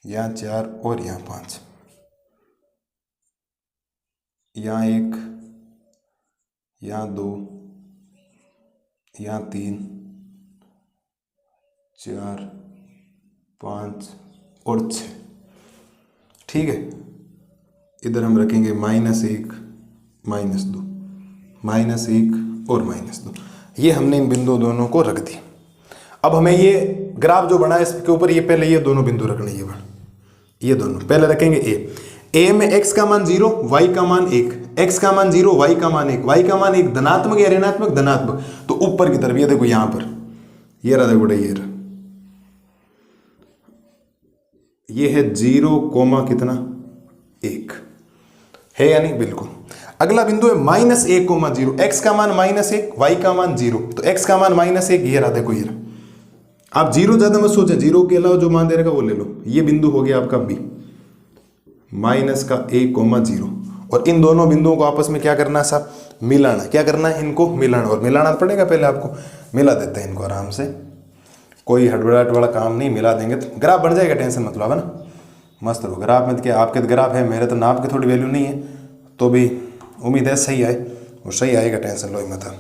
यहाँ 4 और यहाँ 5, यहाँ 1, यहाँ 2, यहाँ 3, 4, 5 और 6। ठीक है, इधर हम रखेंगे -1, -2, -1 और -2। ये हमने इन बिंदु दोनों को रख दिया। अब हमें ये ग्राफ जो बना है इसके ऊपर ये पहले ये दोनों बिंदु रखने, ये दोनों पहले रखेंगे। ए में x का मान 0, y का मान 1, x का मान 0, y का मान 1, y का मान 1, धनात्मक या ऋणात्मक? धनात्मक। तो ऊपर की तरफ ये देखो, यहां पर ये रहा, देखो ये रहा, ये है 0, कितना 1 है या नहीं? बिल्कुल। अगला बिंदु है -1,0, x का मान -1, y का मान 0, तो x का मान -1, ये रहा, देखो ये रहा। आप 0 ज्यादा मत सोचें, 0 के अलावा जो मान दे रहेगा वो ले लो। ये बिंदु हो गया आपका b, -1,0। और इन दोनों बिंदुओं को आपस में क्या करना है साहब? मिलाना। क्या करना है, इनको मिलाना, और मिलाना पड़ेगा पहले आपको। मिला देते हैं इनको आराम से, कोई हड़बड़ाहट वाला काम नहीं, मिला देंगे तो ग्राफ बन जाएगा, टेंशन मत लो, है ना। मस्त रहो। ग्राफ में क्या, आपके तो ग्राफ है, मेरे तो नाप की थोड़ी वैल्यू नहीं है, तो भी उम्मीद है सही आए, और सही आएगा, टेंशन लो ही मत।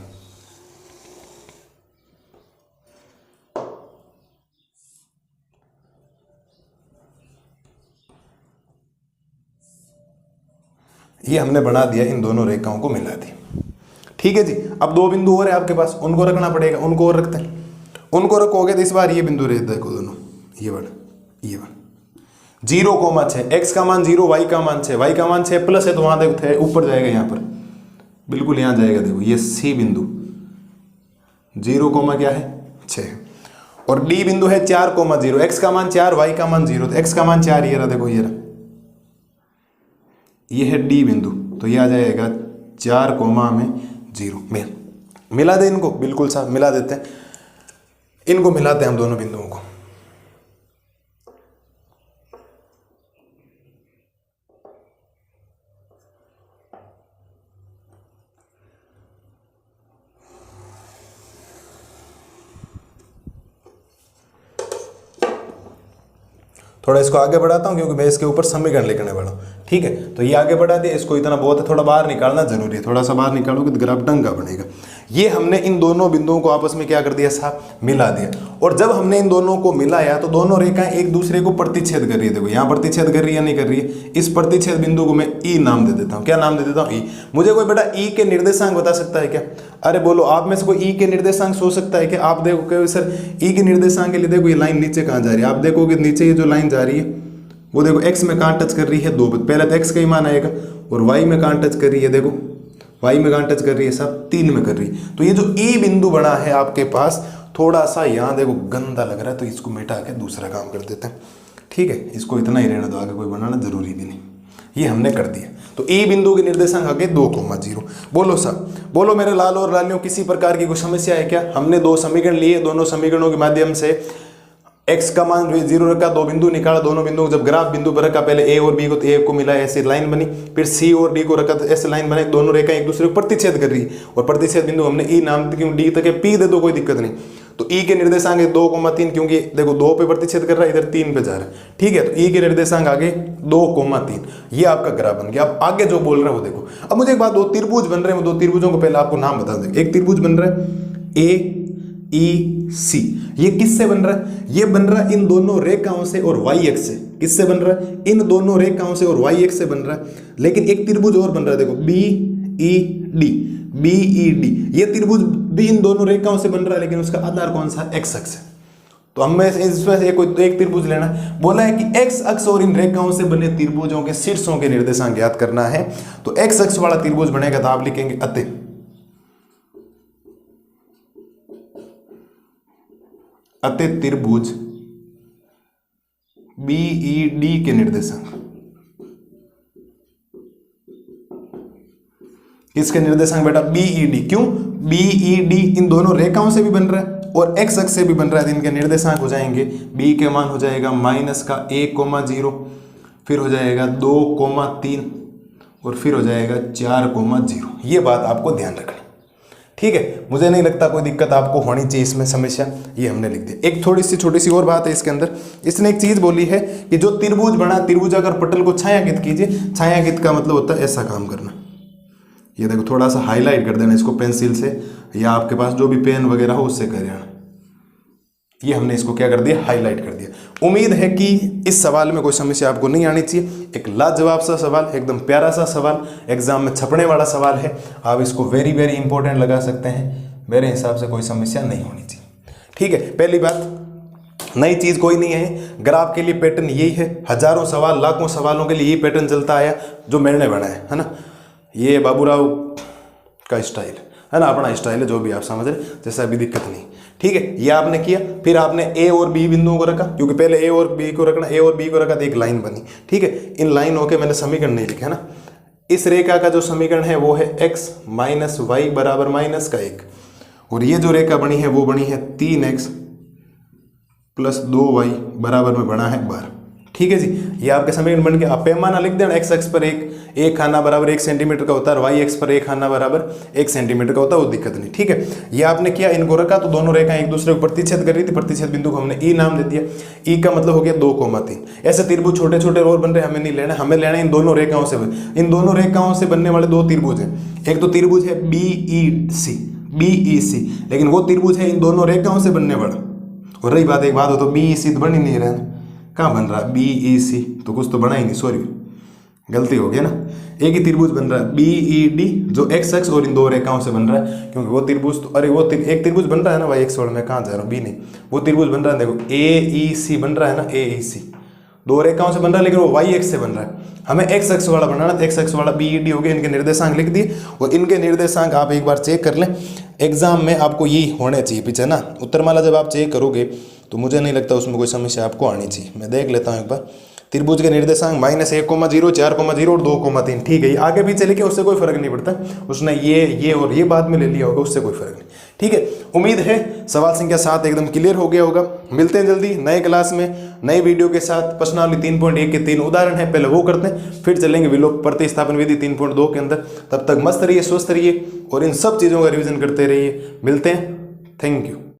ये हमने बना दिया, इन दोनों रेखाओं को मिला दिया। ठीक है जी। अब दो बिंदु और है आपके पास, उनको रखना पड़ेगा, उनको और रखते हैं। उनको रखोगे तो इस बार ये बिंदु रहता है, दोनों ये बन 0,6, x का मान 0, y का मान 6, y का मान 6 प्लस है तो वहां देखो ऊपर जाएगा, यहाँ पर बिल्कुल यहाँ जाएगा। देखो ये C बिंदु 0, क्या है 6, और D बिंदु है 4,0, x का मान 4, y का मान 0, तो x का मान 4 ये रहा, देखो ये रहा, ये है D बिंदु, तो ये आ जाएगा 4,0 में। मिला दे इनको, बिल्कुल साहब मिला देते हैं, इनको मिलाते हैं हम दोनों बिंदुओं को। थोड़ा इसको आगे बढ़ाता हूँ क्योंकि मैं इसके ऊपर समीकरण लिखने वाला हूँ। ठीक है, तो ये आगे बढ़ा दिया, इसको इतना बहुत है, थोड़ा बाहर निकालना जरूरी है, थोड़ा सा बाहर निकालोगे तो ग्राफ ढंग का बनेगा। ये हमने इन दोनों बिंदुओं को आपस में क्या कर दिया साहब, मिला दिया। और जब हमने इन दोनों को मिलाया तो दोनों रेखाएं एक दूसरे को प्रतिच्छेद कर रही है। देखो यहाँ प्रतिच्छेद कर रही है, नहीं कर रही है। इस प्रतिच्छेद बिंदु को मैं ई नाम दे देता हूँ। क्या नाम दे देता हूँ, ई। मुझे कोई बेटा ई के निर्देशांक बता सकता है क्या? अरे बोलो, आप में से कोई ई के निर्देशांक सोच सकता है क्या? आप देखो सर ई के निर्देशांक के लिए देखो ये लाइन नीचे कहाँ जा रही है, आप देखोगे नीचे ये जो लाइन जा रही है वो देखो x में कहाँ टच कर रही है, 2 पहले तो x का ही मान आएगा, और y में कहाँ टच कर रही है, देखो y में कहाँ टच कर रही है साहब, 3 में कर रही है। तो ये जो e बिंदु बना है आपके पास, थोड़ा सा यहाँ देखो गंदा लग रहा है, तो इसको मिटा के दूसरा काम कर देते हैं। ठीक है, इसको इतना ही रहना दो, आगे कोई बनाना जरूरी भी नहीं। ये हमने कर दिया, तो e बिंदु के निर्देशांक आगे 2,0। बोलो साहब, बोलो मेरे लाल और लालियों, किसी प्रकार की कोई समस्या है क्या? हमने दो समीकरण लिए, दोनों समीकरणों के माध्यम से x का मान 0 रखा, दो बिंदु निकाला, दोनों बिंदु को जब ग्राफ बिंदु पर रखा, पहले a और b को, तो a को मिला ऐसी लाइन बनी, फिर c और d को रखा तो ऐसे लाइन बने, दोनों रेखा एक दूसरे को प्रतिच्छेद कर रही है, और प्रतिच्छेद बिंदु हमने e नाम दिया, क्यों d तक है, p दे दो कोई दिक्कत नहीं। तो e के निर्देशांक है 2,3, क्योंकि देखो 2 पे प्रतिच्छेद कर रहा है, इधर 3 पे जा रहा है। ठीक है, तो e के निर्देशांक आगे 2,3, ये आपका ग्राफ बन गया। अब आगे जो बोल रहे हो देखो। अब मुझे एक बात, दो त्रिभुज बन रहे हैं, दो त्रिभुजों को पहले आपको नाम बता दें। एक त्रिभुज बन रहा है AEC, ये किससे बन रहा है? ये बन रहा है इन दोनों रेखाओं से और y अक्ष से। किससे बन रहा है? इन दोनों रेखाओं से और y अक्ष से बन रहा है। लेकिन एक त्रिभुज और बन रहा है, देखो BED, ये त्रिभुज भी इन दोनों रेखाओं से बन रहा है, लेकिन उसका आधार कौन सा है? x अक्ष है। तो हमें इसमें से एक त्रिभुज लेना है। बोला है कि x अक्ष और इन रेखाओं से बने त्रिभुजों के शीर्षों के निर्देशांक ज्ञात करना है। तो x अक्ष वाला त्रिभुज बनेगा तो आप लिखेंगे अतः त्रिभुज BED के निर्देशांक, किसके निर्देशांक बेटा? BED। क्यों? BED इन दोनों रेखाओं से भी बन रहा है और x अक्ष से भी बन रहा है, तो इनके निर्देशांक हो जाएंगे, b के मान हो जाएगा -1,0, फिर हो जाएगा 2,3 और फिर हो जाएगा 4,0। ये बात आपको ध्यान रखना। ठीक है, मुझे नहीं लगता कोई दिक्कत आपको होनी चाहिए इसमें समस्या, ये हमने लिख दिया। एक थोड़ी सी छोटी सी और बात है इसके अंदर, इसने एक चीज बोली है कि जो त्रिभुज बना, त्रिभुजाकार पटल को छायांकित कीजिए। छायांकित का मतलब होता है ऐसा काम करना। ये देखो, थोड़ा सा हाईलाइट कर देना इसको पेंसिल से, या आपके पास जो भी पेन वगैरह हो उससे कर देना। ये हमने इसको क्या कर दिया? हाईलाइट कर दिया। उम्मीद है कि इस सवाल में कोई समस्या आपको नहीं आनी चाहिए। एक लाजवाब सा सवाल, एकदम प्यारा सा सवाल, एग्जाम में छपने वाला सवाल है। आप इसको वेरी वेरी इंपॉर्टेंट लगा सकते हैं। मेरे हिसाब से कोई समस्या नहीं होनी चाहिए। ठीक है, पहली बात, नई चीज कोई नहीं है। ग्राफ के लिए पैटर्न यही है, हजारों सवाल, लाखों सवालों के लिए यही पैटर्न चलता आया जो मैंने बनाया है ना। ये बाबूराव का स्टाइल है ना, अपना स्टाइल है, जो भी आप समझ रहे, जैसा अभी दिक्कत नहीं। ठीक है, ये आपने किया, फिर आपने ए और बी बिंदुओं को रखा, क्योंकि पहले ए और बी को रखना, ए और बी को रखा तो एक लाइन बनी। ठीक है, इन लाइनों के मैंने समीकरण नहीं लिखे है ना। इस रेखा का जो समीकरण है वो है x - y बराबर -1, और ये जो रेखा बनी है वो बनी है 3x + 2y बराबर में बना है 12। ठीक है जी। ये आपके समीकरण बन गया। आप पैमाना लिख देना, एक्स अक्ष पर एक खाना बराबर 1 सेंटीमीटर का होता है और वाई अक्ष पर एक खाना बराबर 1 सेंटीमीटर का होता है, वो दिक्कत नहीं। ठीक है, ये आपने किया, इनको रखा तो दोनों रेखाएं एक दूसरे को प्रतिच्छेद कर रही थी। प्रतिच्छेद बिंदु को हमने ई नाम दे दिया। ई का मतलब हो गया 2,3। ऐसे त्रिभुज छोटे छोटे और बन रहे, हमें नहीं लेना, हमें लेना इन दोनों रेखाओं से। इन दोनों रेखाओं से बनने वाले दो त्रिभुज हैं। एक तो त्रिभुज है BEC, लेकिन वो त्रिभुज है इन दोनों रेखाओं से बनने वाला। और रही बात, एक बात हो तो BEC तो बन ही नहीं रहा है, कहाँ बन रहा है BEC, तो कुछ तो बना ही नहीं, सॉरी गलती हो गया ना। एक ही त्रिभुज बन रहा है BED, जो एक्स अक्ष और इन दो रेखाओं से बन रहा है, क्योंकि वो त्रिभुज तो, अरे वो एक त्रिभुज बन रहा है ना वाई एक्स वाला, मैं कहाँ जा रहा हूँ, बी नहीं, वो त्रिभुज बन रहा है, देखो AEC बन रहा है ना, AEC दो रेखाओं से बन रहा है, लेकिन वो वाई एक्स से बन रहा है। हमें एक्स अक्ष वाला बनाना, तो एक्स अक्ष वाला BED हो गया। इनके निर्देशांक लिख दिए, और इनके निर्देशांक आप एक बार चेक कर लें, एग्जाम में आपको ये होने चाहिए पीछे ना, उत्तरमाला जब आप चेक करोगे तो मुझे नहीं लगता उसमें कोई समस्या आपको आनी चाहिए। मैं देख लेता हूँ एक बार। त्रिभुज के निर्देशांक -1,0, 4,0 और 2,3। ठीक है, ये आगे पीछे लिखे, उससे कोई फर्क नहीं पड़ता। उसने ये और ये बाद में ले लिया होगा, उससे कोई फर्क नहीं। ठीक है, उम्मीद है सवाल संख्या 7 एकदम क्लियर हो गया होगा। मिलते हैं जल्दी नए क्लास में नए वीडियो के साथ। प्रश्नावली 3.1 के 3 उदाहरण है, पहले वो करते हैं, फिर चलेंगे विलोप प्रतिस्थापन विधि 3.2 के अंदर। तब तक मस्त रहिए, स्वस्थ रहिए और इन सब चीज़ों का रिवीजन करते रहिए। मिलते हैं, थैंक यू।